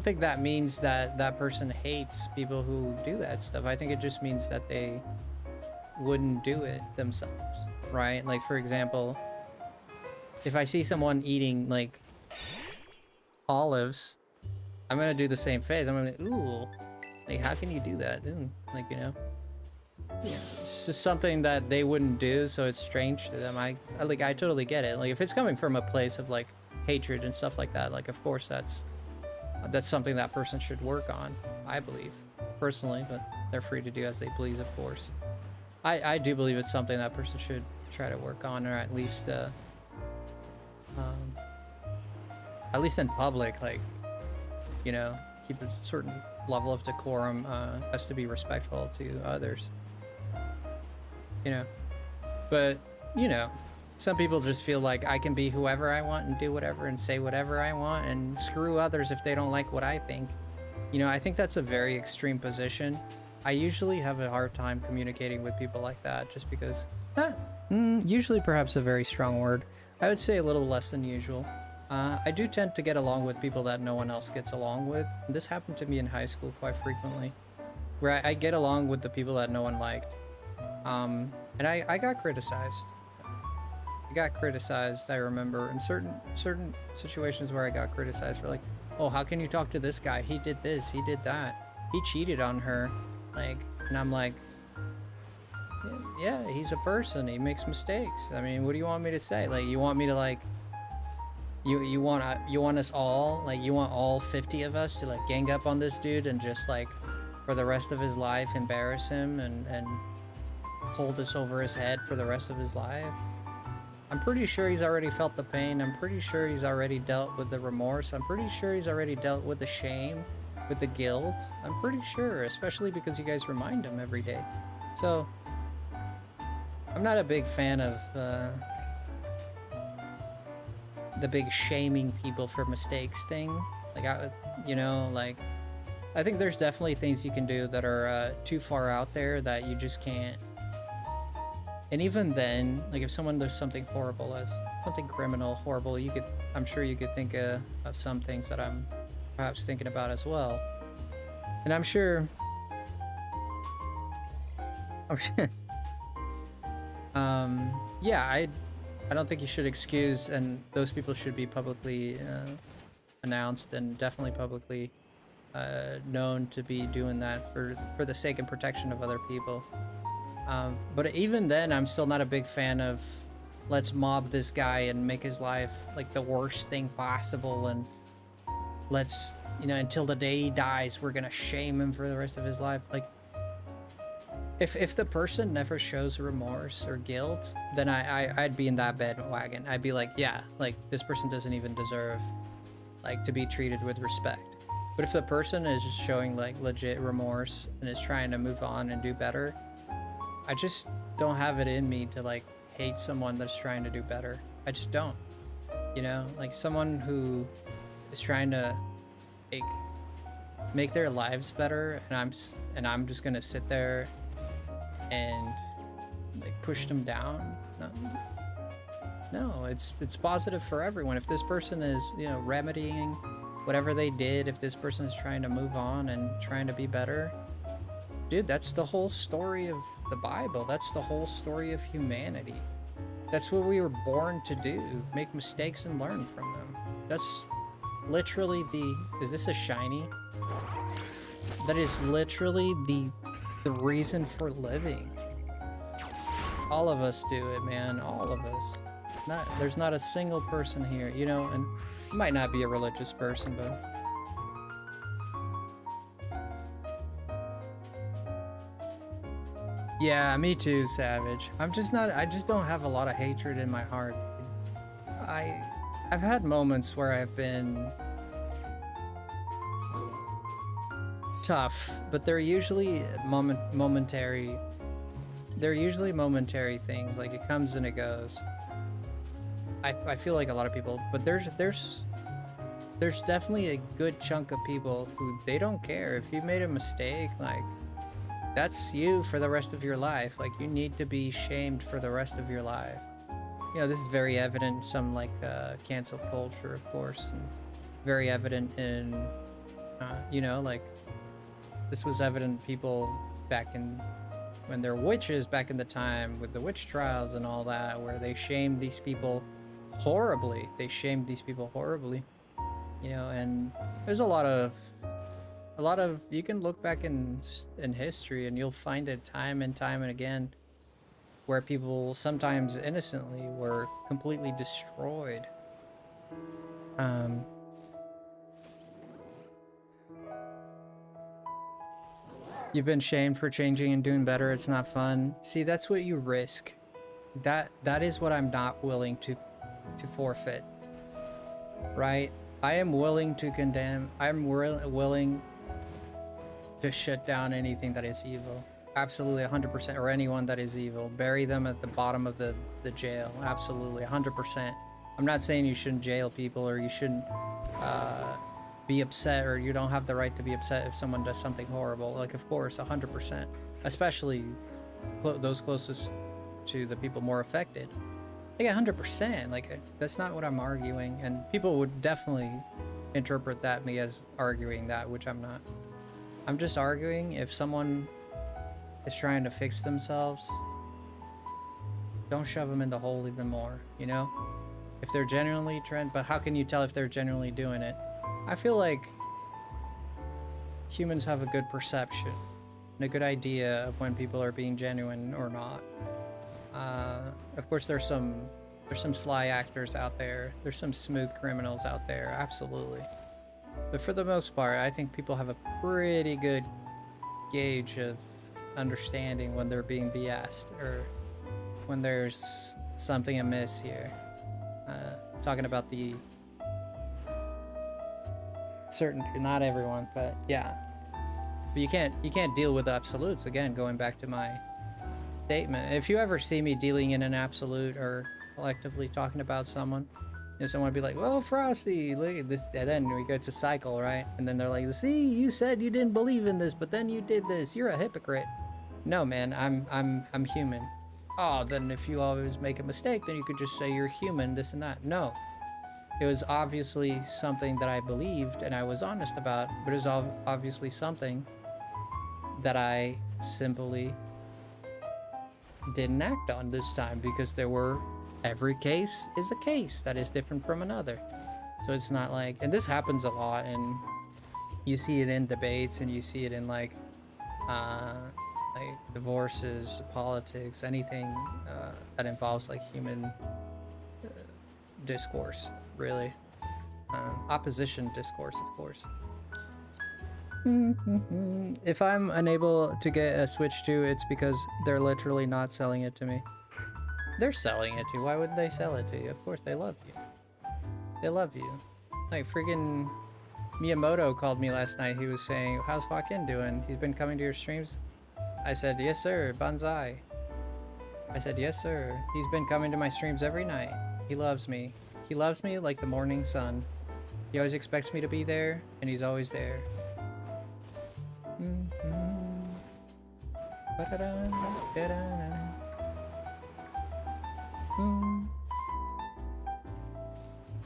think that means that that person hates people who do that stuff. I think it just means that they wouldn't do it themselves, right? Like, for example, if I see someone eating like olives, I'm gonna do the same face. I'm gonna be, ooh, like, how can you do that? Like, you know, yeah, it's just something that they wouldn't do, so it's strange to them. I totally get it. Like, if it's coming from a place of like hatred and stuff like that, like, of course that's something that person should work on, I believe, personally, but they're free to do as they please, of course. I do believe it's something that person should try to work on, or at least in public, like, you know, keep a certain level of decorum, as to be respectful to others, you know. But, you know, some people just feel like I can be whoever I want and do whatever and say whatever I want and screw others if they don't like what I think. You know, I think that's a very extreme position. I usually have a hard time communicating with people like that, just because, usually perhaps a very strong word. I would say a little less than usual. I do tend to get along with people that no one else gets along with. This happened to me in high school quite frequently, where I get along with the people that no one liked. And I got criticized. I remember, in certain situations where I got criticized for, like, oh, how can you talk to this guy? He did this, he did that. He cheated on her. Like, and I'm like, yeah, he's a person. He makes mistakes. I mean, what do you want me to say? Like, you want me to, like, you want us all, like, you want all 50 of us to, like, gang up on this dude and just, like, for the rest of his life embarrass him and hold this over his head for the rest of his life? I'm pretty sure he's already felt the pain. I'm pretty sure he's already dealt with the remorse. I'm pretty sure he's already dealt with the shame, with the guilt. I'm pretty sure, especially because you guys remind him every day. So I'm not a big fan of the big shaming people for mistakes thing. Like, you know, like, I think there's definitely things you can do that are too far out there that you just can't. And even then, like, if someone does something horrible, as something criminal, horrible, I'm sure you could think of some things that I'm perhaps thinking about as well. And I'm sure, yeah, I don't think you should excuse, and those people should be publicly announced and definitely publicly known to be doing that for the sake and protection of other people. But even then, I'm still not a big fan of, let's mob this guy and make his life like the worst thing possible, and let's, you know, until the day he dies, we're gonna shame him for the rest of his life. Like, if the person never shows remorse or guilt, then I'd be in that bandwagon. I'd be like, yeah, like this person doesn't even deserve like to be treated with respect. But if the person is just showing like legit remorse and is trying to move on and do better, I just don't have it in me to like hate someone that's trying to do better. I just don't. You know, like someone who is trying to like make their lives better, and I'm just gonna sit there and like push them down. No, it's positive for everyone. If this person is, you know, remedying whatever they did, if this person is trying to move on and trying to be better, dude, that's the whole story of the Bible. That's the whole story of humanity. That's what we were born to do, make mistakes and learn from them. That's literally is this a shiny? That is literally the reason for living. All of us do it, man, all of us. There's not a single person here, you know, and you might not be a religious person, but yeah, me too, Savage. I just don't have a lot of hatred in my heart. I've had moments where I've been tough, but they're usually momentary. They're usually momentary things, like it comes and it goes. I feel like a lot of people, but there's definitely a good chunk of people who they don't care. If you made a mistake, like that's you for the rest of your life. Like you need to be shamed for the rest of your life. You know, this is very evident in some like cancel culture, of course, and very evident in you know, like this was evident in people back in when they're witches back in the time with the witch trials and all that, where they shamed these people horribly. They shamed these people horribly, you know. And there's a lot of you can look back in history and you'll find it time and time and again where people sometimes innocently were completely destroyed. You've been shamed for changing and doing better. It's not fun. See, that's what you risk. That is what I'm not willing to forfeit. Right? I am willing to condemn. I'm willing to shut down anything that is evil. Absolutely, 100%. Or anyone that is evil. Bury them at the bottom of the jail. Absolutely, 100%. I'm not saying you shouldn't jail people or you shouldn't be upset, or you don't have the right to be upset if someone does something horrible. Like, of course, 100%. Especially those closest to the people more affected. Like, 100%. Like, that's not what I'm arguing. And people would definitely interpret that me as arguing that, which I'm not. I'm just arguing if someone is trying to fix themselves, don't shove them in the hole even more, you know? If they're genuinely trying, but how can you tell if they're genuinely doing it? I feel like humans have a good perception and a good idea of when people are being genuine or not. Of course, there's some sly actors out there. There's some smooth criminals out there, absolutely. But for the most part, I think people have a pretty good gauge of understanding when they're being BS'd or when there's something amiss here. Talking about the certain, not everyone, but yeah. But you can't deal with absolutes. Again, going back to my statement, if you ever see me dealing in an absolute or collectively talking about someone, you know, someone would be like, "Well, Frosty, look at this," and then we go to cycle, right? And then they're like, "See, you said you didn't believe in this, but then you did this. You're a hypocrite." No, man, I'm human. Oh, then if you always make a mistake, then you could just say you're human, this and that. No. It was obviously something that I believed and I was honest about, but it was obviously something that I simply didn't act on this time, because every case is a case that is different from another. So it's not like, and this happens a lot, and you see it in debates and you see it in like divorces, politics, anything that involves like human discourse, really. Opposition discourse, of course. If I'm unable to get a Switch 2, it's because they're literally not selling it to me. They're selling it to you. Why would they sell it to you? Of course, they love you. They love you. Like, friggin' Miyamoto called me last night. He was saying, how's Joaquin doing? He's been coming to your streams? I said, yes, sir. Banzai. I said, yes, sir. He's been coming to my streams every night. He loves me. He loves me like the morning sun. He always expects me to be there, and he's always there.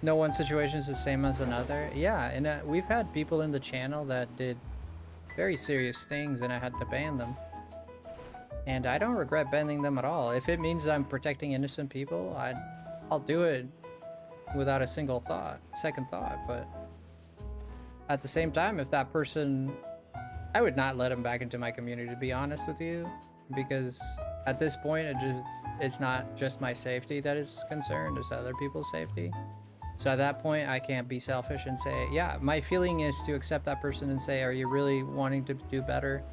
No one situation is the same as another. Yeah, and we've had people in the channel that did very serious things, and I had to ban them. And I don't regret banning them at all. If it means I'm protecting innocent people, I'll do it without a second thought. But at the same time, if that person, I would not let him back into my community, to be honest with you, because at this point, it's not just my safety that is concerned, it's other people's safety. So at that point, I can't be selfish and say, yeah, my feeling is to accept that person and say, are you really wanting to do better?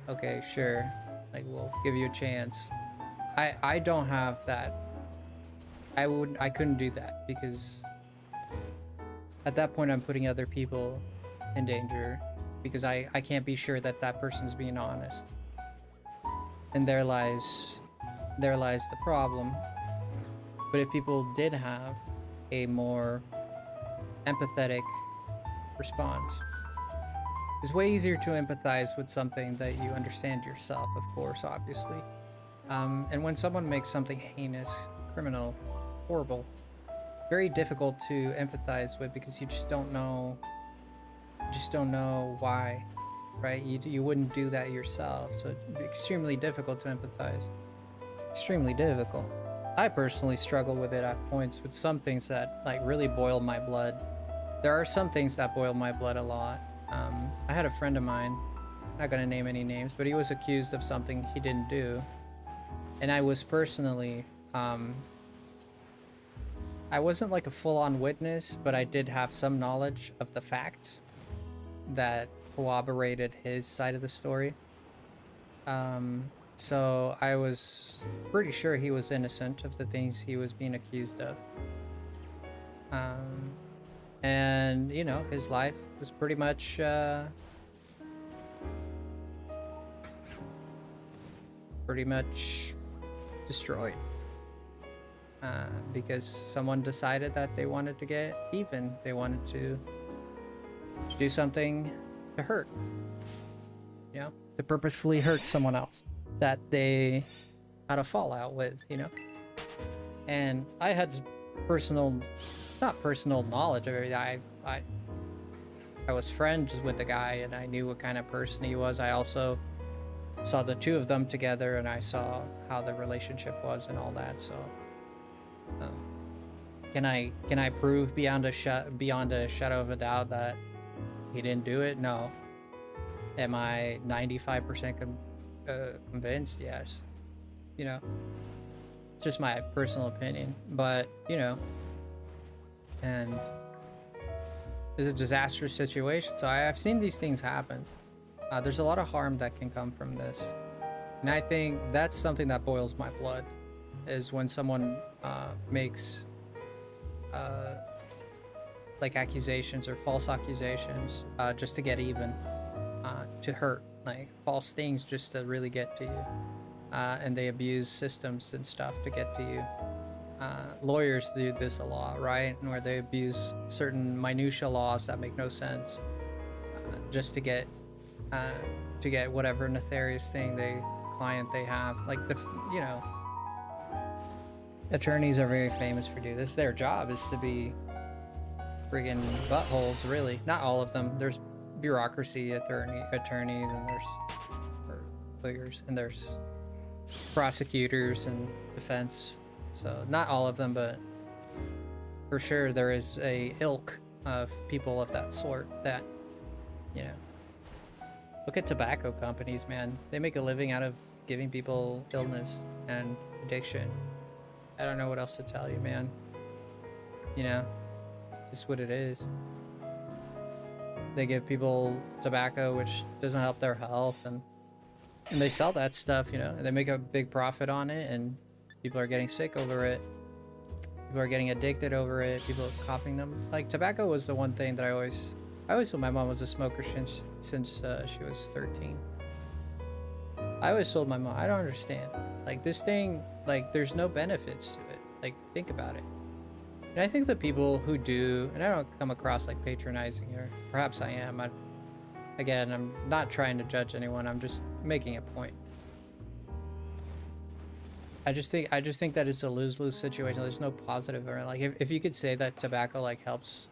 Okay, sure. Like, we'll give you a chance. I don't have that. I couldn't do that, because at that point I'm putting other people in danger, because I can't be sure that that person's being honest. And there lies the problem. But if people did have a more empathetic response, it's way easier to empathize with something that you understand yourself, of course, obviously. And when someone makes something heinous, criminal, horrible, very difficult to empathize with, because you just don't know why, right? You wouldn't do that yourself, so it's extremely difficult to empathize. Extremely difficult. I personally struggle with it at points, with some things that like really boil my blood. There are some things that boil my blood a lot. I had a friend of mine, not gonna name any names, but he was accused of something he didn't do. And I was personally, I wasn't like a full-on witness, but I did have some knowledge of the facts that corroborated his side of the story. So I was pretty sure he was innocent of the things he was being accused of. And, you know, his life was pretty much, destroyed. Because someone decided that they wanted to get even. They wanted to do something to hurt. You know, to purposefully hurt someone else that they had a fallout with, you know? And I had not personal knowledge of it. I was friends with the guy, and I knew what kind of person he was. I also saw the two of them together, and I saw how the relationship was and all that. So, can I prove beyond a shadow of a doubt that he didn't do it? No. Am I 95% convinced? Yes. You know, just my personal opinion, but you know, and it's a disastrous situation. So I've seen these things happen. There's a lot of harm that can come from this, and I think that's something that boils my blood, is when someone makes like accusations or false accusations just to get even, to hurt, like false things just to really get to you, and they abuse systems and stuff to get to you. Lawyers do this a lot, right? Where they abuse certain minutia laws that make no sense, just to get whatever nefarious thing client they have. Like you know, attorneys are very famous for doing this. Their job is to be friggin' buttholes, really. Not all of them. There's bureaucracy attorneys, and there's lawyers, and there's prosecutors and defense. So not all of them, but for sure there is a ilk of people of that sort that, you know, look at tobacco companies, man. They make a living out of giving people illness and addiction. I don't know what else to tell you, man. You know, just what it is. they give people tobacco, which doesn't help their health, and they sell that stuff, you know, and they make a big profit on it, and people are getting sick over it. People are getting addicted over it. People are coughing them. Like, tobacco was the one thing that I always told my mom was a smoker since she was 13. I always told my mom, I don't understand. Like, this thing, like, there's no benefits to it. Like, think about it. And I think the people who do, and I don't come across like patronizing, or perhaps I am. Again, I'm not trying to judge anyone. I'm just making a point. I just think that it's a lose-lose situation. There's no positive, or like if you could say that tobacco like helps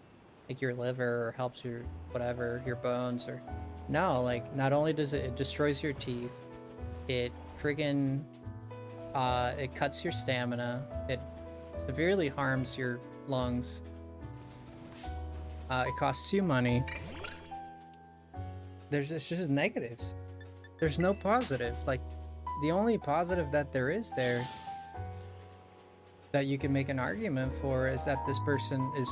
like your liver or helps your whatever, your bones, or no, like not only does it destroys your teeth, it friggin' it cuts your stamina, it severely harms your lungs, it costs you money. It's just negatives. There's no positive. Like, the only positive that there is there that you can make an argument for is that this person is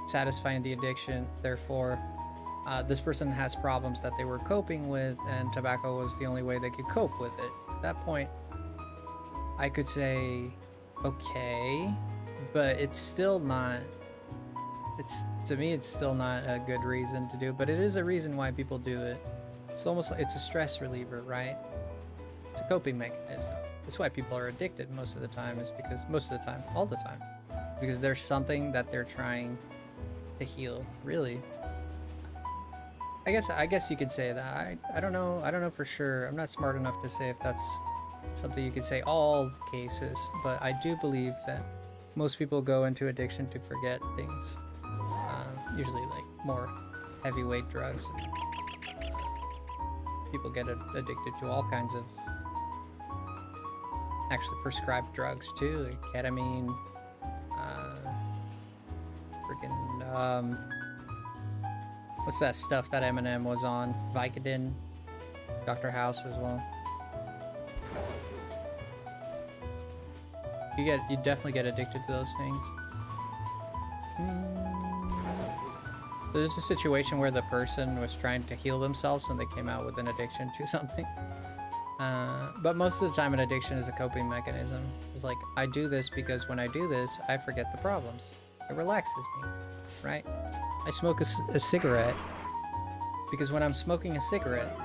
satisfying the addiction, therefore this person has problems that they were coping with, and tobacco was the only way they could cope with it. At that point, I could say, okay, but it's still not, to me, it's still not a good reason to do it, but it is a reason why people do it. It's almost like it's a stress reliever, right? It's a coping mechanism. That's why people are addicted most of the time, is because all the time, because there's something that they're trying to heal, really. I guess you could say that. I don't know for sure. I'm not smart enough to say if that's something you could say all cases, but I do believe that most people go into addiction to forget things, usually like more heavyweight drugs. People get addicted to all kinds of actually prescribed drugs too, like ketamine, what's that stuff that Eminem was on? Vicodin, Dr. House as well. You definitely get addicted to those things. There's a situation where the person was trying to heal themselves and they came out with an addiction to something. But most of the time an addiction is a coping mechanism. It's like, I do this because when I do this, I forget the problems. It relaxes me, right? I smoke a cigarette because when I'm smoking a cigarette,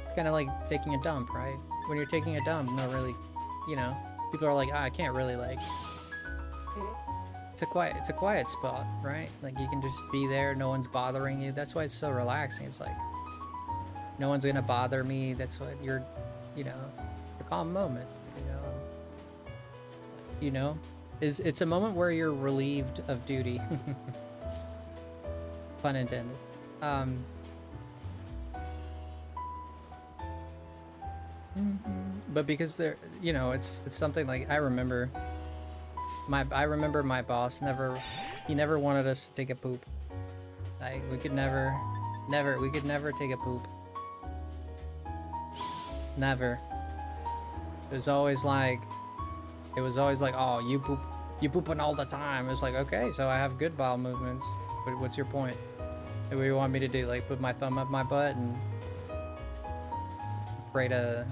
it's kind of like taking a dump, right? When you're taking a dump, no really, you know, people are like, I can't really like, it's a quiet spot, right? Like you can just be there, no one's bothering you. That's why it's so relaxing. It's like, no one's gonna bother me. That's what you're, you know, it's a calm moment, you know, it's a moment where you're relieved of duty. Pun intended. But because they're, you know, it's something like I remember my boss he never wanted us to take a poop. Like we could never take a poop. Never. It was always like, oh, you pooping all the time. It's like, okay, so I have good bowel movements. What's your point? What do you want me to do? Like put my thumb up my butt and pray to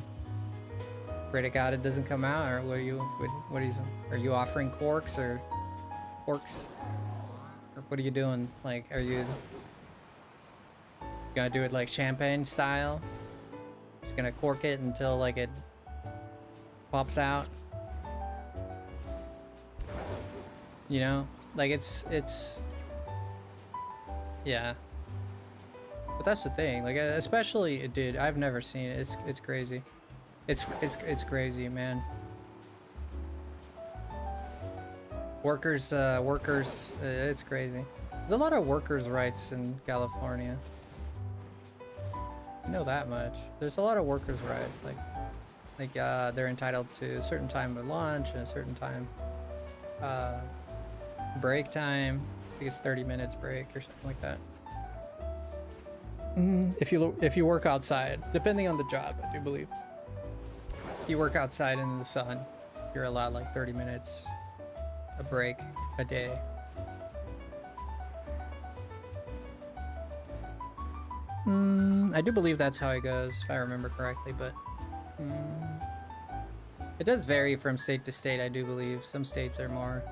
God it doesn't come out, or are you offering corks? Or what are you doing? Like, are you gonna do it like champagne style? Just gonna cork it until like it pops out? You know, like it's yeah. But that's the thing, like especially, dude, I've never seen it. It's crazy. It's crazy, man. Workers, it's crazy. There's a lot of workers' rights in California. I know that much. There's a lot of workers' rights, like they're entitled to a certain time of lunch and a certain time, break time. I think it's 30 minutes break or something like that. If you work outside, depending on the job, I do believe. If you work outside in the sun, you're allowed like 30 minutes a break a day. I do believe that's how it goes, if I remember correctly, but it does vary from state to state, I do believe. Some states are more,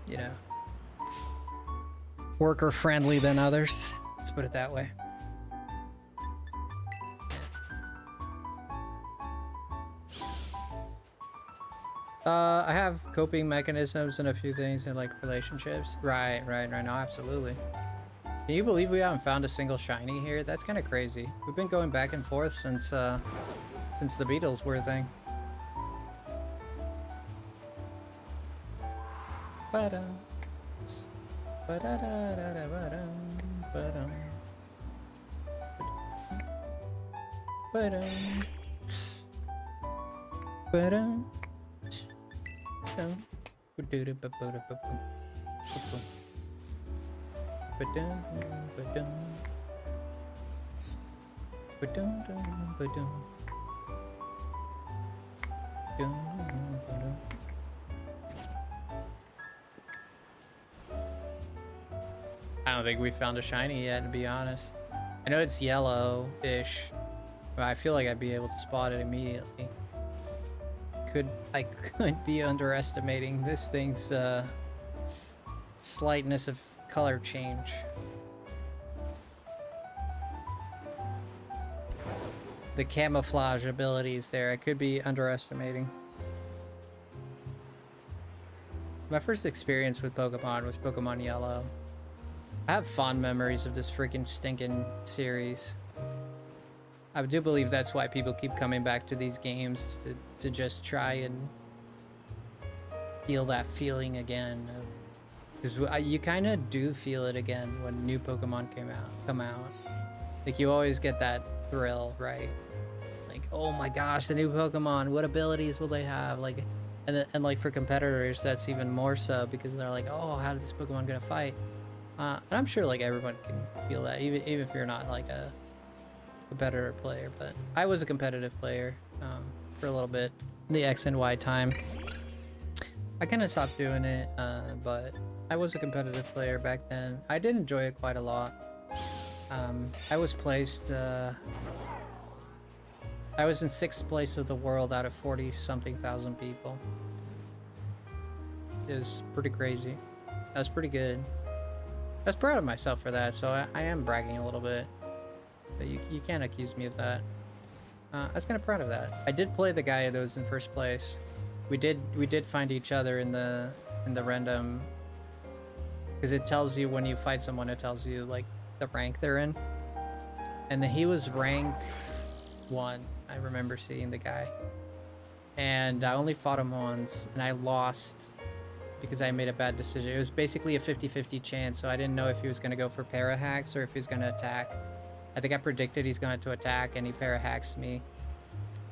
you know, worker friendly than others. Let's put it that way. I have coping mechanisms and a few things in like relationships. Right now, absolutely. Can you believe we haven't found a single shiny here? That's kind of crazy. We've been going back and forth since the Beatles were a thing. Ba-dum. Ba-da-da-da-da-ba-dum. Ba-dum. Ba-dum. Ba-dum. Ba-dum. Ba-dum. Ba-dum, ba-dum. Ba-dum, dum, ba-dum. Dum, ba-dum. I don't think we found a shiny yet, to be honest. I know it's yellow-ish, but I feel like I'd be able to spot it immediately. I could be underestimating this thing's slightness of color change. The camouflage abilities there, I could be underestimating. My first experience with Pokemon was Pokemon Yellow. I have fond memories of this freaking stinking series. I do believe that's why people keep coming back to these games, is to just try and feel that feeling again of, because you kind of do feel it again when new Pokemon come out. Like, you always get that thrill, right? Like, oh my gosh, the new Pokemon, what abilities will they have? Like, and like for competitors, that's even more so, because they're like, oh, how is this Pokemon gonna fight? And I'm sure like everyone can feel that, even if you're not like a competitor player. But I was a competitive player for a little bit, the X and Y time. I kind of stopped doing it, but I was a competitive player back then. I did enjoy it quite a lot. I was placed, I was in 6th place of the world out of 40-something thousand people. It was pretty crazy. That was pretty good. I was proud of myself for that, so I am bragging a little bit. But you can't accuse me of that. I was kind of proud of that. I did play the guy that was in 1st place. We did find each other in the random, because it tells you when you fight someone, it tells you like the rank they're in. And he was rank 1. I remember seeing the guy, and I only fought him once, and I lost because I made a bad decision. It was basically a 50-50 chance, so I didn't know if he was going to go for para-hacks or if he was going to attack. I think I predicted he's going to attack, and he para-hacks me,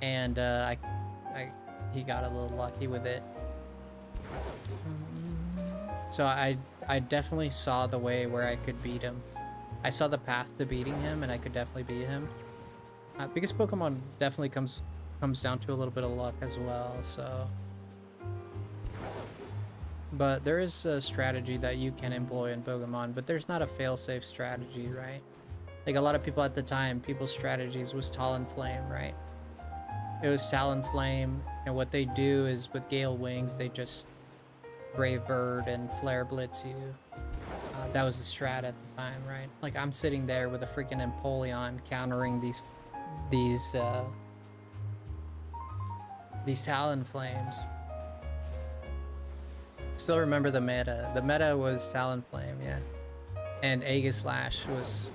and he got a little lucky with it. So I definitely saw the way where I could beat him. I saw the path to beating him, and I could definitely beat him. Because Pokemon definitely comes down to a little bit of luck as well, so. But there is a strategy that you can employ in Pokemon, but there's not a fail-safe strategy, right? Like a lot of people at the time, people's strategies was Talonflame, right? It was Talonflame, and what they do is with Gale Wings, they just Brave Bird and Flare Blitz you. That was the strat at the time, right? Like, I'm sitting there with a freaking Empoleon countering these Talonflames. Still remember the meta. The meta was Talonflame, yeah. And Aegislash was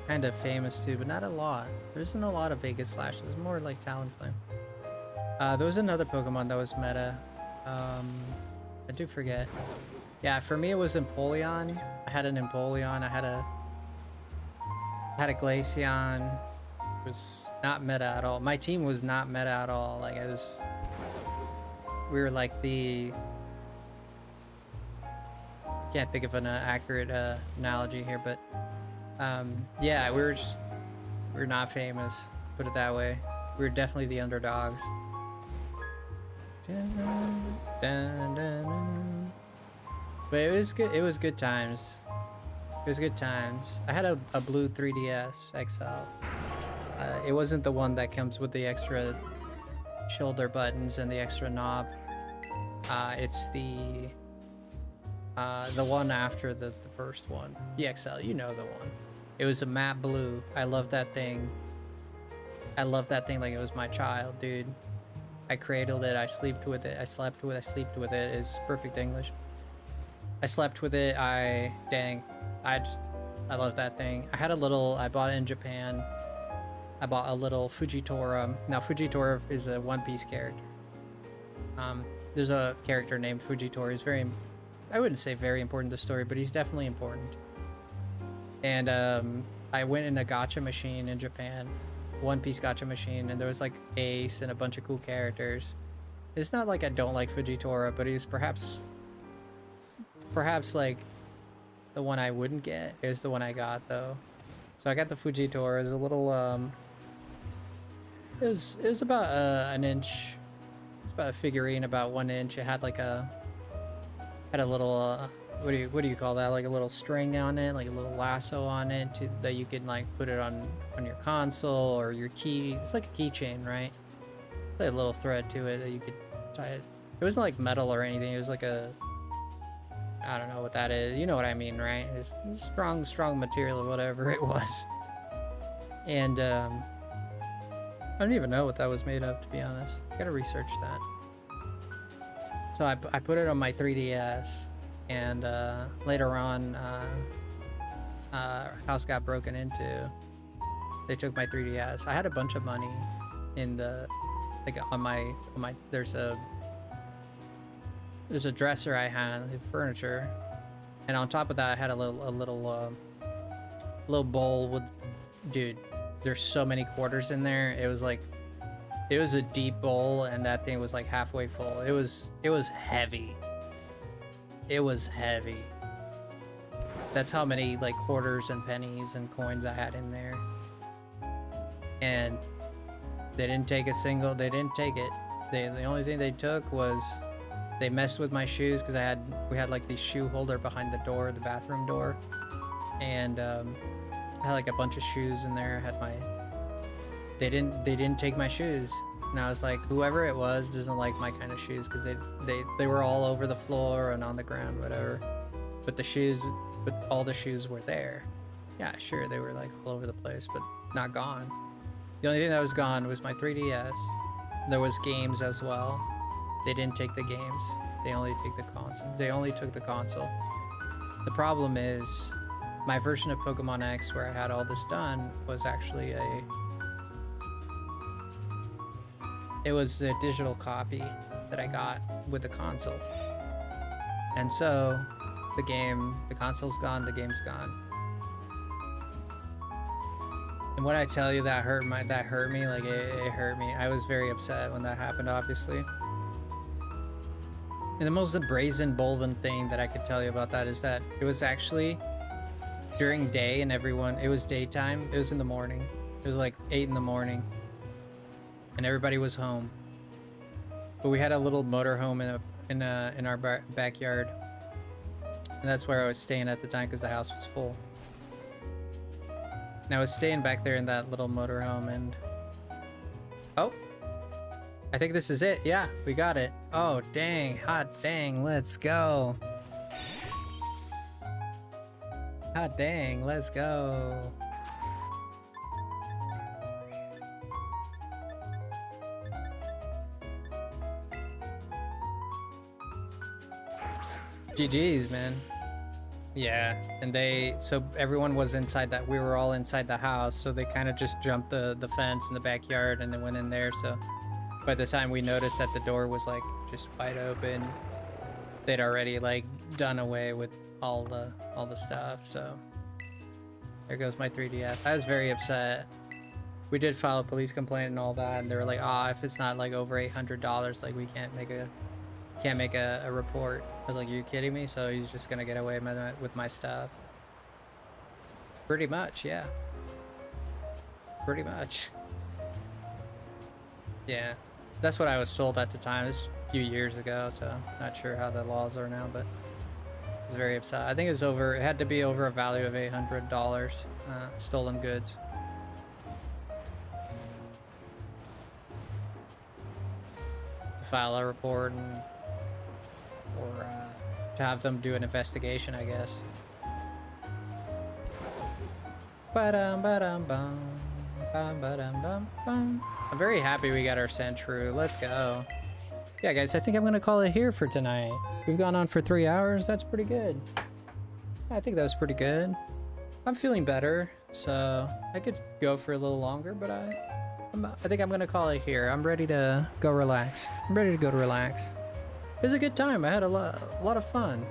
kind of famous too, but not a lot. There isn't a lot of Aegislash. It's more like Talonflame. There was another Pokemon that was meta. I do forget. Yeah, for me it was Empoleon. I had an Empoleon. I had a Glaceon. It was not meta at all. My team was not meta at all. Like, we were like the, can't think of an accurate analogy here, but yeah, we were not famous, put it that way. We were definitely the underdogs. Dun, dun, dun, dun. But it was good. It was good times. It was good times. I had a blue 3DS XL. It wasn't the one that comes with the extra shoulder buttons and the extra knob. It's the one after the first one. The XL, you know the one. It was a matte blue. I love that thing. I love that thing like it was my child, dude. I cradled it, I slept with it, I slept with it is perfect English. I slept with it, I love that thing. I bought it in Japan. I bought a little Fujitora. Now Fujitora is a One Piece character. There's a character named Fujitora. He's I wouldn't say very important to the story, but he's definitely important. And I went in a gacha machine in Japan, One Piece gacha machine, and there was like Ace and a bunch of cool characters. It's not like I don't like Fujitora, but he's perhaps like the one I wouldn't get is the one I got though. So I got the Fujitora. It's a little it was about an inch. It's about a figurine about 1 inch. It had like a little what do you call that? Like a little string on it, like a little lasso on it that you could like put it on your console or your key. It's like a keychain, right? Like a little thread to it that you could tie it. It wasn't like metal or anything. It was like I don't know what that is. You know what I mean, right? It's strong material or whatever it was. And I don't even know what that was made of, to be honest. Gotta research that. So I put it on my 3DS, and later on, house got broken into. They took my 3DS. I had a bunch of money in the on my there's a dresser I had, furniture, and on top of that I had a little bowl with, dude, there's so many quarters in there. It was a deep bowl, and that thing was like halfway full. It was heavy. It was heavy. That's how many like quarters and pennies and coins I had in there. And they didn't take it. The only thing they took was they messed with my shoes, because we had like this shoe holder behind the door, the bathroom door, and I had like a bunch of shoes in there. They didn't take my shoes, and I was like, whoever it was doesn't like my kind of shoes, because they were all over the floor and on the ground, whatever. But all the shoes were there. Yeah, sure, they were like all over the place, but not gone. The only thing that was gone was my 3DS. There was games as well. They didn't take the games. They only took the console. The problem is, my version of Pokemon X, where I had all this done, was actually it was a digital copy that I got with the console. And so the console's gone, the game's gone. And when I tell you that hurt me, like it hurt me. I was very upset when that happened, obviously. And the most brazen, bolden thing that I could tell you about that is that it was actually during day, and it was daytime. It was in the morning. It was like 8 in the morning, and everybody was home. But we had a little motorhome in our backyard, and that's where I was staying at the time, because the house was full. And I was staying back there in that little motorhome, and oh, I think this is it. Yeah, we got it. Oh, dang. Hot dang. Let's go. Hot dang. Let's go. GG's, man. Yeah, and so everyone was inside that. We were all inside the house, so they kind of just jumped the fence in the backyard and they went in there. So by the time we noticed that the door was like just wide open, they'd already like done away with all the stuff. So there goes my 3DS. I was very upset. We did file a police complaint and all that, and they were like, if it's not like over $800, like we can't make a report. I was like, are you kidding me? So he's just gonna get away with my stuff? Pretty much, yeah. Pretty much. Yeah, that's what I was told at the time. This was a few years ago, so not sure how the laws are now, but was very upset. I think it was over. It had to be over a value of $800. Stolen goods. To file a report and or to have them do an investigation, I guess. Ba-dum-ba-dum-bum. Bum-ba-dum-bum-bum. I'm very happy we got our Sentru. Let's go. Yeah, guys, I think I'm gonna call it here for tonight. We've gone on for 3 hours. That's pretty good. I think that was pretty good. I'm feeling better, so I could go for a little longer, but I think I'm gonna call it here. I'm ready to go relax. I'm ready to go to relax. It was a good time. I had a lot of fun.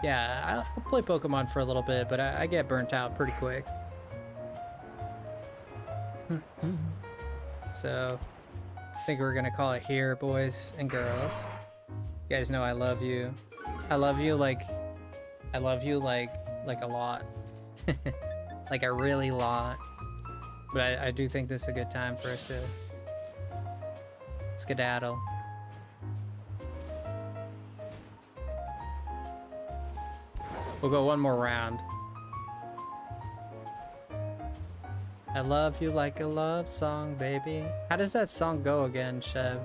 Yeah, I'll play Pokemon for a little bit, but I get burnt out pretty quick. So I think we're gonna call it here, boys and girls. You guys know I love you. I love you like a lot. Like a really lot. But I do think this is a good time for us to skedaddle. We'll go one more round. I love you like a love song, baby. How does that song go again, Chev?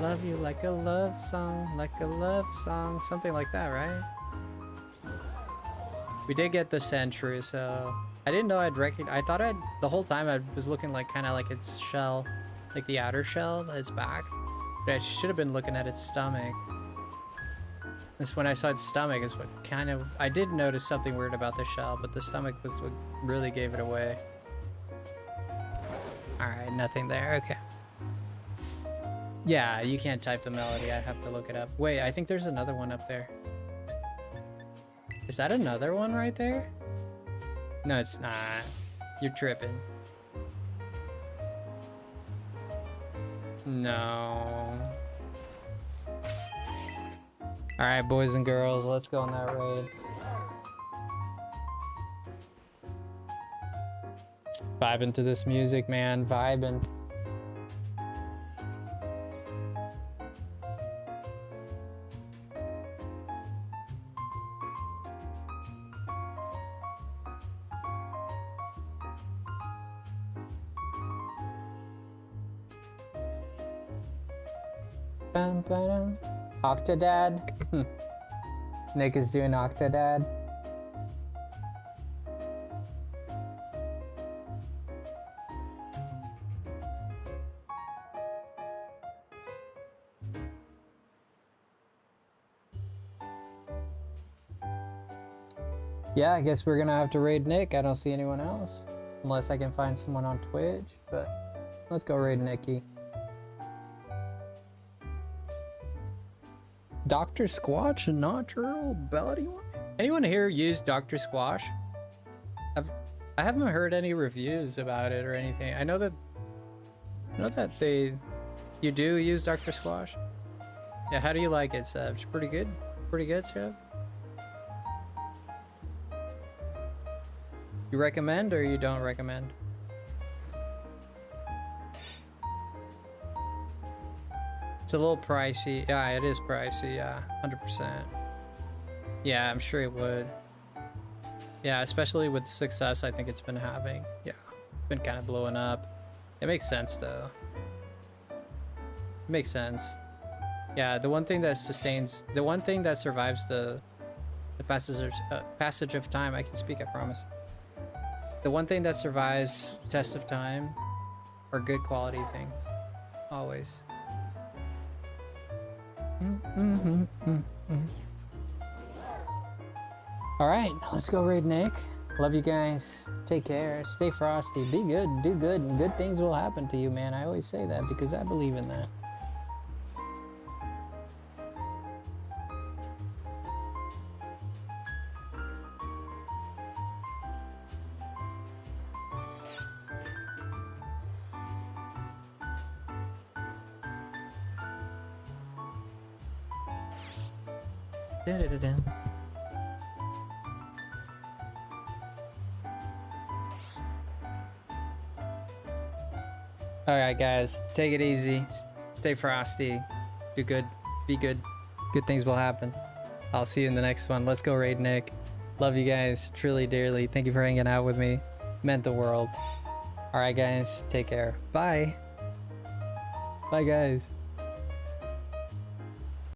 Love you like a love song, something like that, right? We did get the Sentry, so I didn't know I'd recognize. I thought the whole time I was looking like kind of like its shell, like the outer shell, its back. But I should have been looking at its stomach. This when I saw its stomach is what kind of I did notice something weird about the shell, but the stomach was what really gave it away. Alright, nothing there. Okay. Yeah, you can't type the melody. I have to look it up. Wait, I think there's another one up there. Is that another one right there? No, it's not. You're tripping. No. Alright, boys and girls, let's go on that raid. Vibing to this music, man. Vibing. Octodad. Nick is doing Octodad. Yeah, I guess we're gonna have to raid Nick. I don't see anyone else. Unless I can find someone on Twitch, but let's go raid Nicky. Dr. Squatch natural body one? Anyone here use Dr. Squash? I haven't heard any reviews about it or anything. I know that you do use Dr. Squash. Yeah, how do you like it, Seb? It's pretty good. Pretty good, Seb. You recommend or you don't recommend? It's a little pricey. Yeah, it is pricey. Yeah, 100%. Yeah, I'm sure it would. Yeah, especially with the success I think it's been having. Yeah, it's been kind of blowing up. It makes sense though. It makes sense. Yeah, the one thing that survives the passage of time. I can speak, I promise. The one thing that survives the test of time are good quality things. Always. All right, let's go raid Nick. Love you guys. Take care. Stay frosty. Be good. Do good. And good things will happen to you, man. I always say that because I believe in that. Da-da-da-da. All right, guys, take it easy. Stay frosty. Do good. Be good. Good things will happen. I'll see you in the next one. Let's go raid Nick. Love you guys truly dearly. Thank you for hanging out with me. Meant the world. All right, guys. Take care. Bye. Bye, guys.